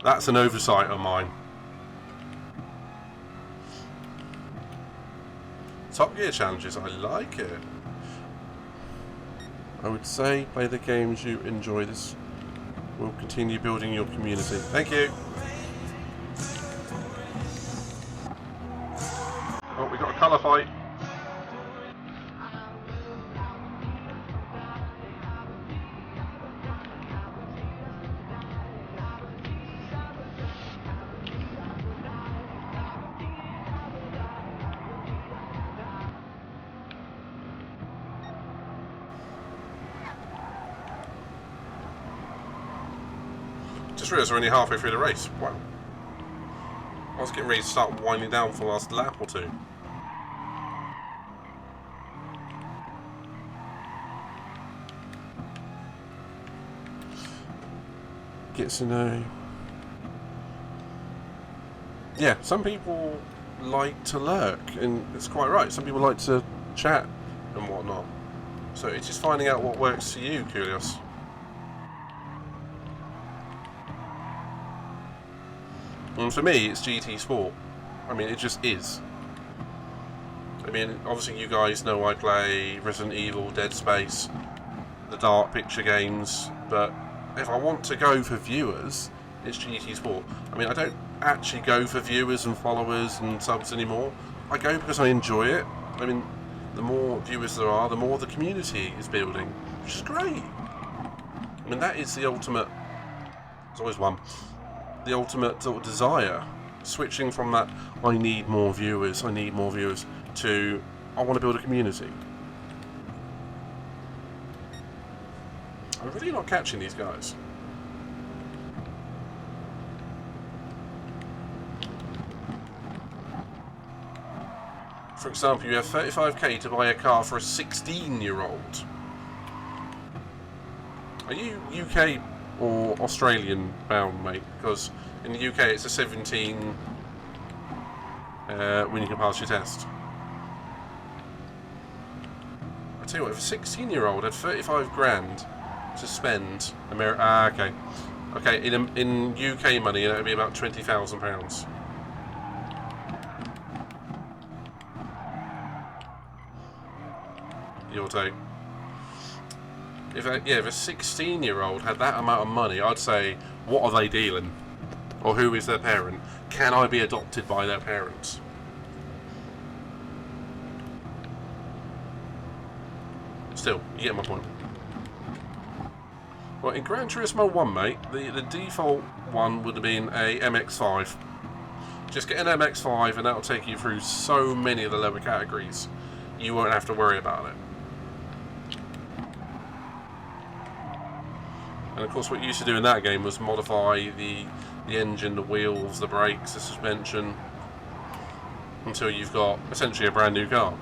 That's an oversight on mine. Top Gear challenges, I like it. I would say play the games you enjoy. This will continue building your community. Thank you. Oh, we got a colour fight. Just realised we're only halfway through the race. Wow. I was getting ready to start winding down for the last lap or two. Get to know. Yeah, some people like to lurk, and it's quite right. Some people like to chat and whatnot. So it's just finding out what works for you, Curious. And for me, it's GT Sport. I mean, it just is. I mean, obviously you guys know I play Resident Evil, Dead Space, the dark picture games, but if I want to go for viewers, it's GT Sport. I mean, I don't actually go for viewers and followers and subs anymore. I go because I enjoy it. I mean, the more viewers there are, the more the community is building, which is great. I mean, that is the ultimate... There's always one. The ultimate sort of desire. Switching from that, I need more viewers, to, I want to build a community. I'm really not catching these guys. For example, you have 35k to buy a car for a 16-year-old. Are you UK or Australian bound, mate? Because in the UK it's a 17 when you can pass your test. I tell you what, if a 16-year-old had 35 grand to spend, okay. Okay, in UK money, that would be about £20,000. Your take. If a 16-year-old had that amount of money, I'd say, what are they dealing? Or who is their parent? Can I be adopted by their parents? Still, you get my point. Well, in Gran Turismo 1, mate, the default one would have been a MX-5. Just get an MX-5 and that'll take you through so many of the lower categories. You won't have to worry about it. And of course what you used to do in that game was modify the engine, the wheels, the brakes, the suspension, until you've got essentially a brand new car.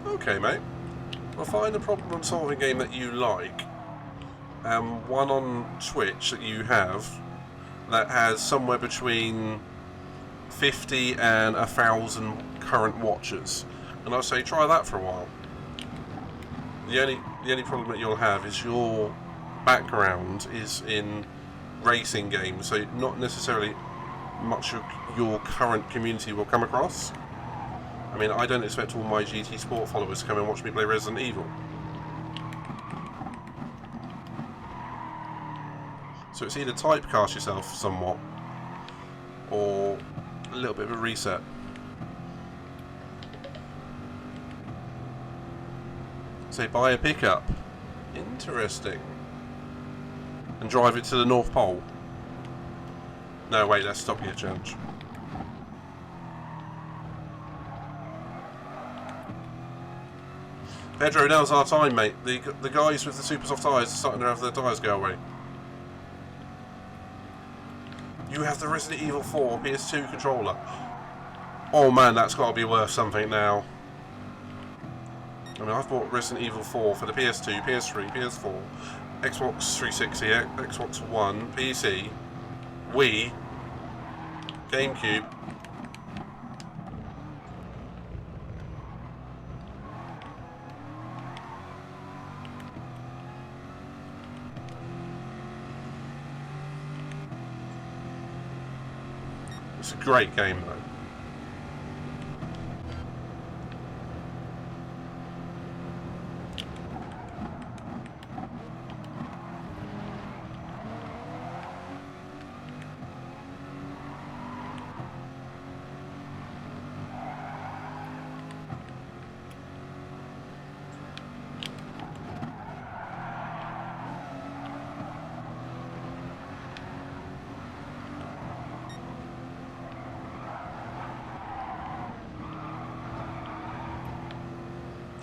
Okay, mate. Well, find a problem-solving game that you like, and one on Twitch that you have that has somewhere between 50 and 1,000 current watchers, and I'll say try that for a while. The only problem that you'll have is your background is in racing games, so not necessarily much of your current community will come across. I mean, I don't expect all my GT Sport followers to come and watch me play Resident Evil. So it's either typecast yourself somewhat, or a little bit of a reset. Say, buy a pickup. Interesting. And drive it to the North Pole. No, wait, that's Stop Here Challenge. Pedro, now's our time, mate. The guys with the super soft tyres are starting to have their tyres go away. You have the Resident Evil 4 PS2 controller. Oh man, that's got to be worth something now. I mean, I've bought Resident Evil 4 for the PS2, PS3, PS4, Xbox 360, Xbox One, PC, Wii, GameCube. It's a great game, though.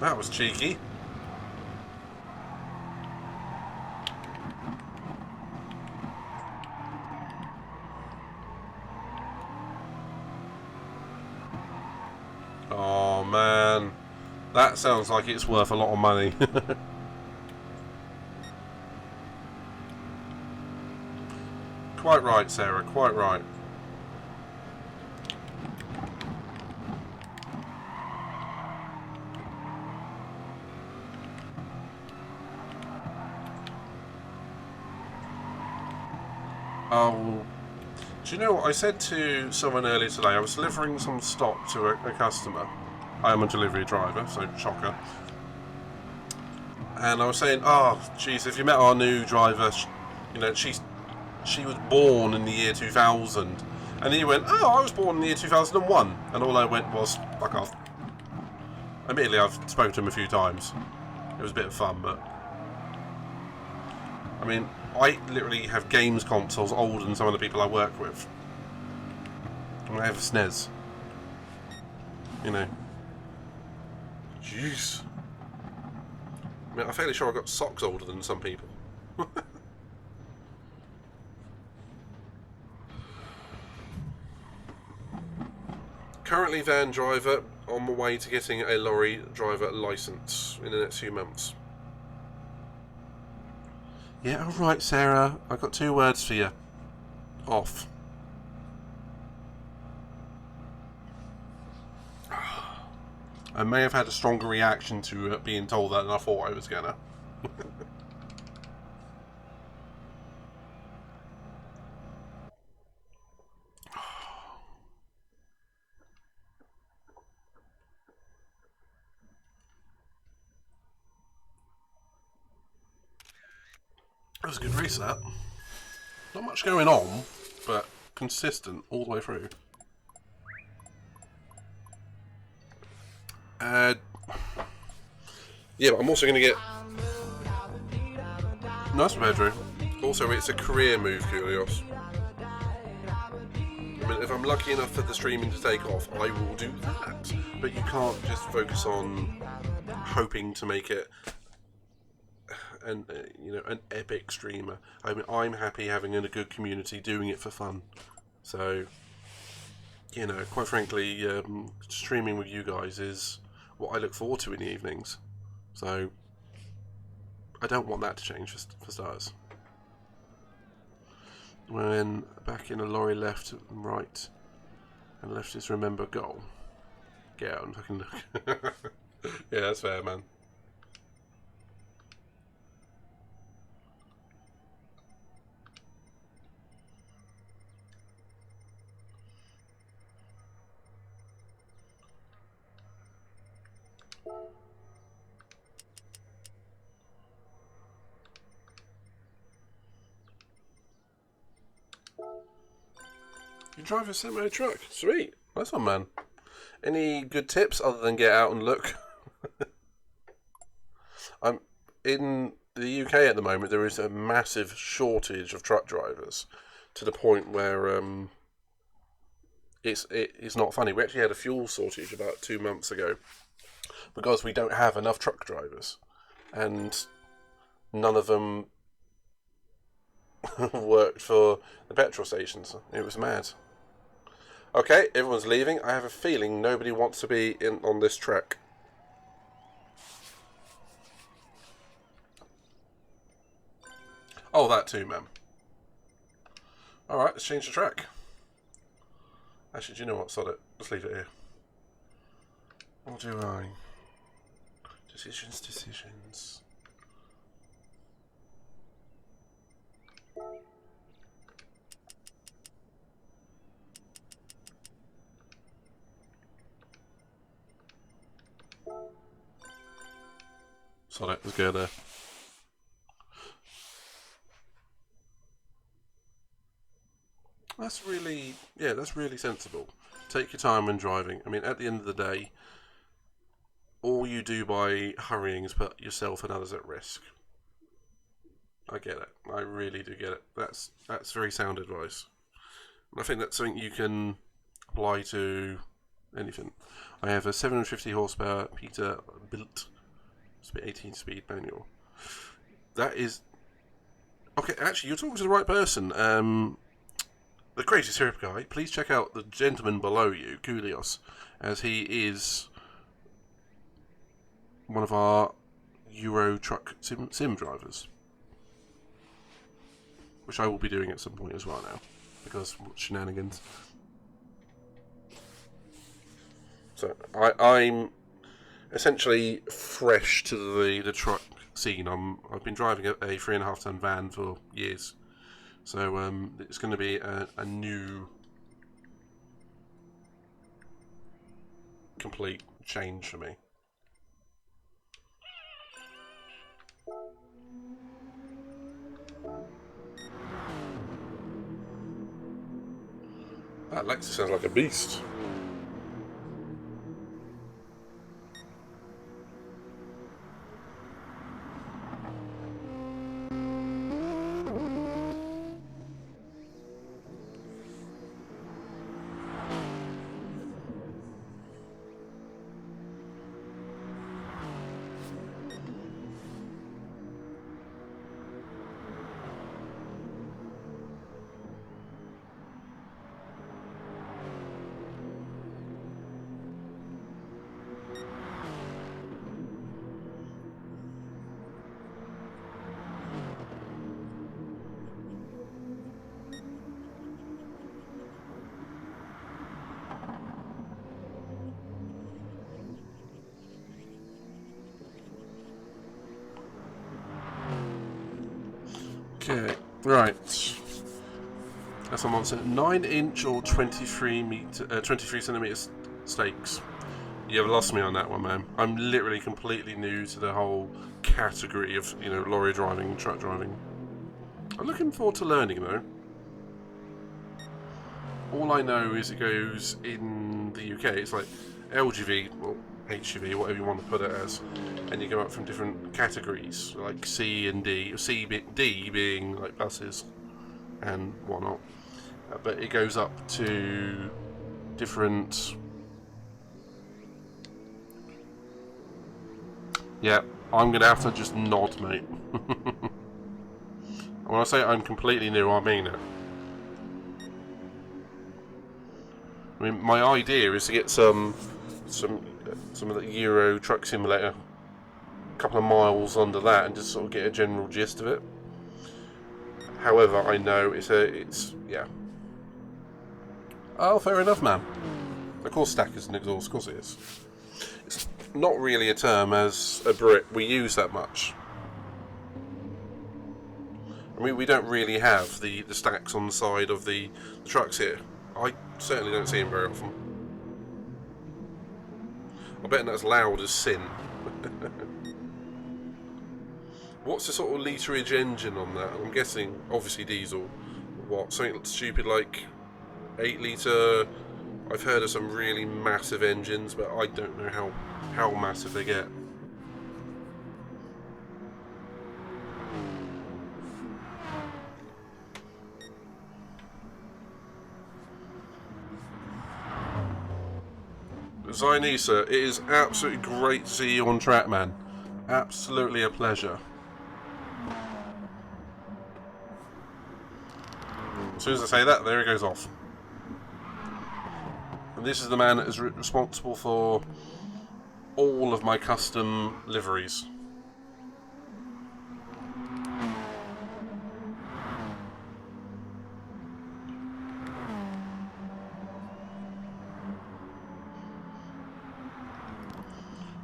That was cheeky. Oh man, that sounds like it's worth a lot of money. Quite right, Sarah, quite right. Oh, do you know what I said to someone earlier today? I was delivering some stock to a customer. I am a delivery driver, so shocker. And I was saying, oh, geez, if you met our new driver, you know, she was born in the year 2000. And he went, oh, I was born in the year 2001. And all I went was, fuck off. Admittedly, I've spoken to him a few times. It was a bit of fun, but... I mean, I literally have games consoles older than some of the people I work with. And I have a SNES. You know. Jeez. I mean, I'm fairly sure I've got socks older than some people. Currently van driver, on my way to getting a lorry driver licence in the next few months. Yeah, alright Sarah, I've got 2 words for you. Off. I may have had a stronger reaction to being told that than I thought I was gonna. It was a good race, that. Not much going on, but consistent all the way through. Yeah, but I'm also going to get... Nice, Pedro. Also, it's a career move, Kulios. I mean, if I'm lucky enough for the streaming to take off, I will do that. But you can't just focus on hoping to make it an epic streamer. I mean, I'm happy having a good community doing it for fun. So, you know, quite frankly, streaming with you guys is what I look forward to in the evenings. So I don't want that to change for starters. When back in a lorry left and right, and left is remember goal. Get out and fucking look. Yeah, that's fair, man. You drive a semi truck. Sweet. Nice one, man. Any good tips other than get out and look? I'm in the UK at the moment. There is a massive shortage of truck drivers, to the point where it's not funny. We actually had a fuel shortage about 2 months ago because we don't have enough truck drivers, and none of them worked for the petrol stations. It was mad. Okay, everyone's leaving. I have a feeling nobody wants to be in on this track. Oh, that too, man. Alright, let's change the track. Actually, do you know what? Sod it. Let's leave it here. What do I? Decisions. Sod it. Let's go there. That's really sensible. Take your time when driving. I mean, at the end of the day, all you do by hurrying is put yourself and others at risk. I get it. I really do get it. That's very sound advice. And I think that's something you can apply to anything. I have a 750 horsepower Peterbilt 18-speed manual. That is... Okay, actually, you're talking to the right person. The Crazy Syrup Guy, please check out the gentleman below you, Koulios, as he is one of our Euro truck sim drivers, which I will be doing at some point as well now, because shenanigans. So I'm essentially fresh to the truck scene. I've been driving a 3.5 ton van for years. So it's going to be a new, complete change for me. That Lexus sounds like a beast. Okay, right. That's a monster. 9-inch or 23 centimeter stakes. You've lost me on that one, man. I'm literally completely new to the whole category of, lorry driving and truck driving. I'm looking forward to learning, though. All I know is it goes in the UK. It's like LGV, well, HGV, whatever you want to put it as, and you go up from different categories, like C and D. D being like buses and whatnot, but it goes up to different. Yeah, I'm gonna have to just nod, mate. When I say I'm completely new, I mean it. I mean, my idea is to get some some of the Euro Truck Simulator, a couple of miles under that, and just sort of get a general gist of it. However, I know it's yeah. Oh, fair enough, man. Of course, stack is an exhaust. Of course it is. It's not really a term as a Brit we use that much. I mean, we don't really have the stacks on the side of the trucks here. I certainly don't see them very often. I bet that's loud as sin. What's the sort of literage engine on that? I'm guessing, obviously diesel. What, something stupid like 8 litre? I've heard of some really massive engines, but I don't know how massive they get. Zionisa, it is absolutely great to see you on track, man. Absolutely a pleasure. As soon as I say that, there he goes off. And this is the man that is responsible for all of my custom liveries.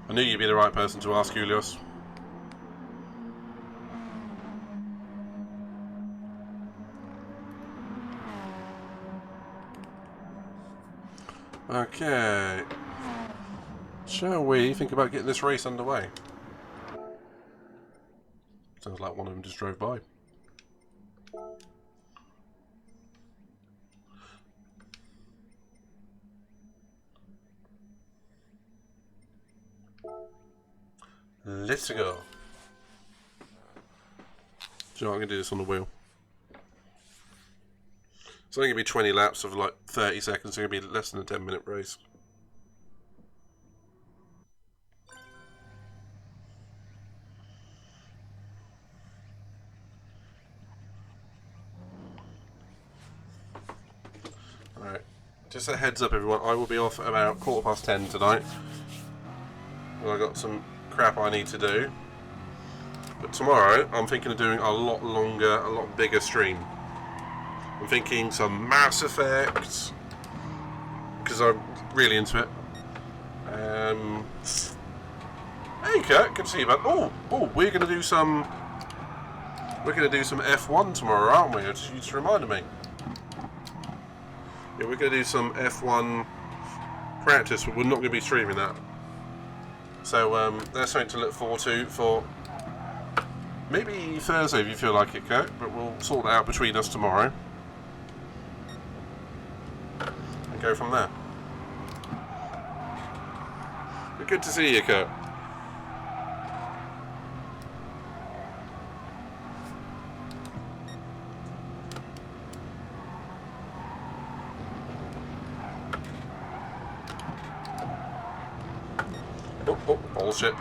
I knew you'd be the right person to ask, Julius. Okay. Shall we think about getting this race underway? Sounds like one of them just drove by. Let's go. So I'm going to do this on the wheel. It's only going to be 20 laps of like 30 seconds. It's going to be less than a 10-minute race. Alright. Just a heads up, everyone. I will be off at about 10:15 tonight. I've got some crap I need to do. But tomorrow, I'm thinking of doing a lot longer, a lot bigger stream. I'm thinking some Mass Effect, because I'm really into it. Hey Kurt, good to see you, man. Oh, we're gonna do some F1 tomorrow, aren't we? You just reminded me. Yeah, we're gonna do some F1 practice, but we're not gonna be streaming that. So that's something to look forward to for maybe Thursday if you feel like it, Kurt. But we'll sort that out between us tomorrow. Go from there. But good to see you, Kurt. Oh, bullshit.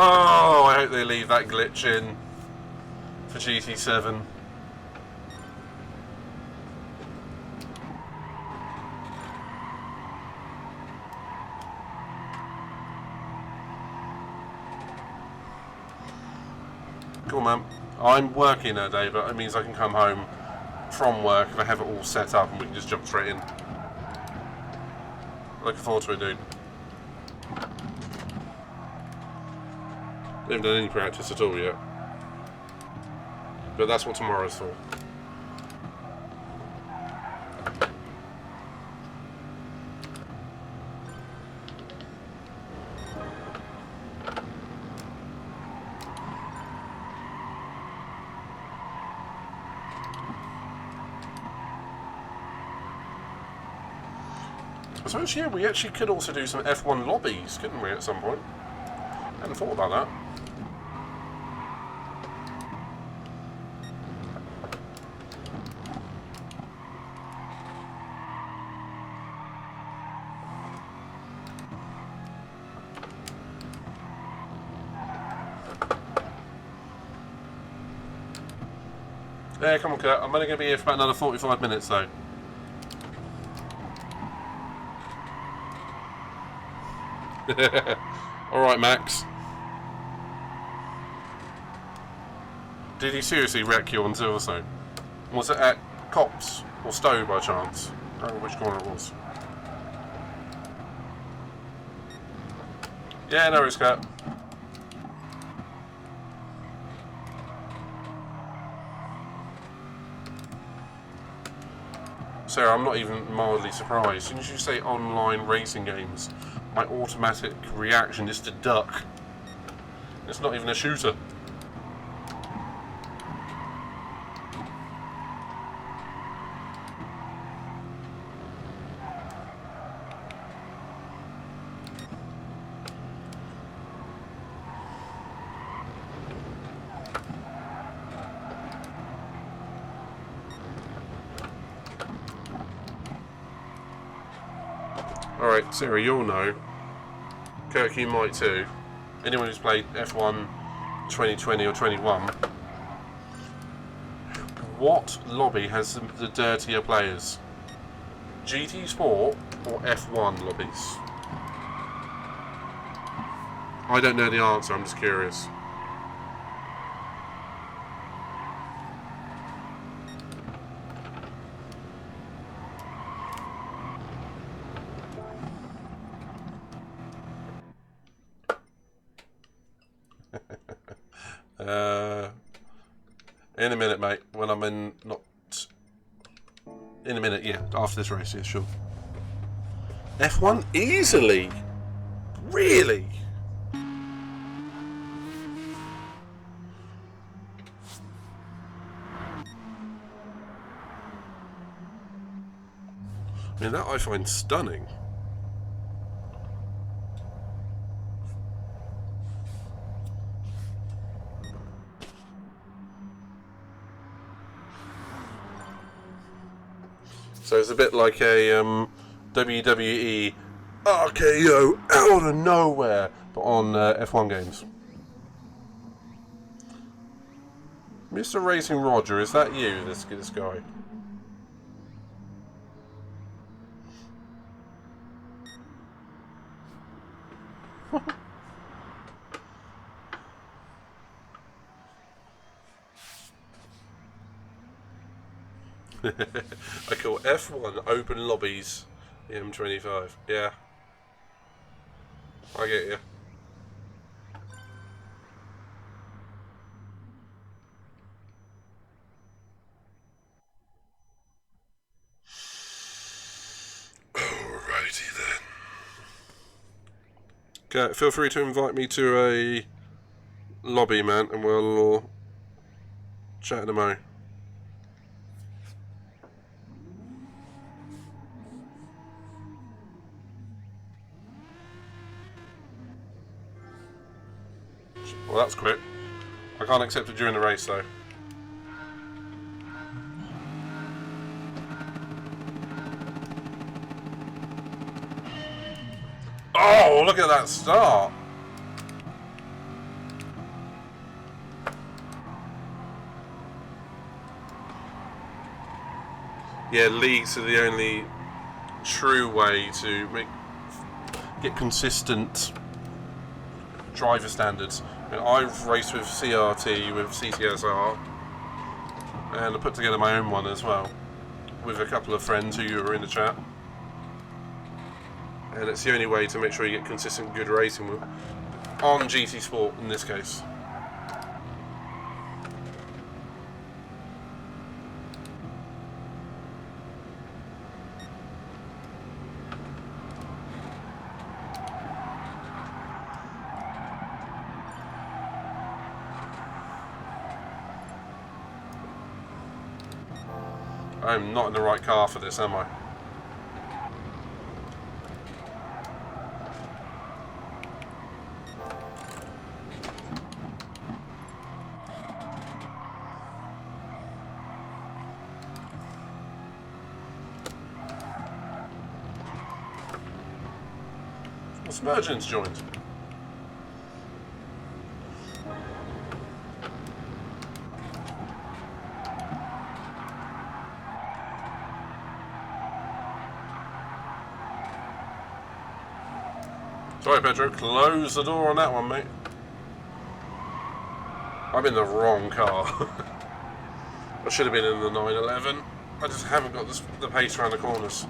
Oh, I hope they leave that glitch in for GT7. Cool, man. I'm working that day, but it means I can come home from work if I have it all set up and we can just jump straight in. Looking forward to it, dude. I haven't done any practice at all yet. But that's what tomorrow's for. I suppose, yeah, we actually could also do some F1 lobbies, couldn't we, at some point? I hadn't thought about that. Yeah, come on, Kurt. I'm only going to be here for about another 45 minutes, though. Alright, Max. Did he seriously wreck you on Silverstone? Was it at Cops or Stowe by chance? I don't know which corner it was. Yeah, no worries, Kurt. Sarah, I'm not even mildly surprised. As soon as you say online racing games, my automatic reaction is to duck. It's not even a shooter. Alright, Sarah, you'll know. Kirk, you might too. Anyone who's played F1 2020 or 21. What lobby has the dirtier players? GT Sport or F1 lobbies? I don't know the answer, I'm just curious. In a minute, mate. When I'm in, not in a minute. Yeah, after this race, yeah, sure. F1 easily, really. I mean, that I find stunning. So it's a bit like a WWE RKO out of nowhere, but on F1 games. Mr. Racing Roger, is that you, this guy? I call F1 open lobbies the M25. Yeah. I get you. Alrighty then. Okay, feel free to invite me to a lobby, man, and we'll chat in a moment. Well, that's quick. I can't accept it during the race, though. Oh, look at that start! Yeah, leagues are the only true way to get consistent driver standards. I've raced with CRT, with CTSR, and I put together my own one as well, with a couple of friends who are in the chat. And it's the only way to make sure you get consistent good racing on GT Sport in this case. I'm not in the right car for this, am I? Well, Spurgeon's joined. Sorry, Pedro, close the door on that one, mate. I'm in the wrong car. I should have been in the 911. I just haven't got the pace around the corners.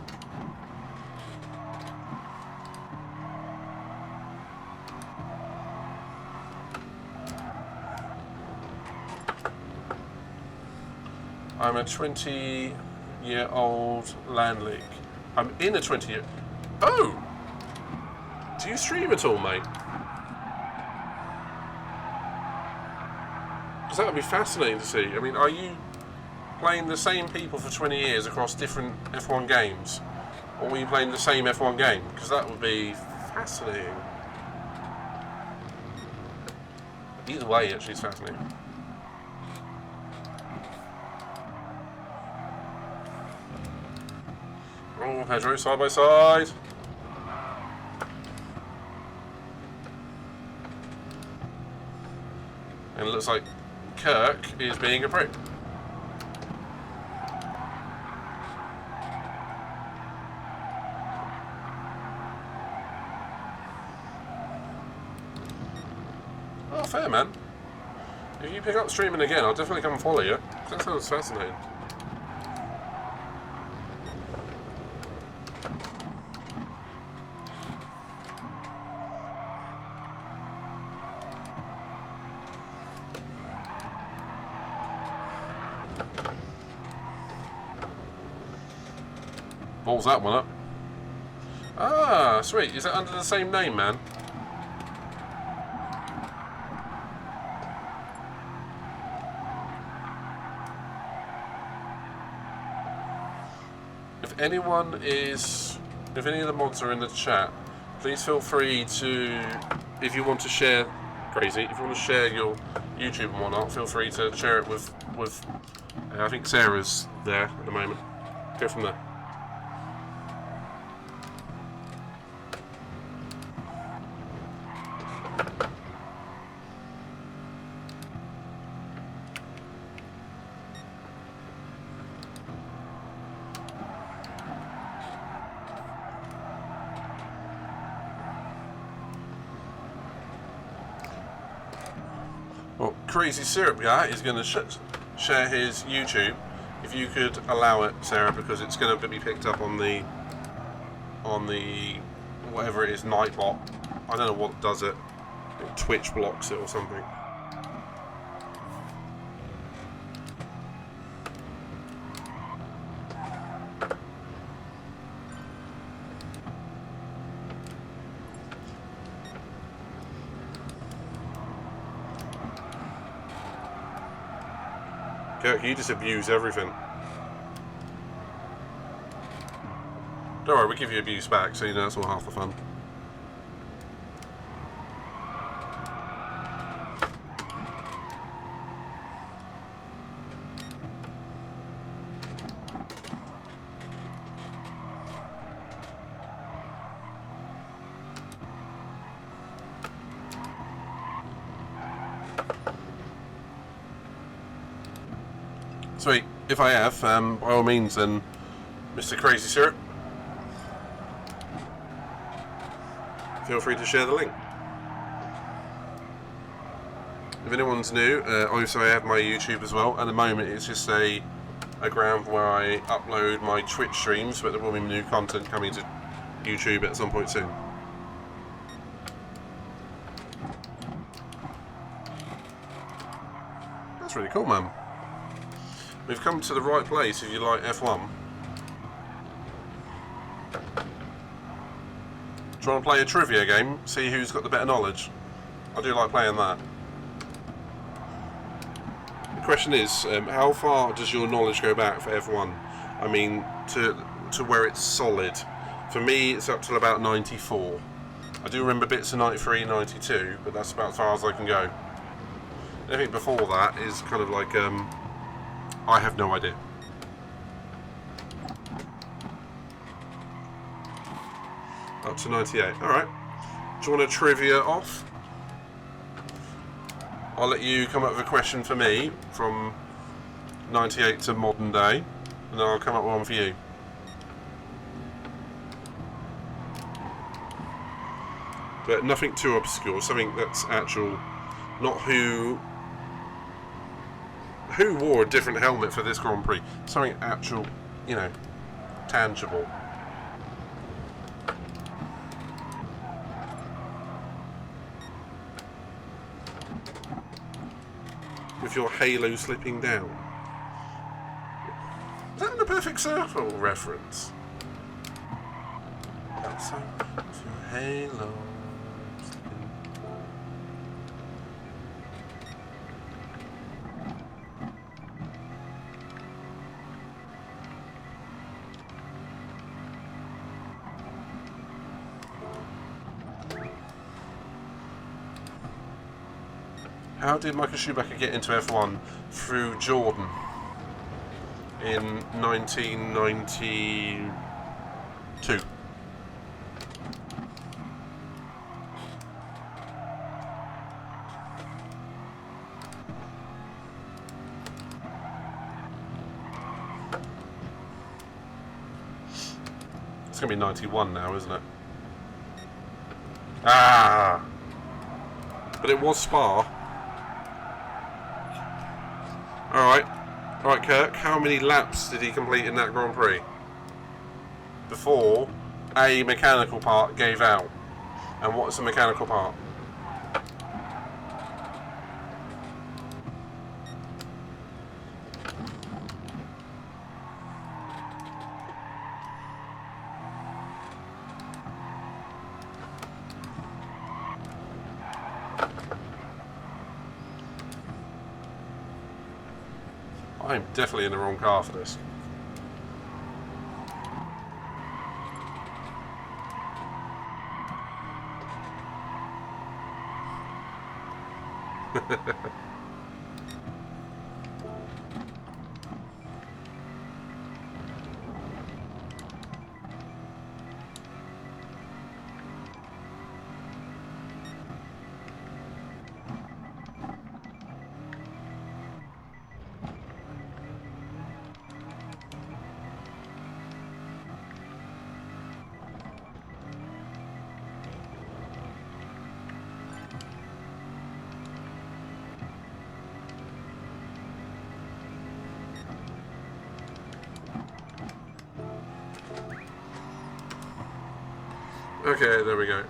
I'm a 20-year-old land league. I'm in a 20-year... Oh! Do you stream at all, mate? Because that would be fascinating to see. I mean, are you playing the same people for 20 years across different F1 games? Or were you playing the same F1 game? Because that would be fascinating. Either way, actually, it's fascinating. Oh, Pedro, side by side. And it looks like Kirk is being a prick. Oh, fair, man. If you pick up streaming again, I'll definitely come and follow you. That sounds fascinating. Balls that one up. Ah, sweet. Is that under the same name, man? If any of the mods are in the chat, please feel free to, if you want to share, Crazy, if you want to share your YouTube and whatnot, feel free to share it with I think Sarah's there at the moment. Go from there. Well, Crazy Syrup Guy is going to share his YouTube. If you could allow it, Sarah, because it's going to be picked up on the whatever it is, Nightbot. I don't know what does it. Twitch blocks it or something. Kirk, you just abuse everything. Don't worry, we give you abuse back, so you know it's all half the fun. Sweet. If I have, by all means, then Mr. Crazy Syrup, feel free to share the link. If anyone's new, also I have my YouTube as well. At the moment, it's just a ground where I upload my Twitch streams, but there will be new content coming to YouTube at some point soon. That's really cool, man. We've come to the right place if you like F1. Do you want to play a trivia game? See who's got the better knowledge? I do like playing that. The question is, how far does your knowledge go back for F1? I mean, to where it's solid. For me, it's up till about 94. I do remember bits of 93, 92, but that's about as far as I can go. Anything before that is kind of like, I have no idea. Up to 98. Alright. Do you want a trivia off? I'll let you come up with a question for me from 98 to modern day, and then I'll come up with one for you. but nothing too obscure. Something that's actual, not who wore a different helmet for this Grand Prix. Something actual, you know, tangible. With your halo slipping down. Is that the Perfect Circle reference? That's your halo slipping. How did Michael Schumacher get into F1? Through Jordan in 1992. It's going to be 91 now, isn't it? Ah! But it was Spa. Alright, Kirk, how many laps did he complete in that Grand Prix? Before a mechanical part gave out. And what's a mechanical part? I'm definitely in the wrong car for this. Okay, there we go.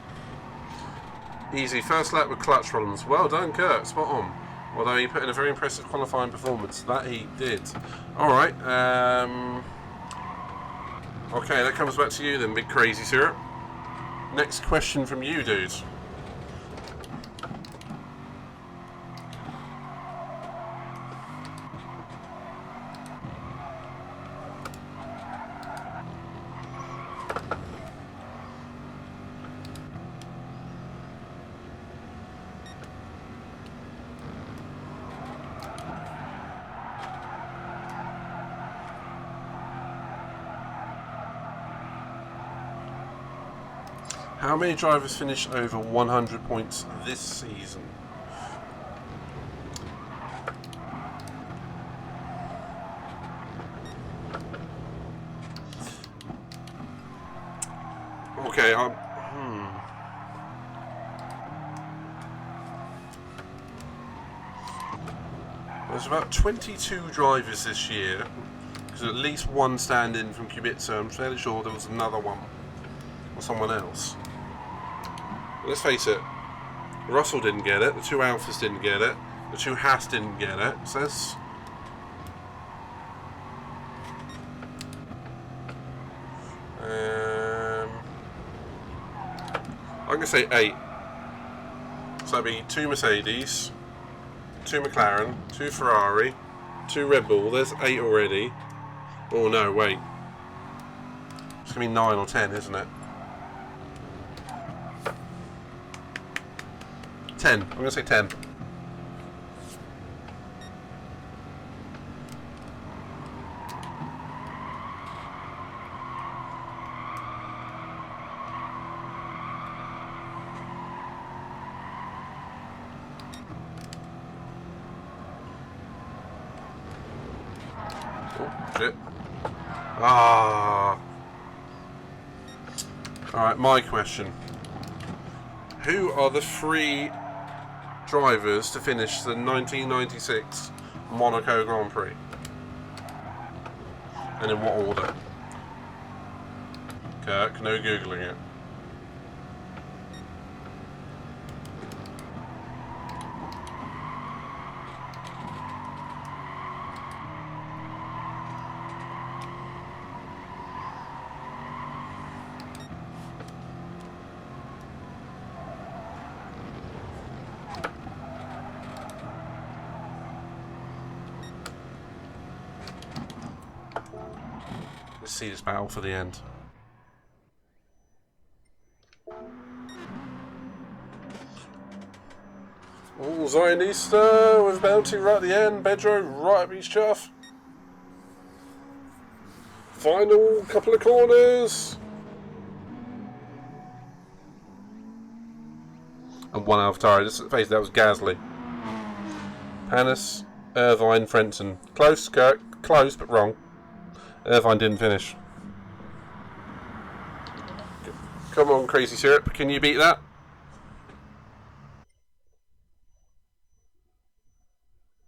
Easy first lap with clutch problems. Well done, Kurt. Spot on. Although he put in a very impressive qualifying performance. That he did. Alright. Okay, that comes back to you then, Big Crazy Syrup. Next question from you, dude. How many drivers finished over 100 points this season? Okay, There's about 22 drivers this year, because at least one stand-in from Kubica. I'm fairly sure there was another one, or someone else. Let's face it, Russell didn't get it, the two Alphas didn't get it, the two Haas didn't get it, so that's... I'm going to say 8. So that'd be 2 Mercedes, 2 McLaren, 2 Ferrari, 2 Red Bull, there's 8 already. Oh no, wait. It's going to be 9 or 10, isn't it? 10. I'm going to say 10. Oh, shit. Ah. Alright, my question. Who are the 3 drivers to finish the 1996 Monaco Grand Prix? And in what order? Kirk, no Googling it. Let's see this battle for the end. Oh, Zionista with bounty right at the end. Pedro right up his chuff. Final couple of corners. And one AlphaTauri. Let's face it, that was Gasly. Panis, Irvine, Frenton. Close, Kirk. Close, but wrong. Irvine didn't finish. Come on, Crazy Syrup. Can you beat that?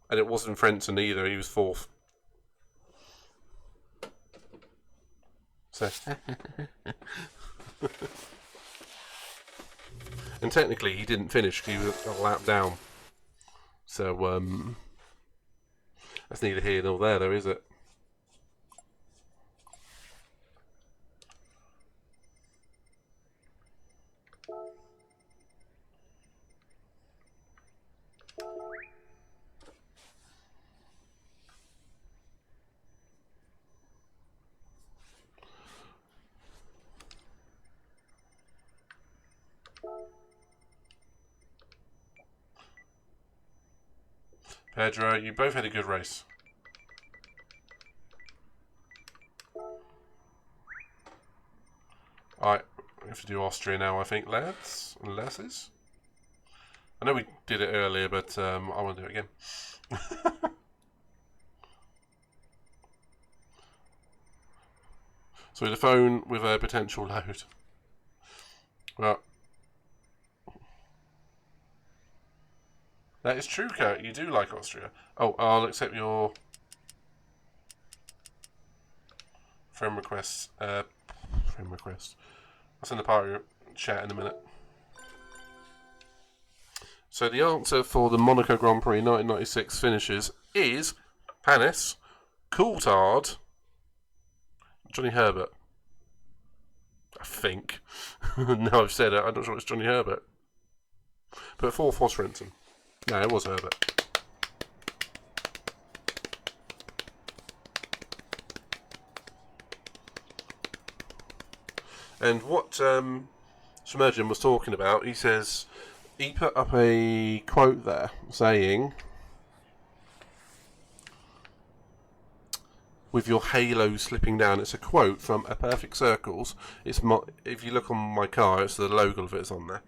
And it wasn't Frenton either. He was 4th. So. And technically, he didn't finish because he was a lap down. So, that's neither here nor there, though, is it? Pedro, you both had a good race. Alright, we have to do Austria now, I think, lads and lasses. I know we did it earlier, but I want to do it again. So the phone with a potential load. Well, that is true, Kurt. You do like Austria. Oh, I'll accept your friend request. Friend request. I'll send the party chat in a minute. So the answer for the Monaco Grand Prix 1996 finishes is Panis, Coulthard, Johnny Herbert. I think. No, I've said it. I'm not sure it's Johnny Herbert. But 4th was Frenton. No, it was Herbert. And what Smergeon was talking about, he says, he put up a quote there saying, with your halo slipping down. It's a quote from A Perfect Circles. It's if you look on my car, it's the logo of it is on there.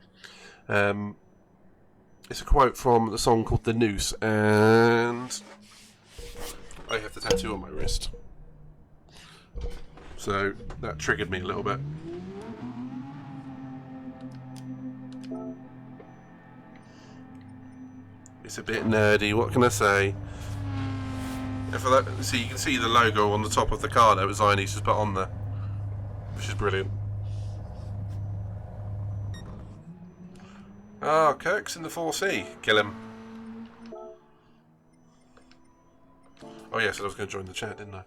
It's a quote from the song called The Noose, and I have the tattoo on my wrist. So that triggered me a little bit. It's a bit nerdy, what can I say? See, you can see the logo on the top of the car that Zionist has put on there, which is brilliant. Ah, Kirk's in the 4C. Kill him. Oh yes, I was going to join the chat, didn't I?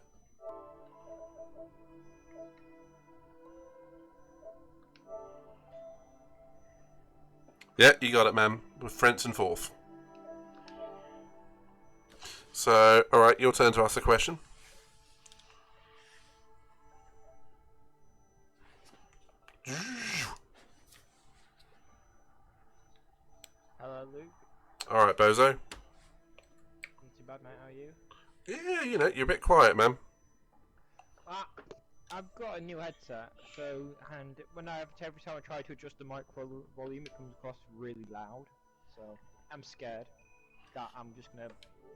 Yeah, you got it, man. With Frenton 4th. So, alright, your turn to ask the question. Hello, Luke. Alright, Bozo. Not too bad, mate. How are you? Yeah, you know, you're a bit quiet, man. I've got a new headset, so and every time I try to adjust the mic volume, it comes across really loud. So I'm scared that I'm just gonna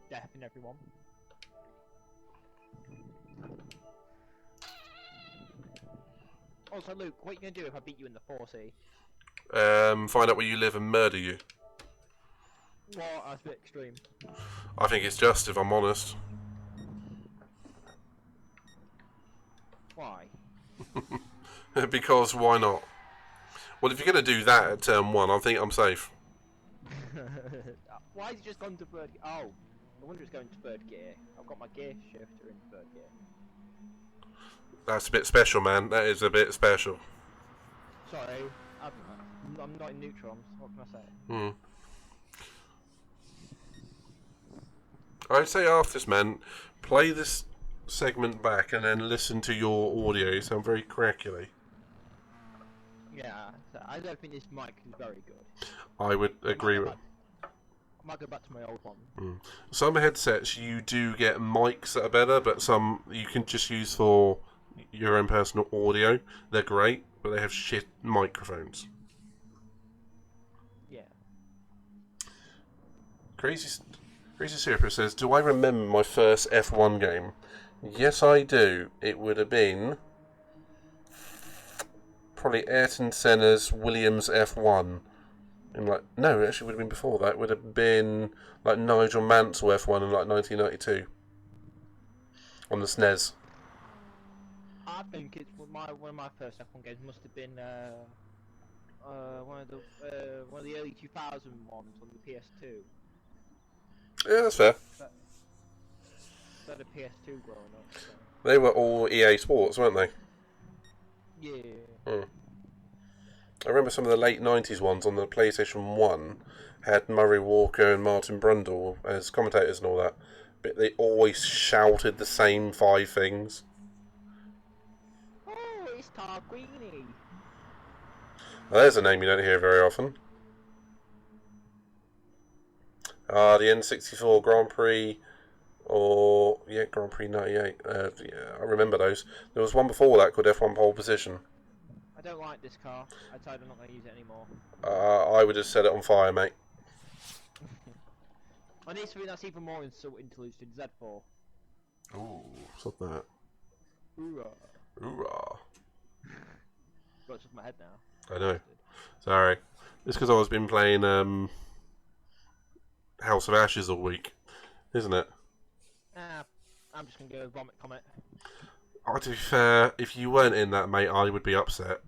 deafen everyone. Also, Luke, what are you gonna do if I beat you in the 4C? find out where you live and murder you. Well, that's a bit extreme. I think it's just, if I'm honest. Why? Because why not? Well, if you're going to do that at turn 1, I think I'm safe. Why has it just gone to third gear? Oh, I wonder it's going to third gear. I've got my gear shifter in third gear. That's a bit special, man. That is a bit special. Sorry, I'm not in neutrons. What can I say? Hmm. I'd say after this, man, play this segment back and then listen to your audio. You sound very crackly. Yeah, so I don't think this mic is very good. I would agree with. I might go back to my old one. Some headsets you do get mics that are better, but some you can just use for your own personal audio. They're great, but they have shit microphones. Yeah. Crazy Super says, do I remember my first F1 game? Yes, I do. It would have been probably Ayrton Senna's Williams F1. In no, it actually would have been before that. It would have been like Nigel Mansell F1 in like 1992 on the SNES. I think it's one of my first F1 games must have been one of the early 2000 ones on the PS2. Yeah, that's fair. So the PS2 growing up. So. They were all EA Sports, weren't they? Yeah. I remember some of the late 90s ones on the PlayStation 1 had Murray Walker and Martin Brundle as commentators and all that, but they always shouted the same 5 things. Oh, it's Tarquini. There's a name you don't hear very often. The N64 Grand Prix, or Grand Prix 98. I remember those. There was one before that called F1 Pole Position. I don't like this car. I decided I'm not going to use it anymore. I would have set it on fire, mate. I need something that's even more insulting to lose to Z4. Ooh, stop that. Hoorah. Hoorah. Got it off my head now. I know. Sorry. It's because I've been playing House of Ashes all week, isn't it? I'm just going to go Vomit Comet. To be fair, if you weren't in that, mate, I would be upset.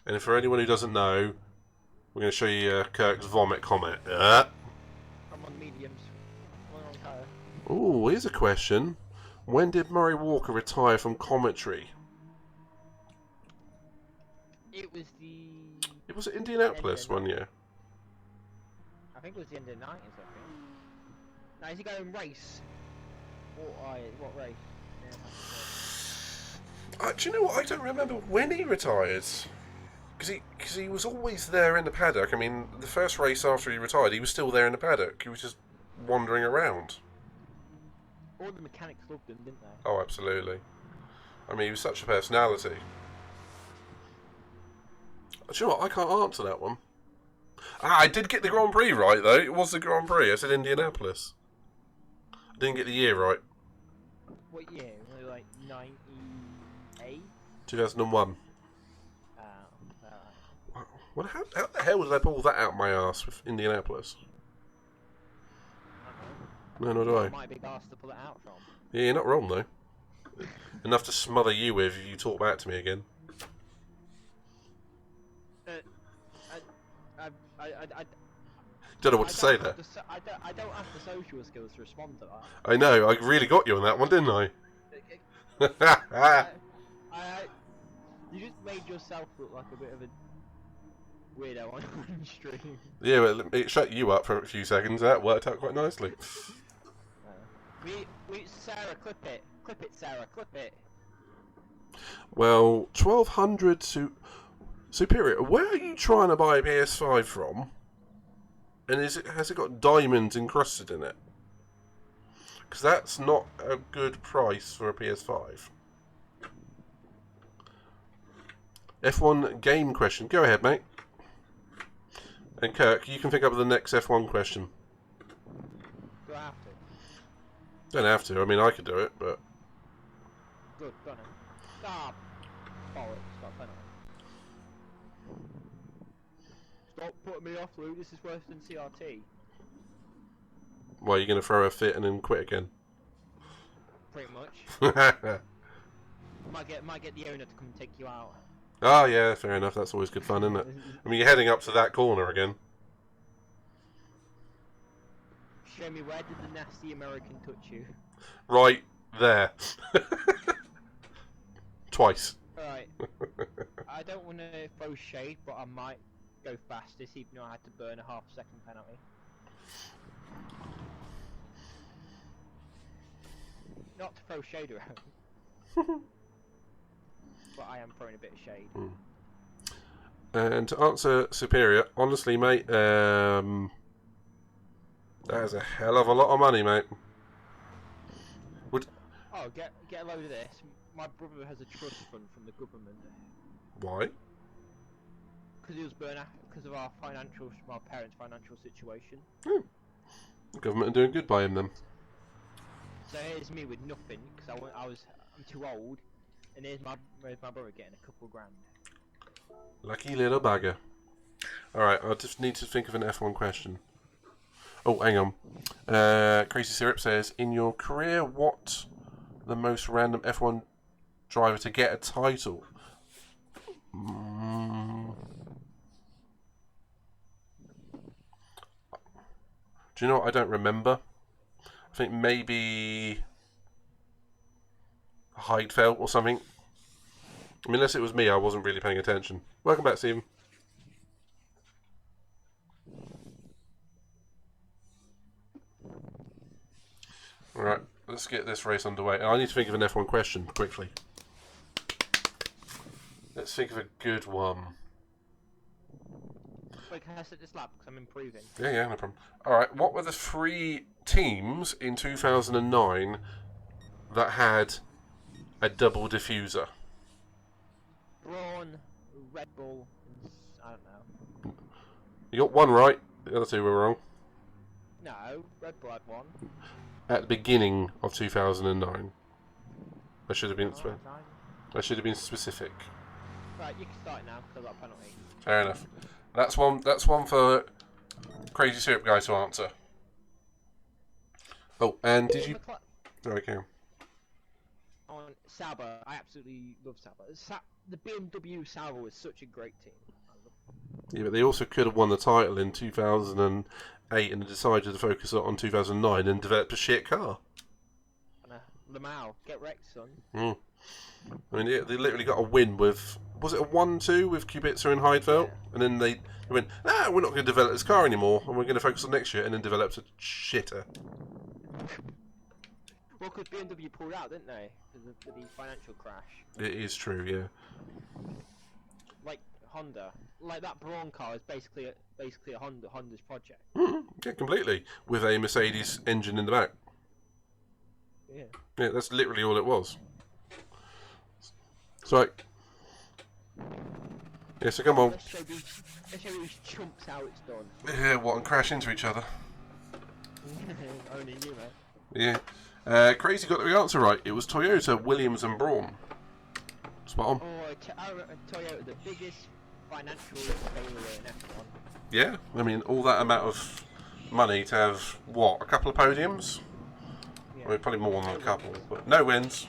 And for anyone who doesn't know, we're going to show you Kirk's Vomit Comet. I'm on mediums. I'm on higher. Ooh, here's a question. When did Murray Walker retire from commentary? It was It was at Indianapolis one year. I think it was the end of the 90s, I think. Now, is he going race? What race? Yeah, Do you know what? I don't remember when he retired. Because he was always there in the paddock. I mean, the first race after he retired, he was still there in the paddock. He was just wandering around. all the mechanics loved him, didn't they? Oh, absolutely. I mean, he was such a personality. Do you know what? I can't answer that one. I did get the Grand Prix right, though. It was the Grand Prix. I said Indianapolis. I didn't get the year right. What year? Was it like 98? 2001. How the hell did I pull that out my ass with Indianapolis? No, nor do I. Might be asked to pull it out from. Yeah, you're not wrong, though. Enough to smother you with if you talk back to me again. I Don't know what to say there. I don't have the social skills to respond to that. I know, I really got you on that one, didn't I? You just made yourself look like a bit of a weirdo on stream. Yeah, but it shut you up for a few seconds. That worked out quite nicely. Sarah, clip it, Sarah, clip it. Well, 1200 Superior. Where are you trying to buy a PS5 from? And has it got diamonds encrusted in it? Because that's not a good price for a PS5. F1 game question. Go ahead, mate. And Kirk, you can think up the next F1 question. Do I have to? Don't have to. I mean, I could do it, but... Good, go on then. Stop! Bollocks, got a penalty. Stop putting me off, Lou. This is worse than CRT. Why, are you going to throw a fit and then quit again? Pretty much. Might get the owner to come and take you out. Oh, yeah, fair enough. That's always good fun, isn't it? I mean, you're heading up to that corner again. Show me, where did the nasty American touch you? Right there. Twice. Alright. I don't want to throw shade, but I might go fastest, even though I had to burn a half-second penalty. Not to throw shade around. But I am throwing a bit of shade. And to answer Superior, honestly, mate, that is a hell of a lot of money, mate. Oh, get a load of this. My brother has a trust fund from the government. Why? Because he was burnt out because of our parents' financial situation. The government are doing good by him, then. So here's me with nothing because I'm too old, and here's my brother getting a couple grand. Lucky little bugger. Alright, I just need to think of an F1 question. Oh, hang on. Crazy Syrup says, in your career, what the most random F1 driver to get a title? Do you know what? I don't remember. I think maybe Heidfeld or something. I mean, unless it was me, I wasn't really paying attention. Welcome back, Stephen. Alright, let's get this race underway. I need to think of an F1 question quickly. Let's think of a good one. Wait, can I set this lap? Because I'm improving. Yeah, no problem. Alright, what were the 3 teams in 2009 that had a double diffuser? Brawn, Red Bull, and I don't know. You got one right, the other 2 were wrong. No, Red Bull had one. At the beginning of 2009. I should have been specific. Right, you can start now because I got a penalty. Fair enough. That's one for Crazy Syrup guy to answer. Oh, and did you? Okay. On Sauber, I absolutely love Sauber. The BMW Sauber was such a great team. Yeah, but they also could have won the title in 2008 and decided to focus on 2009 and developed a shit car. Lamau, get wrecked, son. I mean, they literally got a win with, was it a 1-2 with Kubica and Heidfeld? Yeah. And then they went, nah, we're not going to develop this car anymore, and we're going to focus on next year, and then developed a shitter. Well, because BMW pulled out, didn't they? Because of the financial crash. It is true, yeah. Like Honda, like that Brawn car is basically a Honda's project. Yeah, completely, with a Mercedes engine in the back. Yeah. Yeah, that's literally all it was. So, yeah, so come on. Let's show these chumps how it's done. Yeah, what, and crash into each other? Only you, mate. Yeah. Crazy got the answer right. It was Toyota, Williams and Brawn. Spot on. Oh, Toyota, the biggest financial failure in F1. Yeah, I mean, all that amount of money to have, what, a couple of podiums? Yeah. I mean, probably more than a couple, but no wins.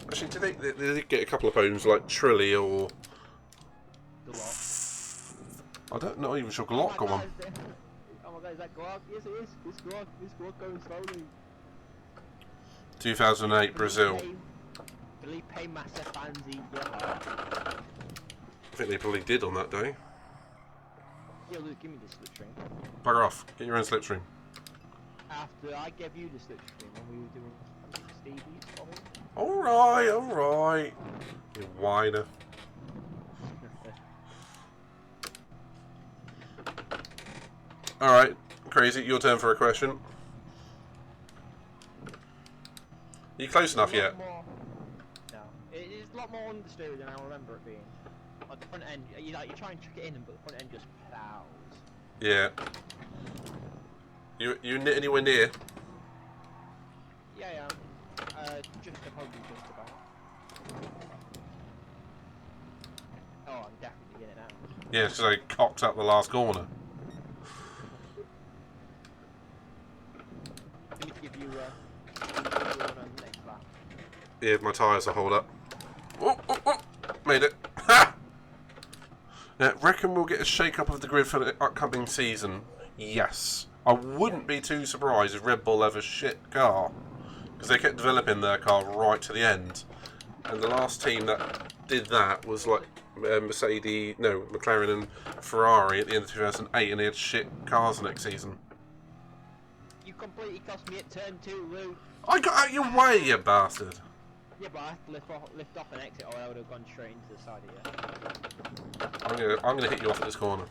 Actually, they did get a couple of podiums like Trilly or... Glock. I don't know, not even sure Glock got one. Oh my god, is that Glock? Yes, it is. This Glock going slowly. 2008 Brazil. Felipe Massa Fanzi, yeah. I think they probably did on that day. Yeah, Luke, give me the slipstream. Bugger off, get your own slipstream. After I gave you the slipstream when we were doing Stevie's, probably. Alright. You whiner. Alright, Crazy, your turn for a question. Are you close enough yet? No. It is a lot more understood than I remember it being. Like the front end, you try and chuck it in, but the front end just plows. Yeah. You anywhere near? Yeah. Probably just about. Oh, I'm definitely in it now. Yeah, so they cocked up the last corner. Let me give you one on the next lap. Yeah, my tyres will hold up. Oh, oh, oh. Made it. Ha! Now, reckon we'll get a shake-up of the grid for the upcoming season? Yes. I wouldn't be too surprised if Red Bull have a shit car. Because they kept developing their car right to the end. And the last team that did that was like McLaren and Ferrari at the end of 2008, and they had shit cars next season. You completely cost me at turn 2, Lou. I got out your way, you bastard! Yeah, but I have to lift off and exit, or I would have gone straight into the side of you. I'm gonna hit you off at this corner.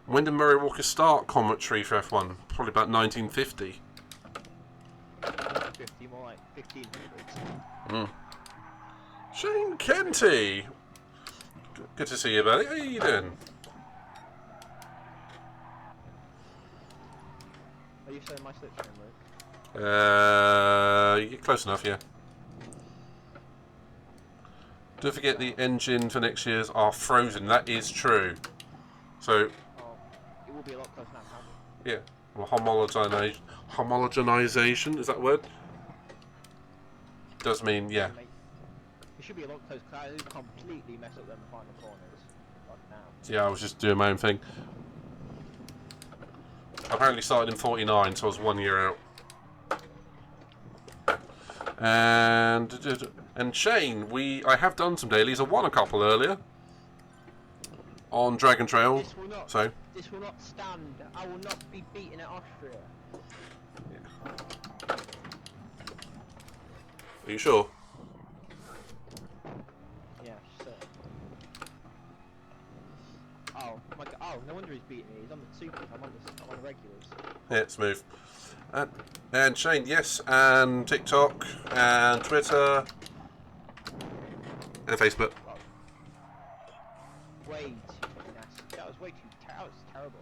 When did Murray Walker start commentary for F1? Probably about 1950. 50, more like 1500s. Shane Kenty! Good to see you, buddy. How you doing? Are you saying my slipstream, Luke? You're close enough, yeah. Don't forget the engine for next year's are frozen. That is true. So, Oh, it will be a lot closer now. yeah. Well, homogenization, is that a word? Does mean, yeah. It should be a lot closer, because I completely mess up them final corners. Like now. Yeah, I was just doing my own thing. I apparently started in 49, so I was 1 year out. And Shane, I have done some dailies. I won a couple earlier on Dragon Trail. This will not stand. I will not be beaten at Austria. Are you sure? Yeah, sure. Oh my god! Oh, no wonder he's beating me. He's on the supers. I'm on the regulars. Yeah, smooth. And Shane, yes, and TikTok, and Twitter, and Facebook. Way too nasty. That was way too. That was terrible.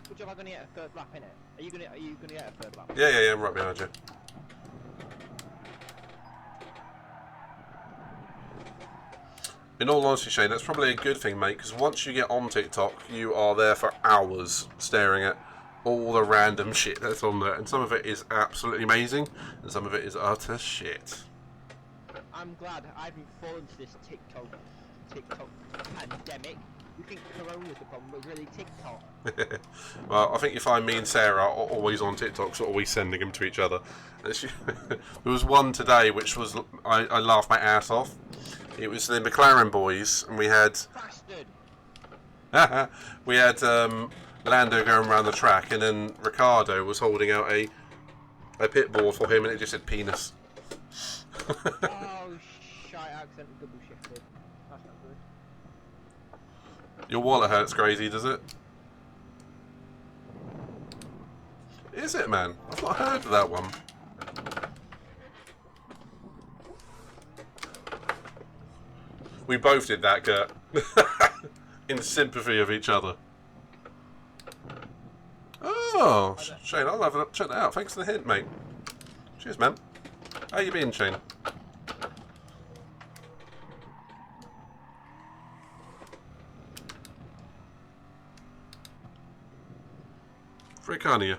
Good job. I'm gonna get a third lap in it. Are you gonna get a third lap? Yeah, I'm right behind you. In all honesty, Shane, that's probably a good thing, mate, because once you get on TikTok, you are there for hours staring at all the random shit that's on there, and some of it is absolutely amazing, and some of it is utter shit. I'm glad I haven't fallen to this TikTok pandemic. You think Corona was the problem, but really TikTok. Well, I think you find me and Sarah are always on TikTok, so always sending them to each other. There was one today which was I laughed my ass off. It was the McLaren boys, and we had Bastard! we had Lando going around the track, and then Ricardo was holding out a pit board for him, and it just said penis. Oh, shite! I accidentally double shifted. That's not good. Your wallet hurts crazy, does it? Is it, man? I've not heard of that one. We both did that, Kurt. In sympathy of each other. Oh, Shane, I'll have a check that out. Thanks for the hint, mate. Cheers, man. How you been, Shane? Very kind of you.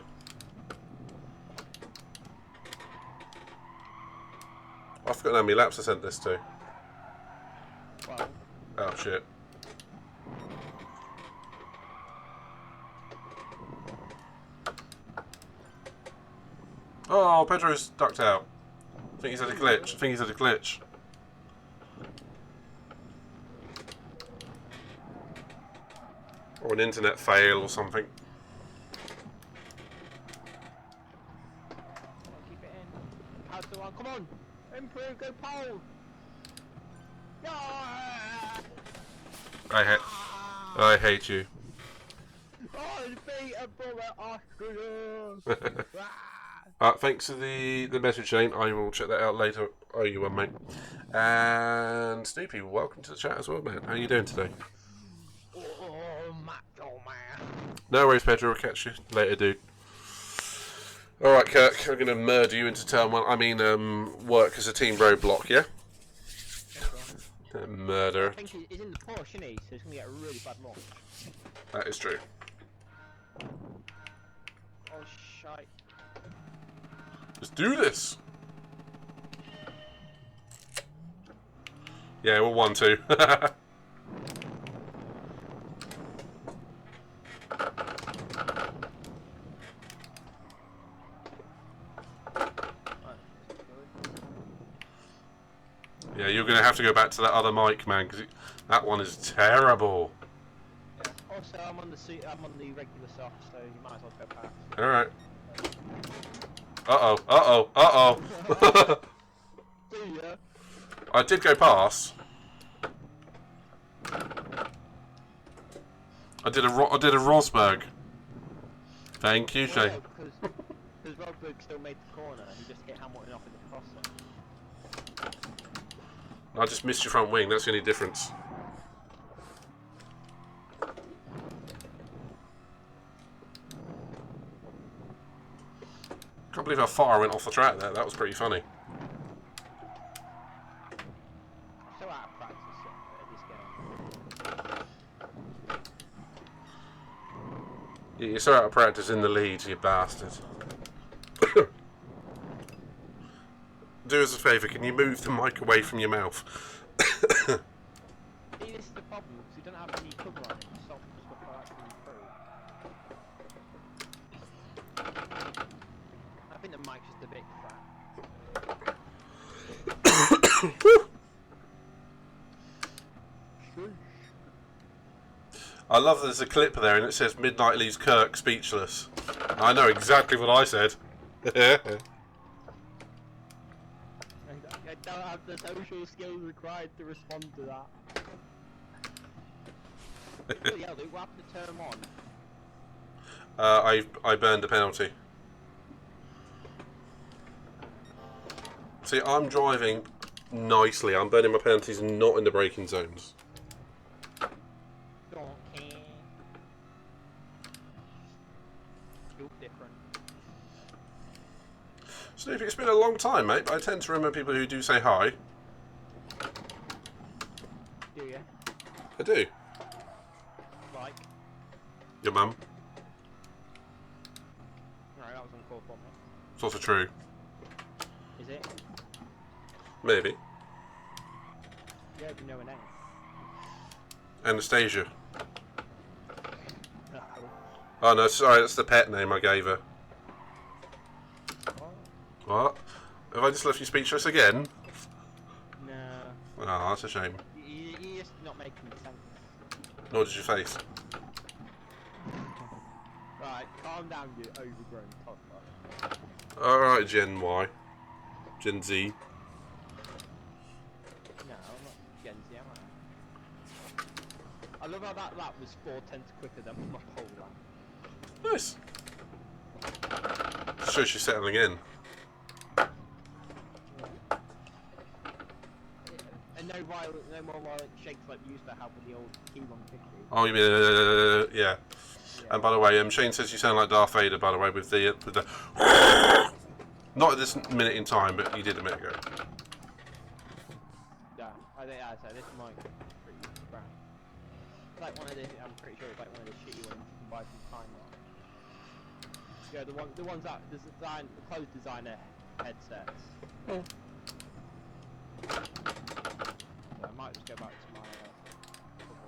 I forgot how many laps I sent this to. Well, Oh, shit. Oh, Pedro's ducked out. I think he's had a glitch. Or an internet fail or something. keep it in. How's the one? Come on! Improve, go pole! No! I hate you. Oh, it's beatable at Austria! Thanks for the message, Shane. I will check that out later. Oh, you one, mate. And Snoopy, welcome to the chat as well, man. How you doing today? Oh, macho man. No worries, Pedro. I'll catch you later, dude. Alright, Kirk. I'm going to murder you into turn one. I mean, work as a team roadblock, yeah? Murder. I think he's in the Porsche, isn't he? So he's gonna get a really bad launch. That is true. Oh shite. Let's do this. Yeah, we're 1-2. Yeah, you're going to have to go back to that other mic, man, because that one is terrible. Yeah. Also, I'm on the regular soft, so you might as well go past. All right. Uh-oh, uh-oh, uh-oh. See ya. I did go past. I did a Rosberg. Thank you, Shay. Well, because Rosberg still made the corner, he just hit Hamilton off in the crosser. I just missed your front wing. That's the only difference. Can't believe how far I went off the track there. That was pretty funny. I'm so out of practice at this game. Yeah, you're so out of practice in the lead, you bastard. Do us a favour, can you move the mic away from your mouth? See, this is the problem, because we don't have any cover on it. Soft stuff like that can improve. I think the mic's just a bit fat. I love there's a clip there and it says Midnight leaves Kirk speechless. I know exactly what I said. I don't have the social skills required to respond to that. Really, hell, Luke, what happened to turn on? I burned a penalty. See, I'm driving nicely. I'm burning my penalties and not in the braking zones. Don't care. You're different. Snoopy, it's been a long time, mate, but I tend to remember people who do say hi. Do you? I do. Like? Your mum. Alright, that was uncalled for, mate. It's also true. Is it? Maybe. Yeah, do you know her name? Anastasia. No. Oh no, sorry, that's the pet name I gave her. What? What? Have I just left you speechless again? No. Oh, that's a shame. You're just not making sense. Nor did your face. Right, calm down, you overgrown toddler. Alright, Gen Y. Gen Z. No, I'm not Gen Z, am I? I love how that lap was 4/10 quicker than my whole lap. Nice. Shows you settling in. And no more violent shakes like you used to have with the old T150. Oh, you mean, yeah. And by the way, Shane says you sound like Darth Vader, by the way, with the not at this minute in time, but you did a minute ago. Yeah, I think so this mic is pretty crap. It's like one of the, I'm pretty sure it's like one of the shitty ones you can buy from Time Lock. Yeah, the ones that, the closed designer headsets. Hmm. So I might just go back to my other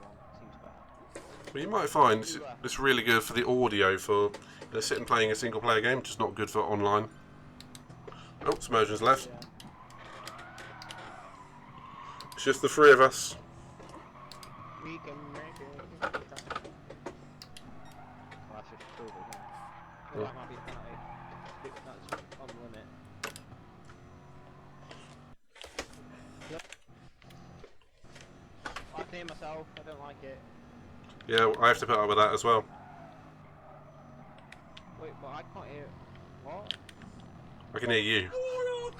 one, seems better. Well, you might find it's really good for the audio for sitting playing a single player game, just not good for online. Oh, Submersion's left. Yeah. It's just the three of us. We can make it. Well, that's just true, isn't it? Well, that might be a penalty. That's on the limit. Yep. I can hear myself, I don't like it. Yeah, I have to put up with that as well. Wait, but I can't hear. What? I can hear you. Well, you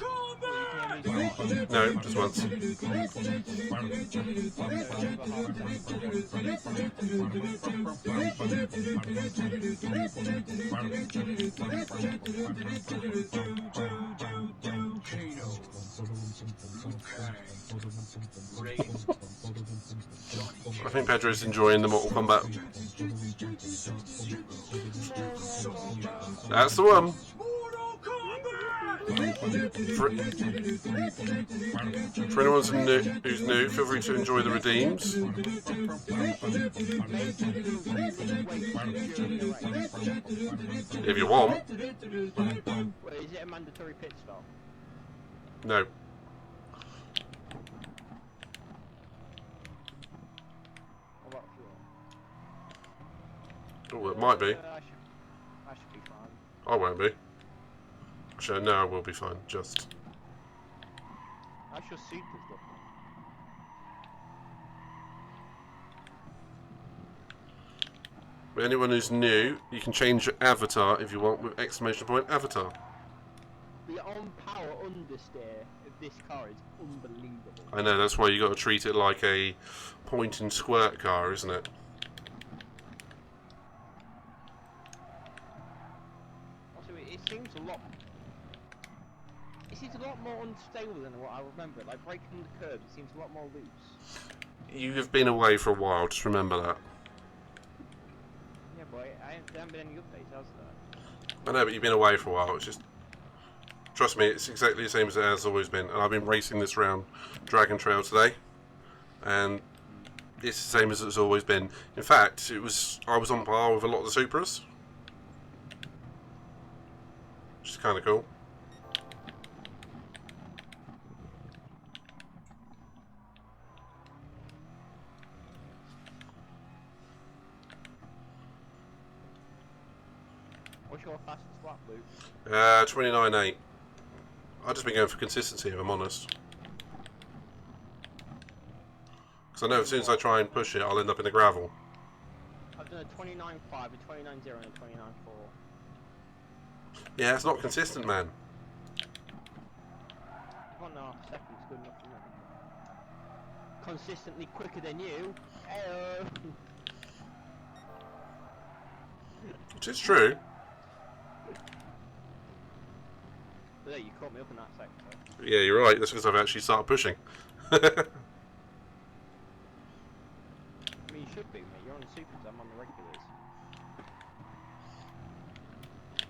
can hear me No, just once. I think Pedro's enjoying the Mortal Kombat. That's the one. For anyone who's new, feel free to enjoy the redeems. If you want. Wait, is it a mandatory pit stop? No. Or what fuel? Oh, it might be. I should be fine. I won't be. Actually, no, I will be fine. Just. How's your supers looking? For anyone who's new, you can change your avatar if you want with exclamation point avatar. The on-power understeer of this car is unbelievable. I know, that's why you got to treat it like a point and squirt car, isn't it? Also, it seems a lot. It seems a lot more unstable than what I remember. Like braking the curves, it seems a lot more loose. You have been away for a while, just remember that. Yeah, boy, there haven't been any updates, has there? I know, but you've been away for a while, it's just... Trust me, it's exactly the same as it has always been. And I've been racing this round Dragon Trail today. And it's the same as it's always been. In fact, I was on par with a lot of the Supras. Which is kind of cool. What's your fastest lap, Luke? 29.8. I've just been going for consistency, if I'm honest. Because I know as soon as I try and push it, I'll end up in the gravel. I've done a 29.5, a 29.0 and a 29.4. Yeah, it's not consistent, man. 1.5 seconds good enough for me. Consistently quicker than you. Heyo. Which is true. But there, you caught me up in that sector. Yeah, you're right. That's because I've actually started pushing. I mean, you should be, mate. You're on the supers, I'm on the regulars.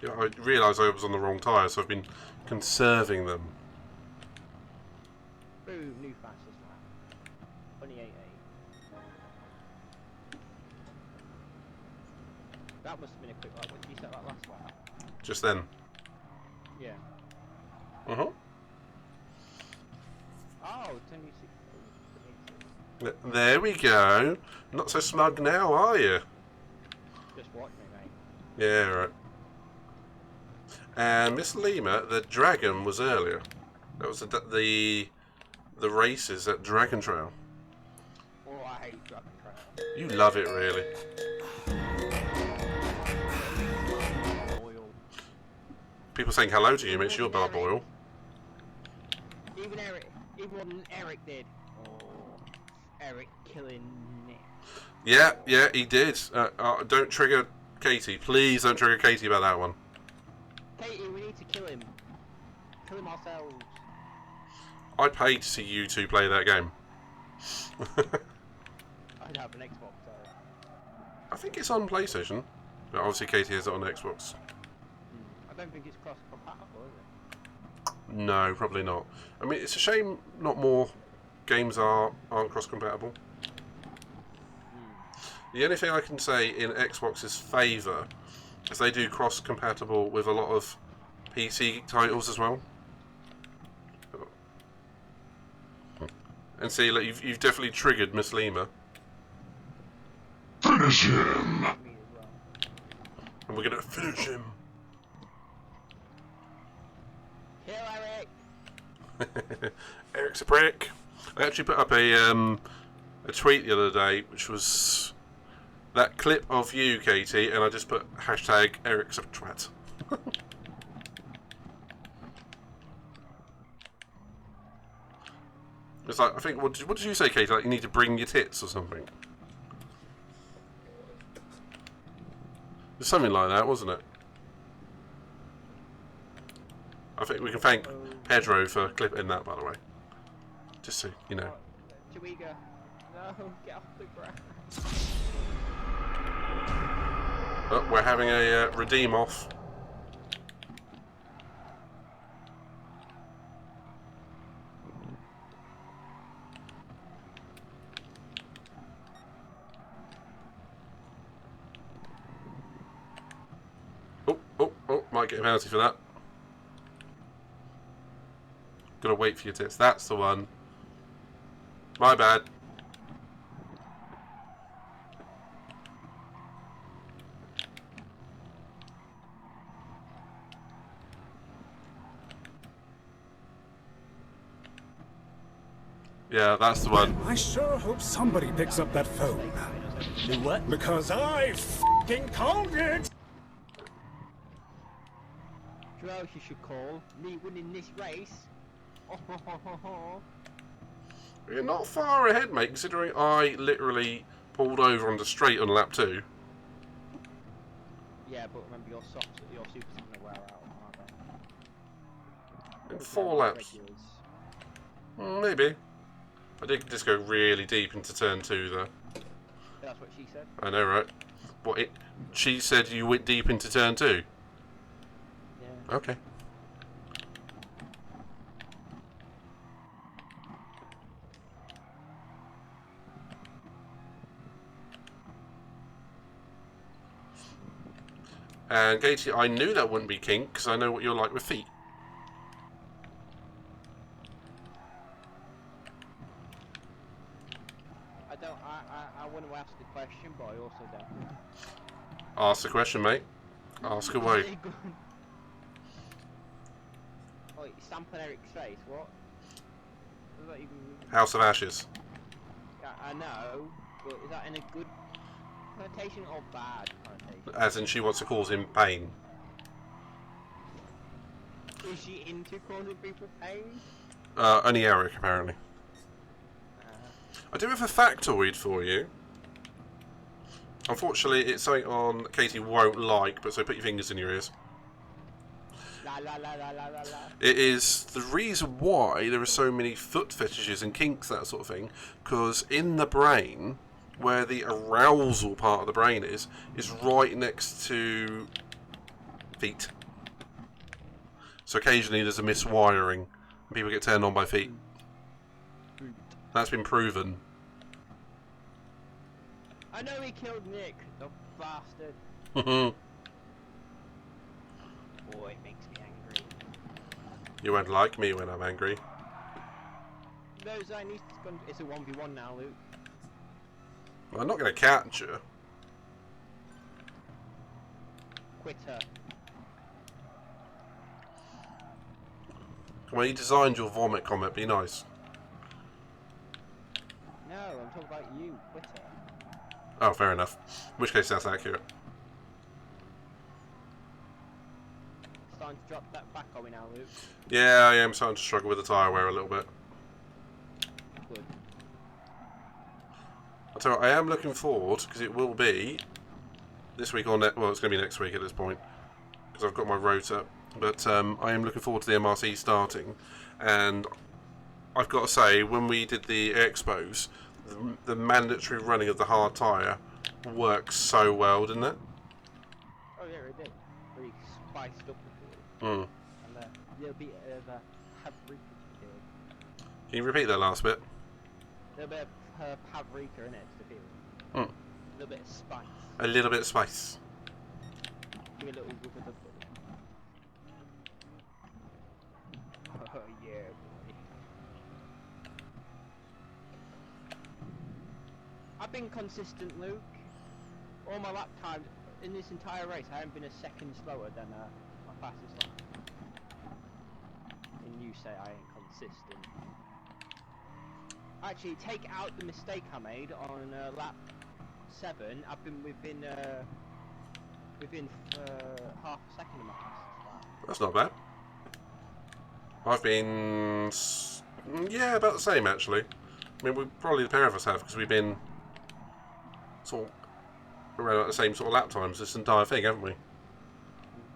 Yeah, I realised I was on the wrong tyre, so I've been conserving them. Boom, new fastest lap. 28.8. That must have been a quick lap. When did you set that last lap? Just then. Yeah. Uh-huh. Oh, 26. There we go. Not so smug now, are you? Just watch me, mate. Yeah, right. And Miss Lima, the dragon was earlier. That was the races at Dragon Trail. Oh, I hate Dragon Trail. You love it, really. Oil. People saying hello to you makes you a barboil. Even Eric did. Oh, Eric killing Nick. Yeah, he did. Don't trigger Katie. Please don't trigger Katie about that one. Katie, we need to kill him. Kill him ourselves. I paid to see you two play that game. I'd have an Xbox, so. I think it's on PlayStation. But obviously Katie has it on Xbox. I don't think it's cross-compatible, is it? No, probably not. I mean, it's a shame not more games aren't cross-compatible. The only thing I can say in Xbox's favour is they do cross-compatible with a lot of PC titles as well. And see, look, you've definitely triggered Miss Lima. Finish him! Me as well. And we're gonna finish him. Kill Eric! Eric's a prick. I actually put up a tweet the other day, which was that clip of you, Katie, and I just put hashtag Eric's a twat. It's like, I think, what did you say, Katie? Like, you need to bring your tits or something? It's something like that, wasn't it? I think we can thank Pedro for clipping that, by the way. Just so you know. Chiwiga, no, get off the ground. Oh, we're having a redeem off. Oh, might get a penalty for that. Gotta wait for your tits. That's the one. My bad. Yeah, that's the one. I sure hope somebody picks up that phone. Do what? Because I f***ing called it! Do you know what you should call me winning this race? You're not far ahead, mate, considering I literally pulled over on the straight on lap 2. Yeah, but remember your supers are gonna wear out, aren't they? In 4 laps. Maybe. I did just go really deep into turn 2 there. That's what she said. I know, right? She said you went deep into turn 2? Yeah. Okay. And Katie, I knew that wouldn't be kink because I know what you're like with feet. I want to ask the question, but I also don't. Ask the question, mate. Ask away. Oh, you stamping Eric's face, what? What does that even mean? House of Ashes. Yeah, I know, but is that in a good connotation or bad connotation? As in she wants to cause him pain. Is she into causing people pain? Only Eric, apparently. I do have a factoid for you. Unfortunately, it's something on Katie won't like, but so put your fingers in your ears. La la la la la la la. It is the reason why there are so many foot fetishes and kinks, that sort of thing, because in the brain, where the arousal part of the brain is right next to feet. So occasionally there's a miswiring, and people get turned on by feet. That's been proven. I know he killed Nick, the bastard. Boy, it makes me angry. You won't like me when I'm angry. Those I need to go. It's a 1v1 now, Luke. I'm not going to catch you. Quitter. Well, you designed your vomit comment, be nice. No, I'm talking about you, Quitter. Oh, fair enough. In which case that's accurate. Starting to drop that back on me now, Luke. Yeah, I am starting to struggle with the tyre wear a little bit. Good. I'll tell you what, I am looking forward, because it will be this week or next. Well, it's going to be next week at this point, because I've got my rota. But I am looking forward to the MRC starting, and I've got to say, when we did the expos, the mandatory running of the hard tyre works so well, didn't it? Oh yeah, it did. Really spiced up the field. Mm. And a little bit of a paprika field. Can you repeat that last bit? A little bit of paprika in it to the field. Mm. A little bit of spice. A little bit of spice. Give me a little rub of the butter. Oh yeah, boy. I've been consistent, Luke. All my lap times in this entire race, I haven't been a second slower than my fastest lap. And you say I ain't consistent. Actually, take out the mistake I made on lap 7. I've been within half a second of my fastest lap. That's not bad. I've been Yeah, about the same actually. I mean, probably the pair of us have because we've been sort of around about the same sort of lap times this entire thing, haven't we?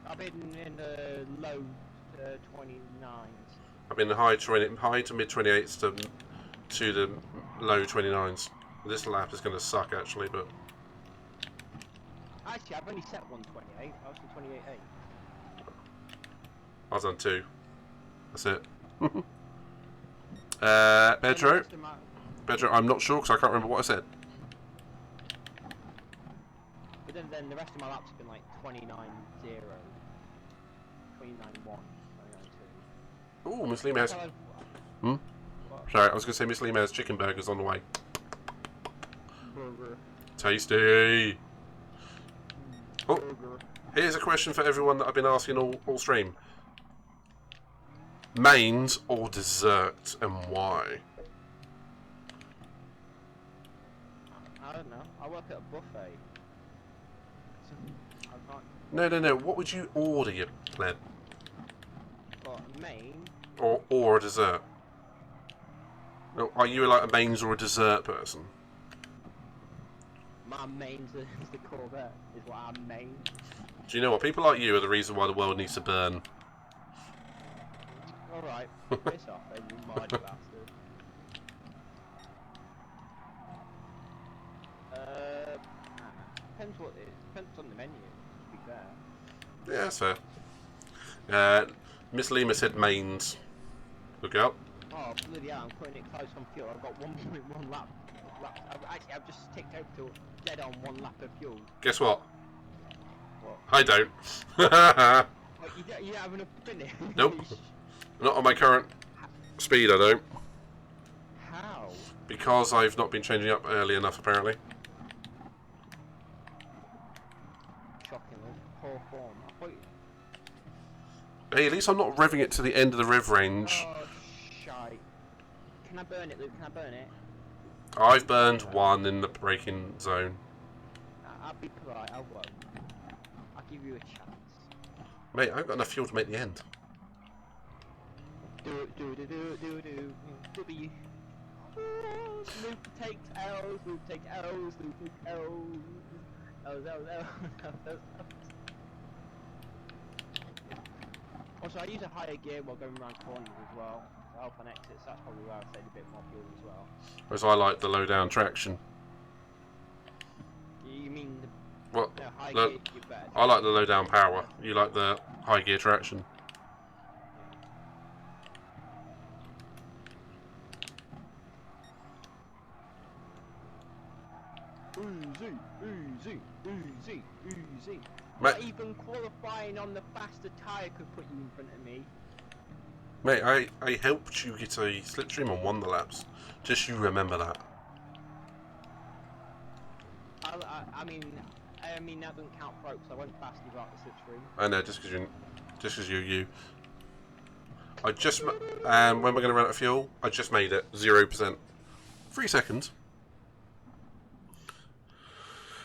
I've been in the low 29s. I've been the high to mid 28s to the low 29s. This lap is going to suck actually, but Actually, I've only set 128. I was to 28.8. I've done 2. That's it. And the Pedro, rest of my- I'm not sure because I can't remember what I said. But then the rest of my laps have been like 29.0, 29.1, 29.2. Ooh, Miss Lima has. Well, Hmm? what? Sorry, I was going to say Miss Lima has chicken burgers on the way. Burger. Tasty. Oh, Burger. here's a question for everyone that I've been asking all stream. Mains or dessert, and why? I don't know. I work at a buffet. So I can't. No. What would you order, you pleb? Got a main. Or a dessert? No, are you like a mains or a dessert person? My main's is the Corvette. Is what I'm main. Do you know what? People like you are the reason why the world needs to burn. Alright. Piss off, then, you mighty bastard. Depends what it is. Depends on the menu, to be fair. Yeah, that's fair. Miss Lima said mains. Look out. Oh, bloody hell, I'm putting it close on fuel. I've got 1.1 lap. I've just ticked over to dead on 1 lap of fuel. Guess what? What? I don't. What, you don't have enough to finish? Nope. Not on my current speed, I don't. How? Because I've not been changing up early enough, apparently. Shockingly. Poor form. I thought Hey, at least I'm not revving it to the end of the rev range. Oh, shite. Can I burn it, Luke? Can I burn it? I've burned 1 in the braking zone. I'll be polite, I won't. I'll give you a chance. Mate, I haven't got enough fuel to make the end. Do. W. Luke takes L's, Luke takes L's, Luke takes L's. L's. Also, I use a higher gear while going around corners as well. To help on exits, that's probably where I've saved a bit more fuel as well. Whereas I like the low down traction. You mean the What? high Low- gear, you better. I like the low down power. You like the high gear traction. Easy. Mate, Not even qualifying on the faster tyre could put you in front of me. mate, I helped you get a slipstream and won the laps. Just you remember that. I mean that doesn't count for because I went fast without the slipstream. I know, just because you're you. And when we're going to run out of fuel, I just made it 0%. 3 seconds.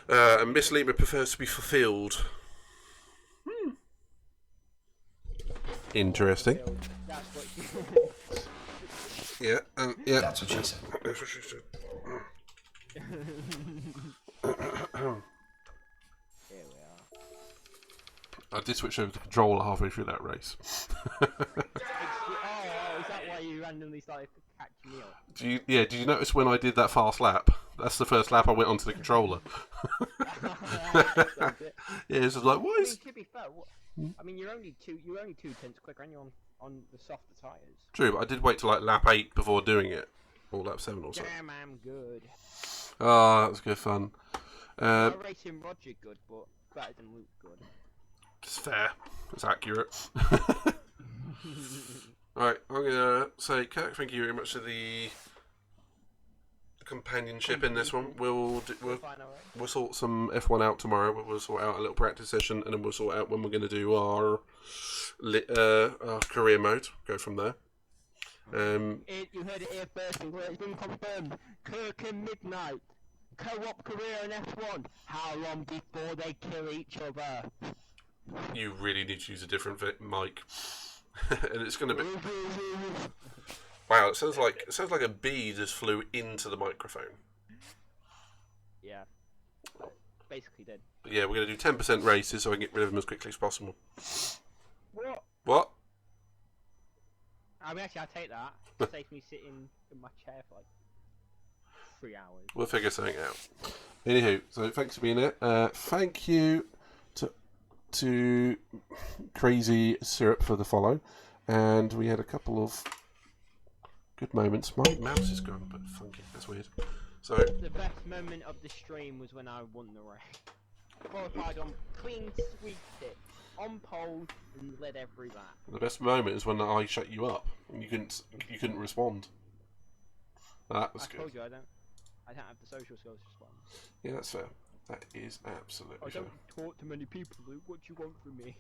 And Miss Lima prefers to be fulfilled. Interesting. That's what Yeah, yeah. That's what she said. That's what she said. Here we are. I did switch over to controller halfway through that race. Oh, is that why you randomly started catching me up? Did you notice when I did that fast lap? That's the first lap I went onto the controller. Yeah, it's just like, what I mean, is... to be fair, I mean, you're only 2 tenths quicker, and you're on the softer tyres. True, but I did wait till like lap 8 before doing it. Or lap 7 or something. Damn, I'm good. Oh, that was good fun. I'm racing Roger good, but better than Luke good. It's fair. It's accurate. Right, I'm going to say, Kirk, thank you very much for the companionship in this one. We'll sort some F1 out tomorrow. We'll sort out a little practice session, and then we'll sort out when we're going to do our career mode. Go from there. You heard it here first, it's been confirmed. Kirk and Midnight, co-op career in F1. How long before they kill each other? You really need to use a different mic, and it's going to be. Wow, it sounds like a bee just flew into the microphone. Yeah. Basically did. But yeah, we're going to do 10% races so I can get rid of them as quickly as possible. What? What? I mean, actually, I'll take that. It saves me sitting in my chair for like 3 hours. We'll figure something out. Anywho, so thanks for being here. Thank you to Crazy Syrup for the follow. And we had a couple of good moments. My mouse is gone, but funky. That's weird. So The best moment of the stream was when I won the race. Qualified on clean sweeped it, on pole, and led every lap. the best moment is when I shut you up and you couldn't respond. That was I good. told you I don't have the social skills to respond. Yeah, that's fair. That is absolutely I fair. don't talk to many people, Luke. What do you want from me?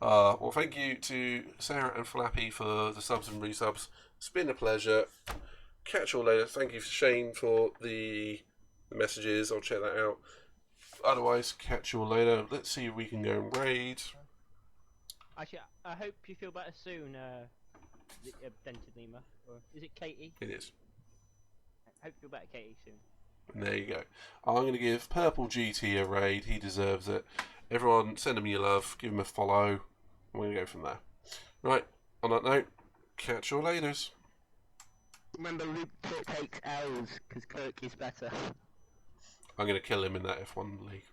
Well, thank you to Sarah and Flappy for the subs and resubs. It's been a pleasure. Catch you all later. Thank you, Shane, for the messages. I'll check that out. Otherwise, catch you all later. Let's see if we can go and raid. Actually, I hope you feel better soon, Dented Lima. Or is it Katie? It is. I hope you feel better, Katie, soon. And there you go. I'm going to give Purple GT a raid. He deserves it. Everyone, send him your love. Give him a follow. We're going to go from there. Right, on that note, catch you all later. Remember, Luke takes L's, because Kirk is better. I'm going to kill him in that F1 league.